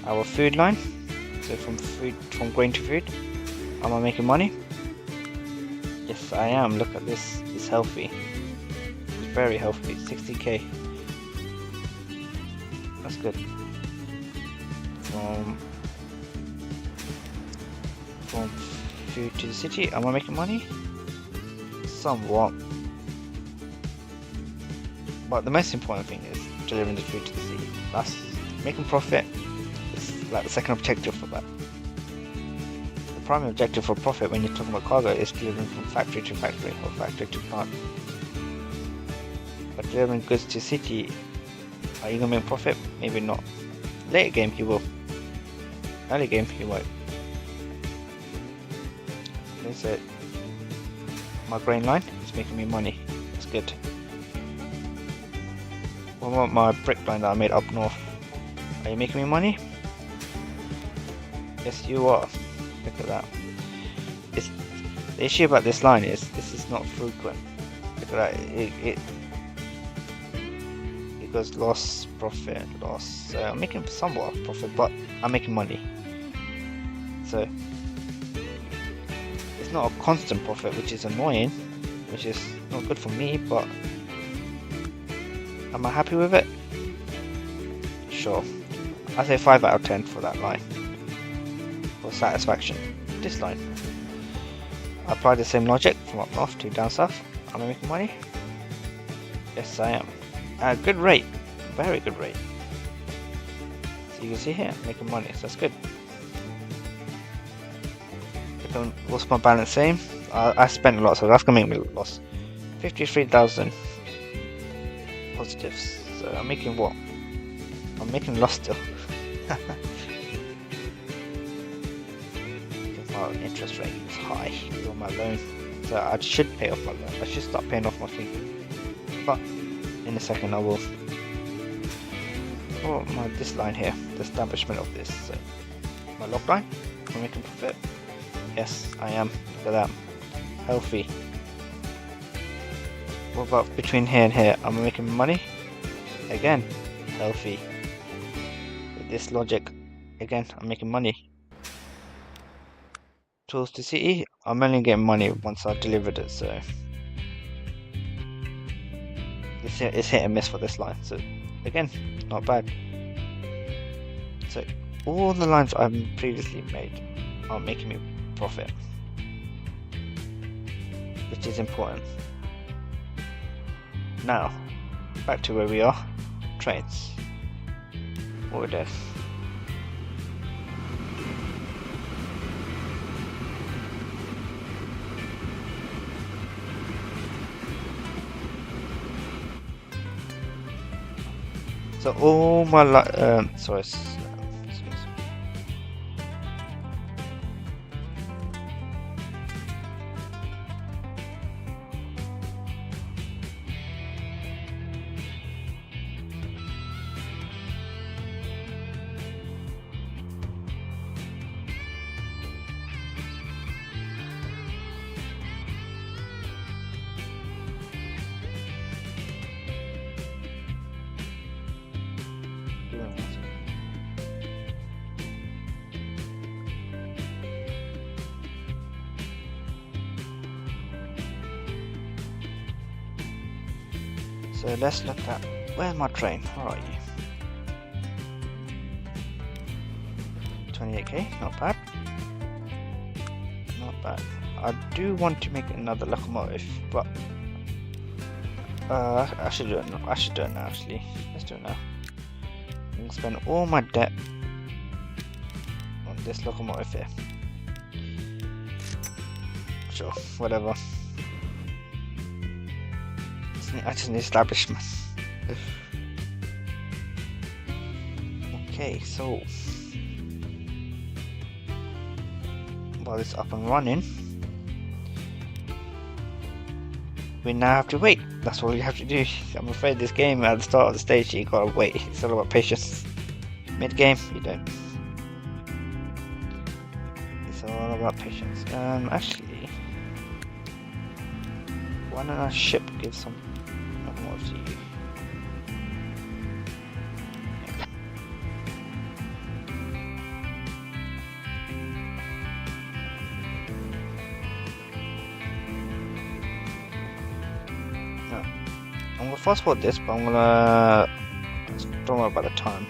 our food line, so from grain to food, am I making money? Yes, I am. Look at this, it's healthy. It's very healthy, 60k. That's good. From food to the city, am I making money? Somewhat. But the most important thing is delivering the food to the city. That's making profit. It's like the second objective for that. The primary objective for profit when you're talking about cargo is delivering from factory to factory or factory to plant. But delivering goods to city, are you gonna make profit? Maybe not. Later game you will. Early game you won't. There's it. My grain line is making me money. That's good. What about my brick line that I made up north? Are you making me money? Yes, you are. Look at that. The issue about this line is this is not frequent. Look at that. It goes loss, profit, loss. So I'm making somewhat of profit, but I'm making money. So it's not a constant profit, which is annoying, which is not good for me, but am I happy with it? Sure. I say 5 out of 10 for that line. For satisfaction. This line. I apply the same logic from up north to down south. Am I making money? Yes, I am. At a good rate. Very good rate. So you can see here, making money, so that's good. What's my balance saying? I spent a lot, so that's gonna make me loss. 53,000 positives. So I'm making what? I'm making loss still. Our interest rate is high on my loan, so I should pay off my loan. I should start paying off my thing. But in a second I will. Oh, this line here, the establishment of this. So my log line, am I making profit? Yes, I am. Look at that. Healthy. What about between here and here? Am I making money? Again, healthy. With this logic, again, I'm making money. Tools to city, I'm only getting money once I've delivered it, so it's hit and miss for this line. So again, not bad. So all the lines I've previously made are making me profit, which is important. Now back to where we are. Trains. What we're doing. So all my sorry. So let's look at, where's my train? Where are you? 28k, not bad. Not bad. I do want to make another locomotive, but I should do it now. I should do it now actually. Let's do it now. I'm gonna spend all my debt on this locomotive here. Sure, whatever. I just need establishment. Okay, so while it's up and running, we now have to wait. That's all you have to do. I'm afraid this game at the start of the stage you gotta wait. It's all about patience. Mid game you don't. It's all about patience. Actually, why don't our ship give some more to you? No. I'm gonna fast forward this, but I'm gonna don't worry about the time.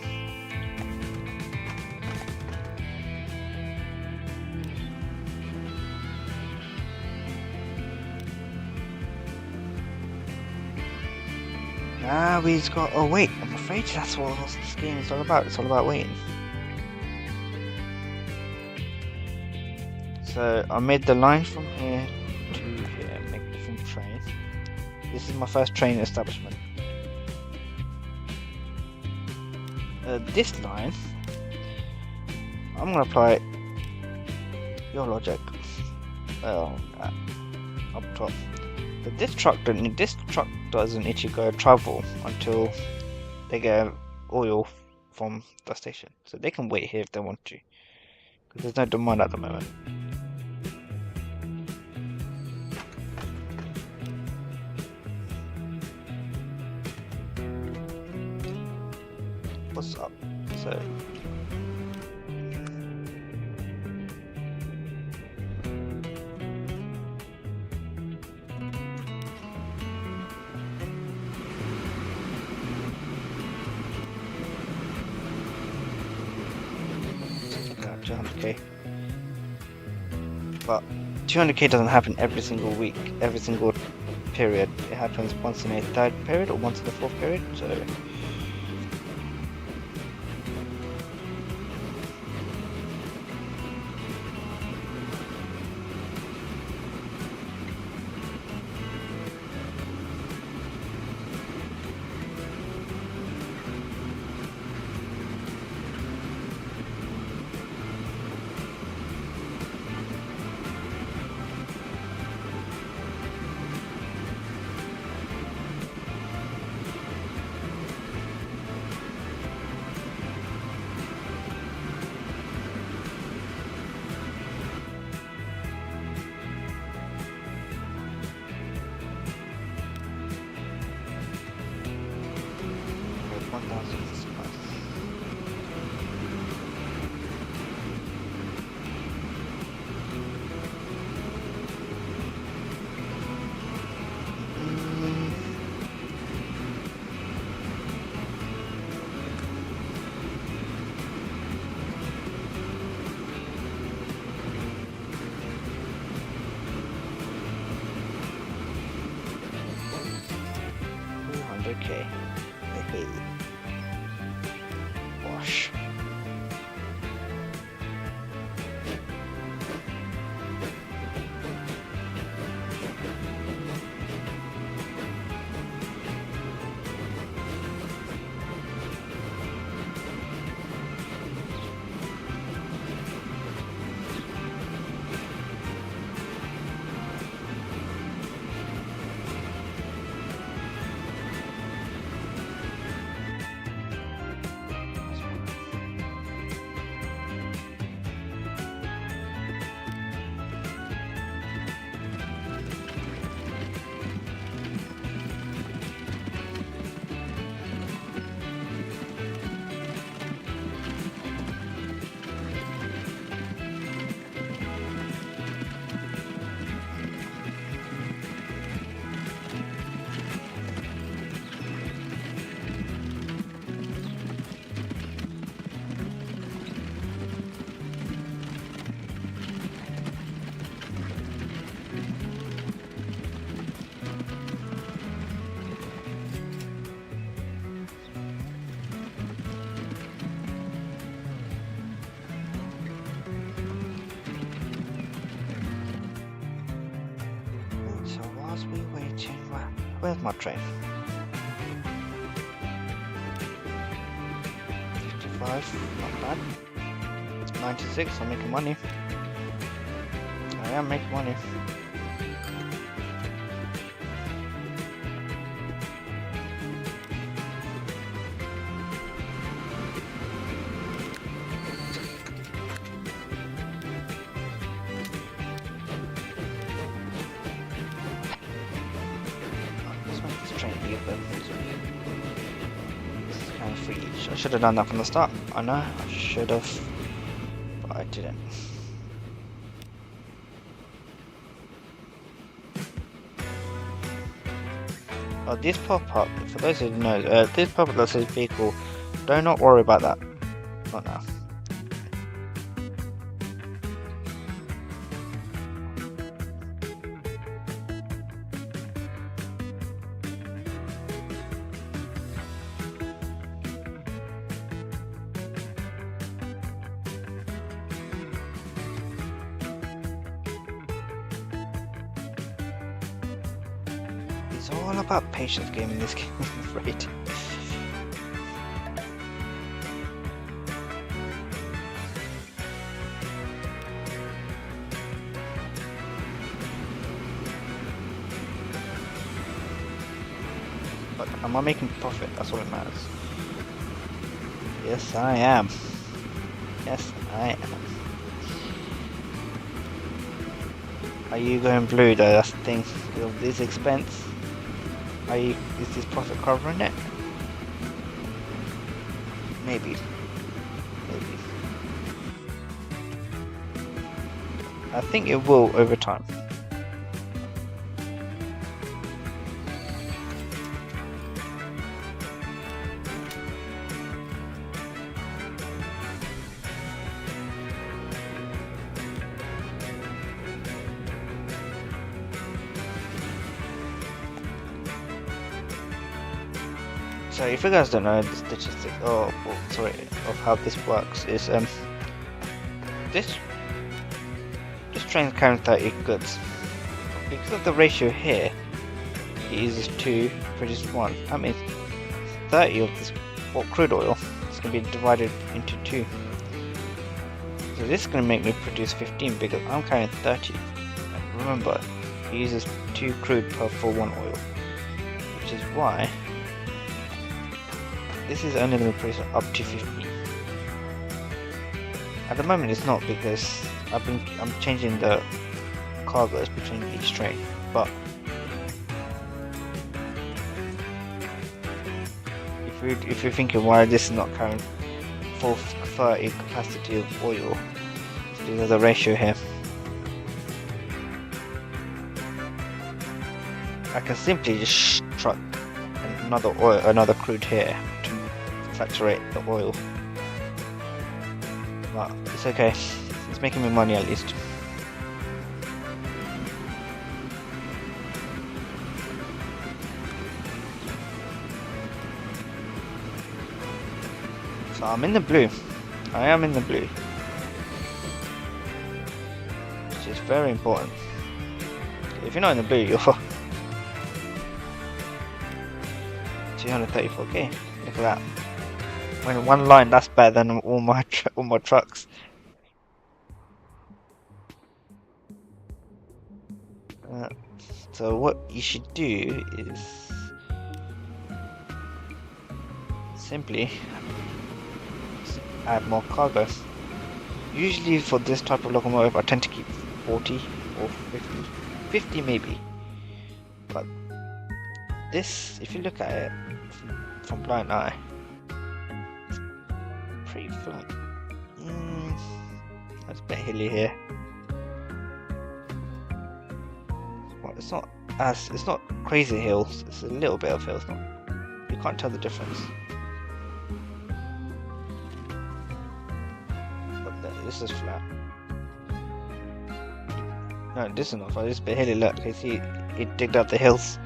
Now we've got, oh wait, I'm afraid that's what this game is all about. It's all about waiting. So I made the line from here to here, make a different train. This is my first train establishment. This line, I'm gonna apply your logic up top. But this truck doesn't need to go travel until they get oil from the station, so they can wait here if they want to, because there's no demand at the moment. costs up. So about 200k, but 200k doesn't happen every single week, every single period. It happens once in a third period or once in the fourth period. So okay. Hey. Wash. Where's my train? 55, not bad. It's 96, I'm making money. I am making money. I should have done that from the start. I know, I should have, but I didn't. Oh, this pop-up, for those who know, this pop-up that says vehicle, do not worry about that. Not now. It's all about patience game in this game, I'm afraid. But am I making profit? That's all that matters. Yes, I am. Yes, I am. Are you going blue though? That's the thing. Of this expense. Is this profit covering it? Maybe. I think it will over time. So if you guys don't know the statistics, of how this works is this train's carrying 30 goods. Because of the ratio here, it uses 2 to produce 1. That means 30 of this crude oil is going to be divided into 2. So this is going to make me produce 15 because I'm carrying 30. And remember, it uses 2 crude per full 1 oil, which is why this is only going to produce up to 15. At the moment it's not because I'm changing the cargoes between each train, but if you're thinking why this is not carrying full 30 capacity of oil, it's because of the ratio here. I can simply just truck another crude here to saturate the oil, but it's okay, it's making me money at least. So I'm in the blue. I am in the blue, which is very important. If you're not in the blue, you're 234k. Look at that. When one line, that's better than all my trucks. So what you should do is simply add more cargo. Usually for this type of locomotive I tend to keep 40 or 50 maybe, but this, if you look at it from blind eye, it's pretty flat. That's a bit hilly here. Well, it's not crazy hills, it's a little bit of hills. You can't tell the difference. This is flat. No, this is not flat, this is a bit hilly. Look, you see it digged up the hills.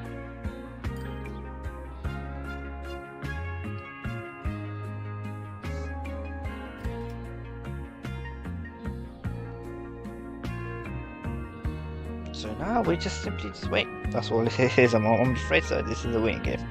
So now we just simply wait. That's all it is. I'm afraid so. This is a waiting game.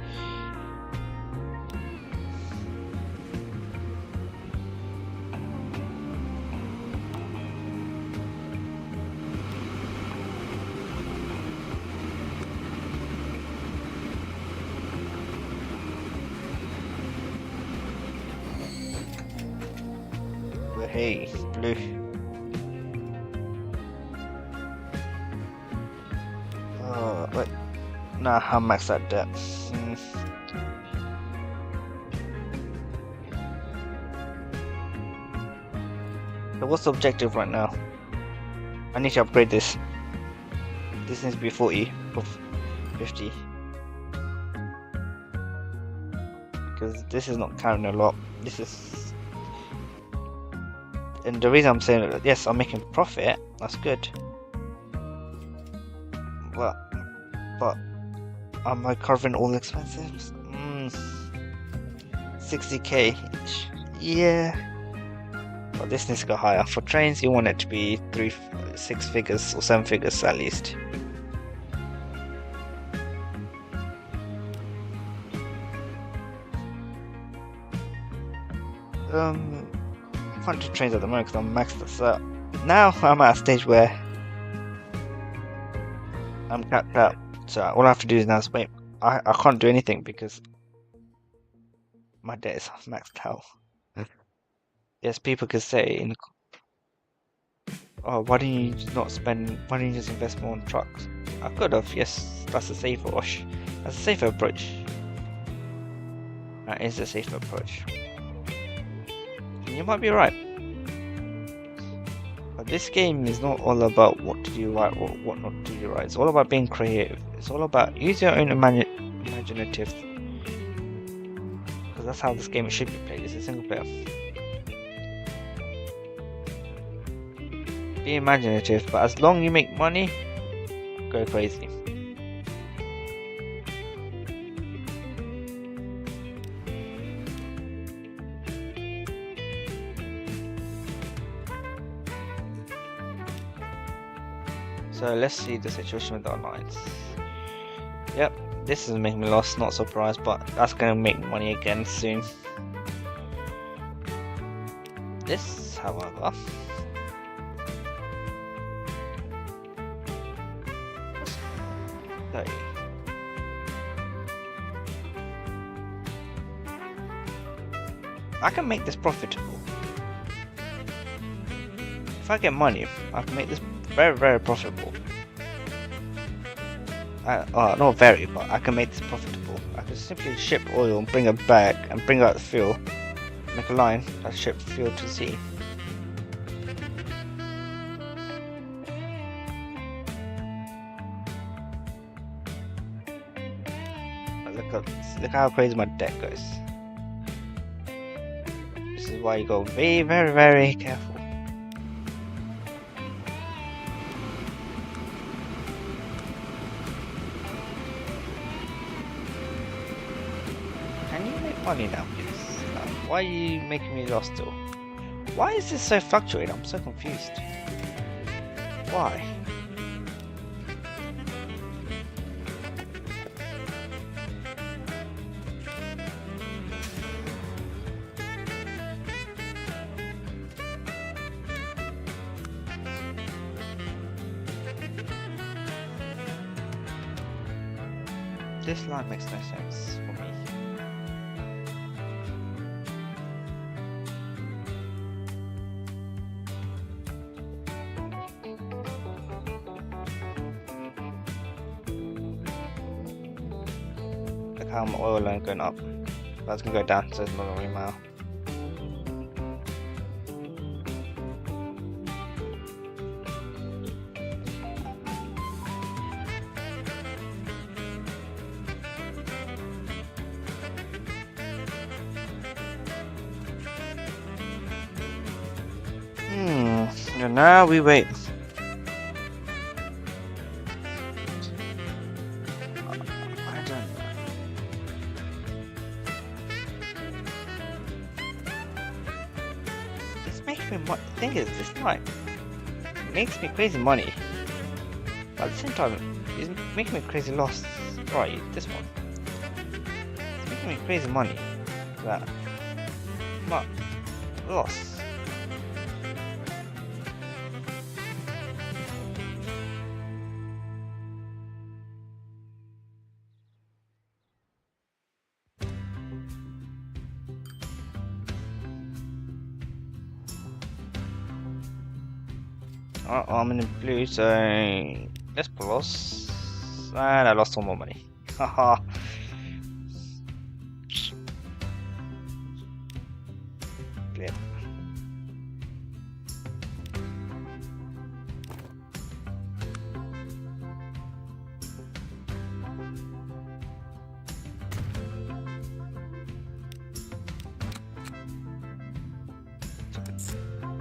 Hey, blue. Oh, wait. Nah, I'll max that depth. So what's the objective right now? I need to upgrade this. This needs to be 40 or 50. Because this is not counting a lot. This is... And the reason I'm saying that, yes, I'm making profit, that's good. But am I covering all the expenses? 60k each. Yeah. But this needs to go higher. For trains, you want it to be 6 figures or 7 figures at least. I can't do trains at the moment because I'm maxed this up. Now I'm at a stage where I'm capped out. So all I have to do is now is wait. I can't do anything because my debt is maxed out. Yes, people could say, oh, why don't you just invest more on trucks? I could have, yes, that's a safer wash. That's a safer approach. That is a safer approach. And you might be right. But this game is not all about what to do right or what not to do right. It's all about being creative. It's all about use your own imaginative. Because that's how this game should be played. It's a single player. Be imaginative, but as long as you make money, go crazy. So let's see the situation with the onlines. Yep, this is making me lost, not surprised, but that's gonna make money again soon. This, however, I can make this profitable. If I get money, I can make this very, very profitable. Not very, but I can make this profitable. I can simply ship oil and bring it back and bring out the fuel. Make a line that ship fuel to sea. Look how crazy my deck goes. This is why you go very, very, very careful. Can you make money now, please? Why are you making me lost still? Why is this so fluctuating? I'm so confused. Why? This line makes no sense for me. Look how my oil line going up. That's gonna go down to another mile. And now we wait. I don't know. It's making me the thing is, this night makes me crazy money. But at the same time, it's making me crazy loss. Right, this one. It's making me crazy money. That. But loss. I'm in the blue, so let's pull loss. And I lost all more money. Haha. Clear.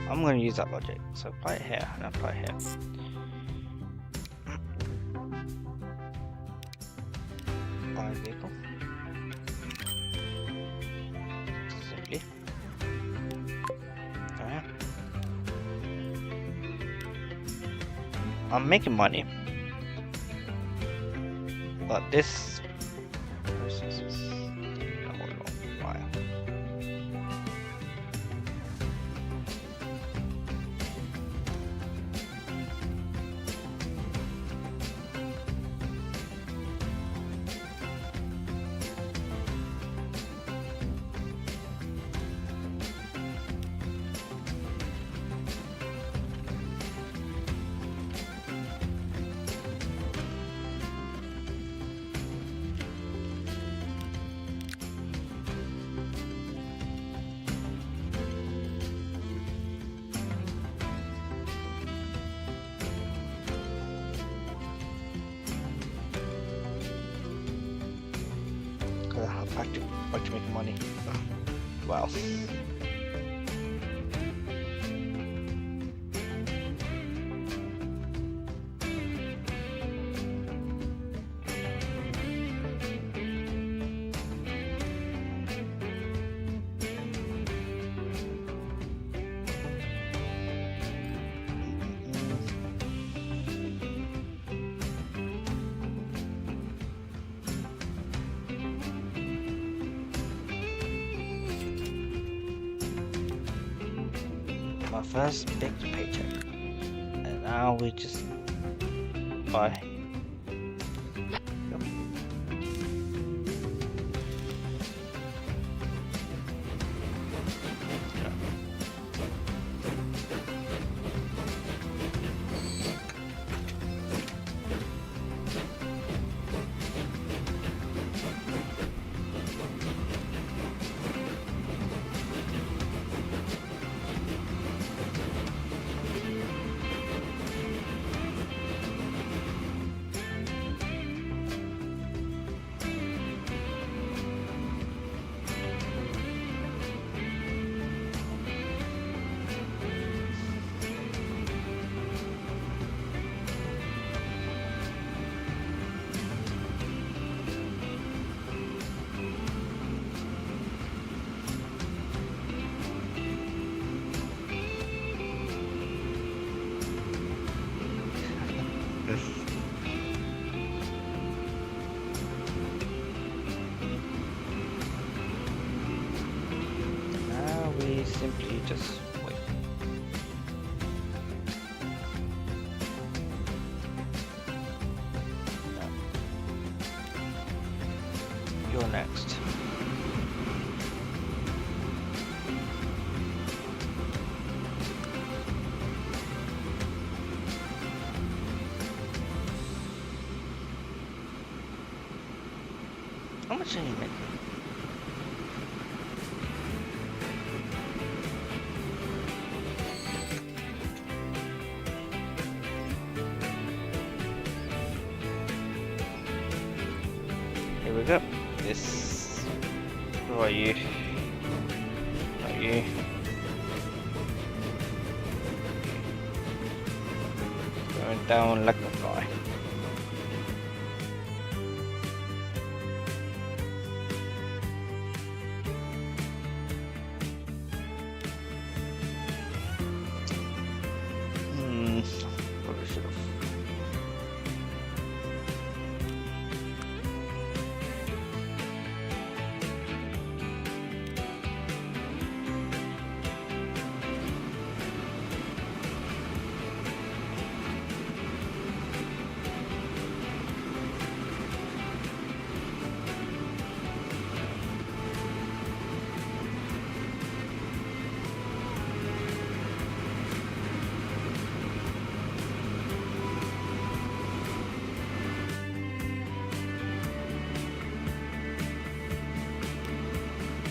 I'm going to use that logic, so apply it here and apply it here. Buy a vehicle. Simply. Alright. I'm making money. But this process is taking a whole long while. back to make money. Wow. My first big paycheck, and now we just buy. Yep. Now we simply just wait. No. You're next. How much are you making? Here we go. This. Who are you? Are you? Going down like a fly. Probably should have.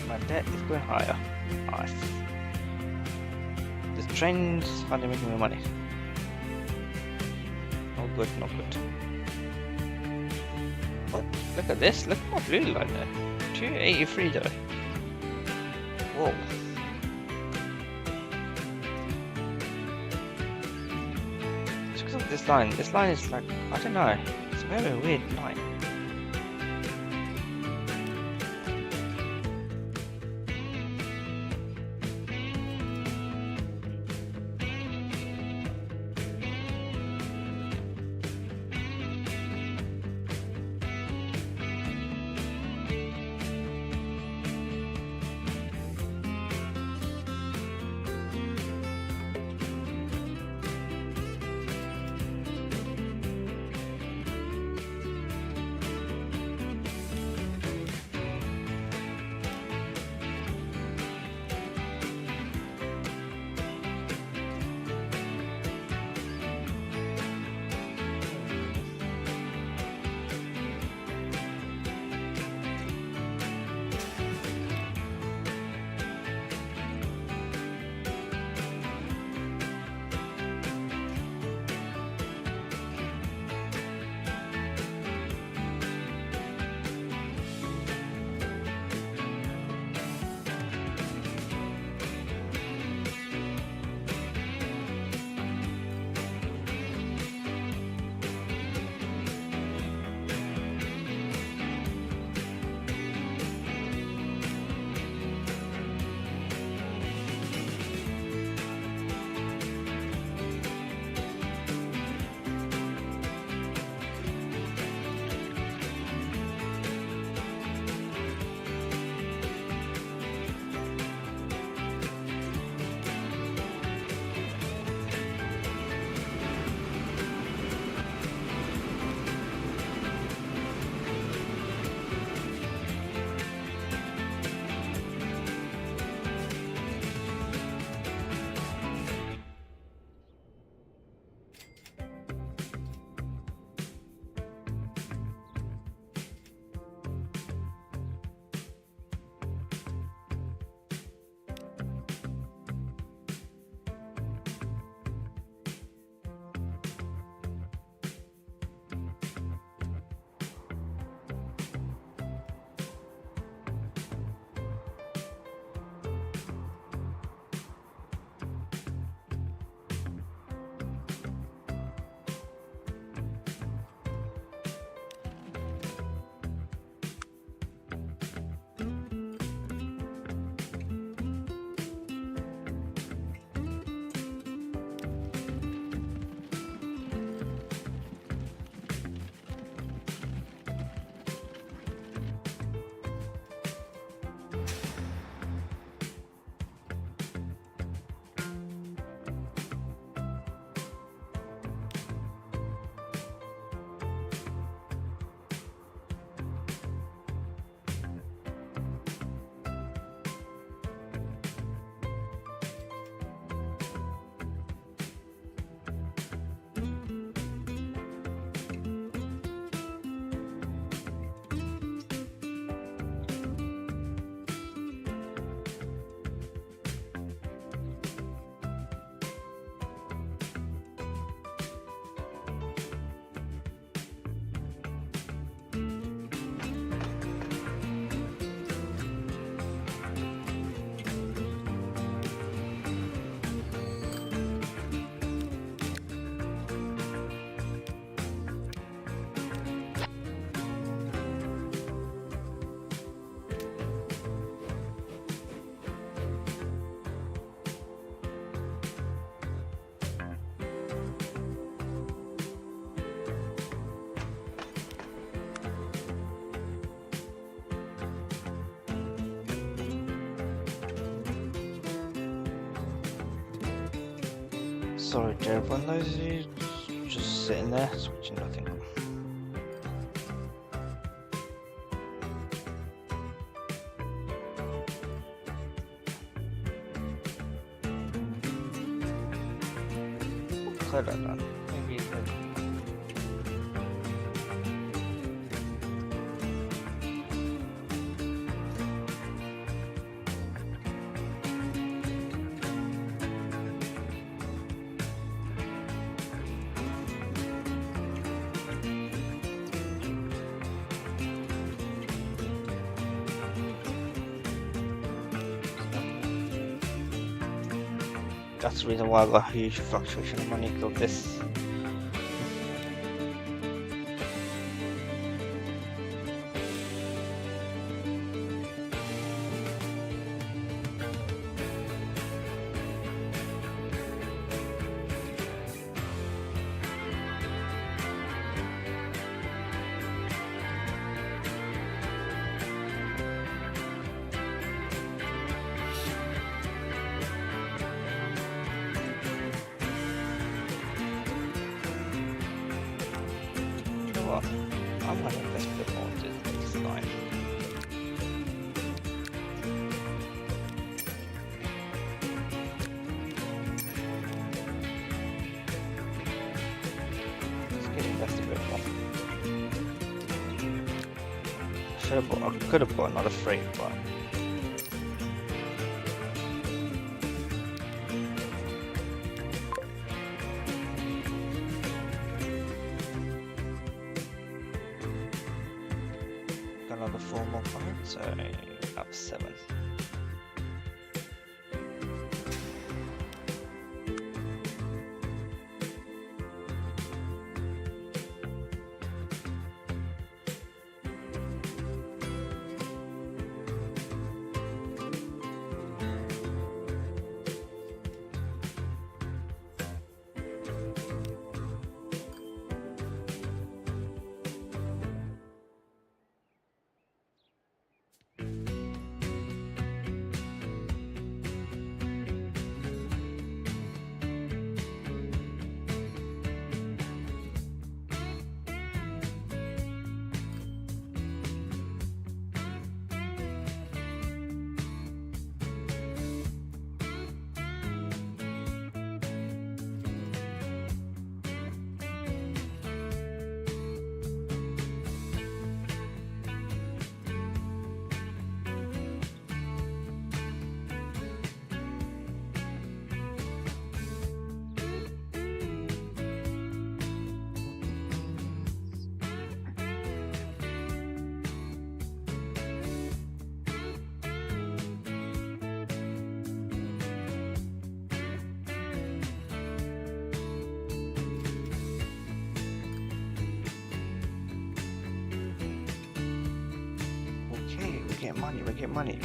My debt is going higher. Nice. This train's hardly making me money. No good, no good. What? Look at this. Look at my blue line there. 283 though. Whoa. It's because of this line. This line is like, I don't know. It's a very weird line. sorry to everyone, those of you just sitting there, switching nothing on. What colour then? Maybe red. That's the reason why I got a huge fluctuation of money of this. I'm going to invest a bit more into this line. Let's get invested a bit more. I could have bought another freight, but another 4 more coming, so up 7. We get money.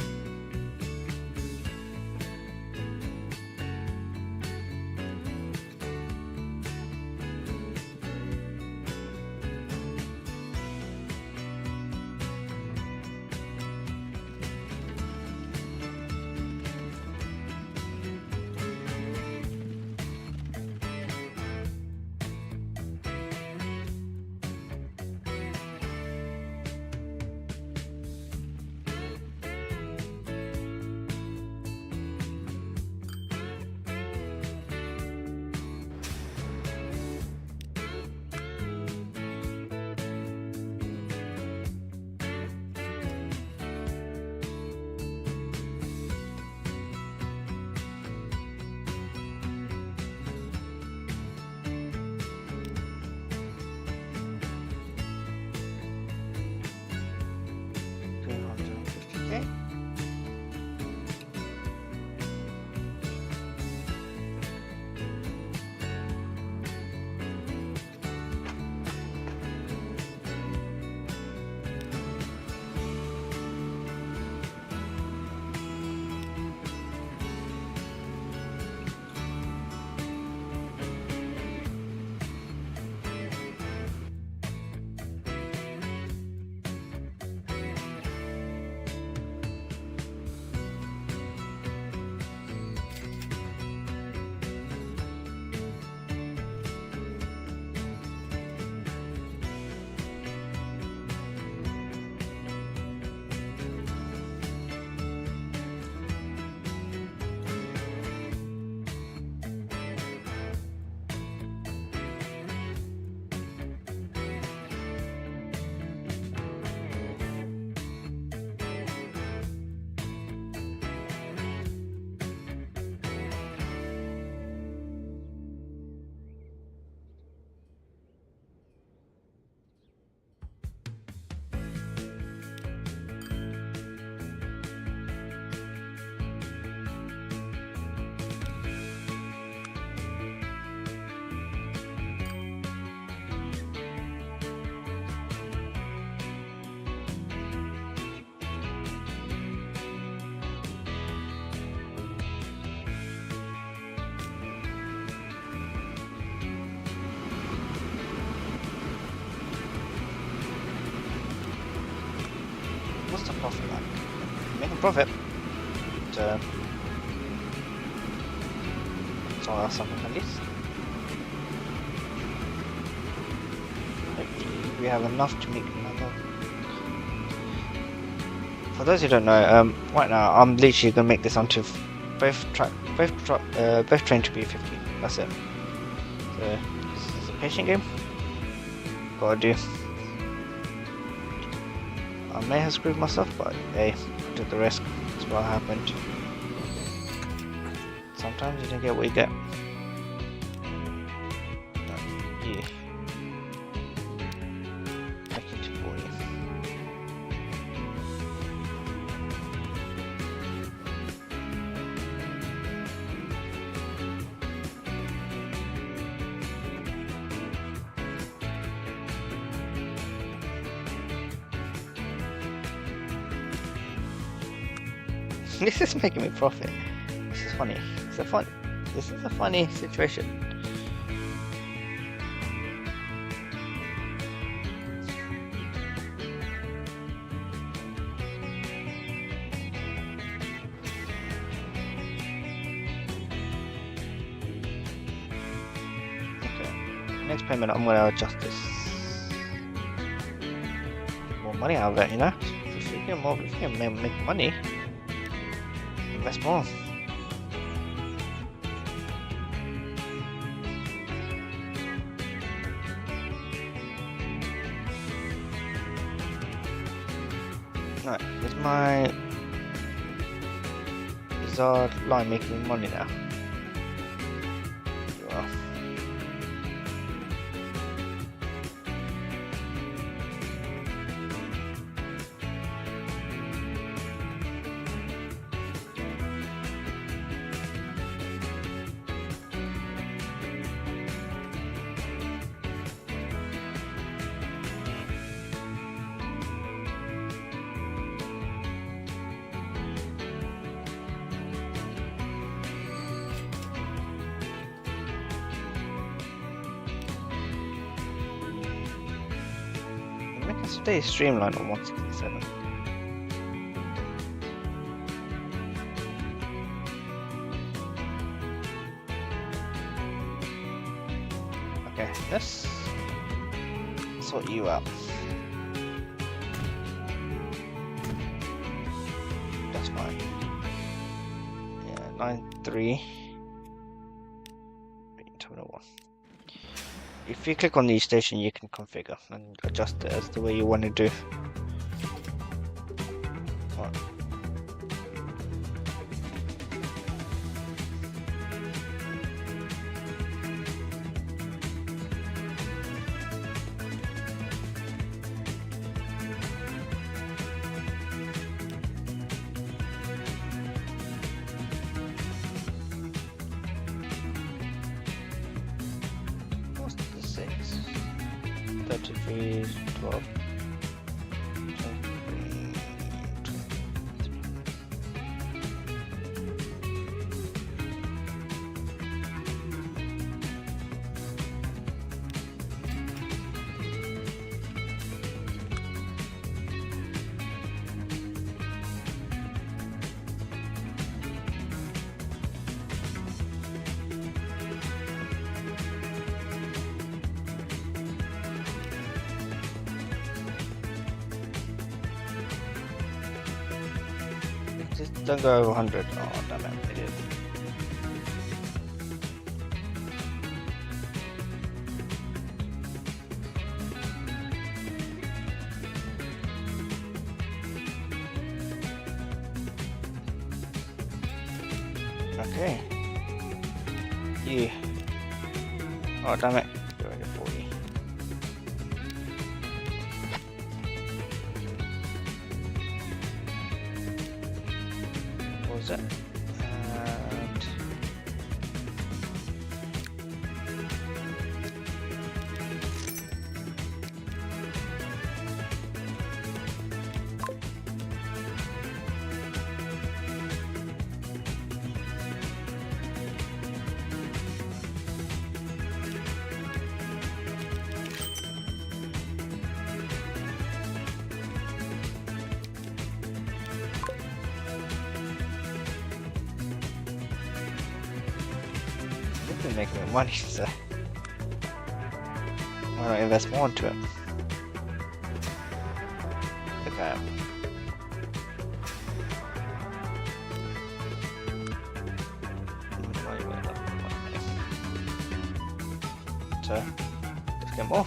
what's the profit like? Making profit. So I'll have something at least. Hopefully we have enough to make another. For those who don't know, right now I'm literally gonna make this onto both train to be 50. That's it. So this is a patient game. Gotta do. I may have screwed myself, but hey, I took the risk. That's what happened. Sometimes you don't get what you get. Yeah. Back into 40. This is making me profit. This is funny. This is a funny situation. Okay. Next payment, I'm gonna adjust this. More money out of it, you know. If you can make money. Invest more. Right, is my bizarre line making me money now? Well. Stay streamlined on 167. Okay, let's sort you out. That's fine. Yeah, 93. Terminal 1. If you click on the station, you can configure and adjust it as the way you want to do. Right. What's the 6? 33, 12. 23, just don't go over 100. Oh, damn it, I did. Okay. Yeah. Oh, damn it. Go to 40. What was that? And is making me money, so why not invest more into it? Look at it. So let's get more.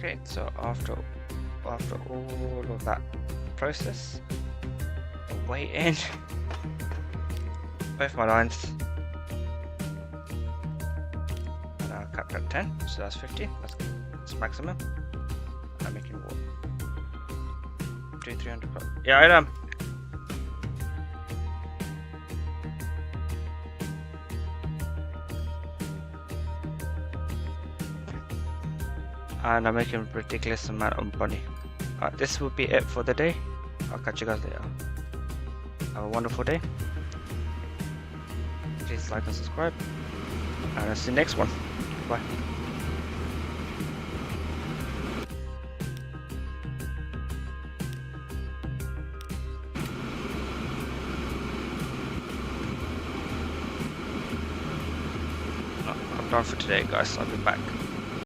Okay, so after all of that process, waiting, both my lines are capped at 10, so that's 50. That's maximum. I'm making what? 300. Yeah, I am. And I'm making a ridiculous amount of money. This will be it for the day. I'll catch you guys later. Have a wonderful day. Please like and subscribe. And I'll see you next one. Bye. I'm done for today, guys. I'll be back.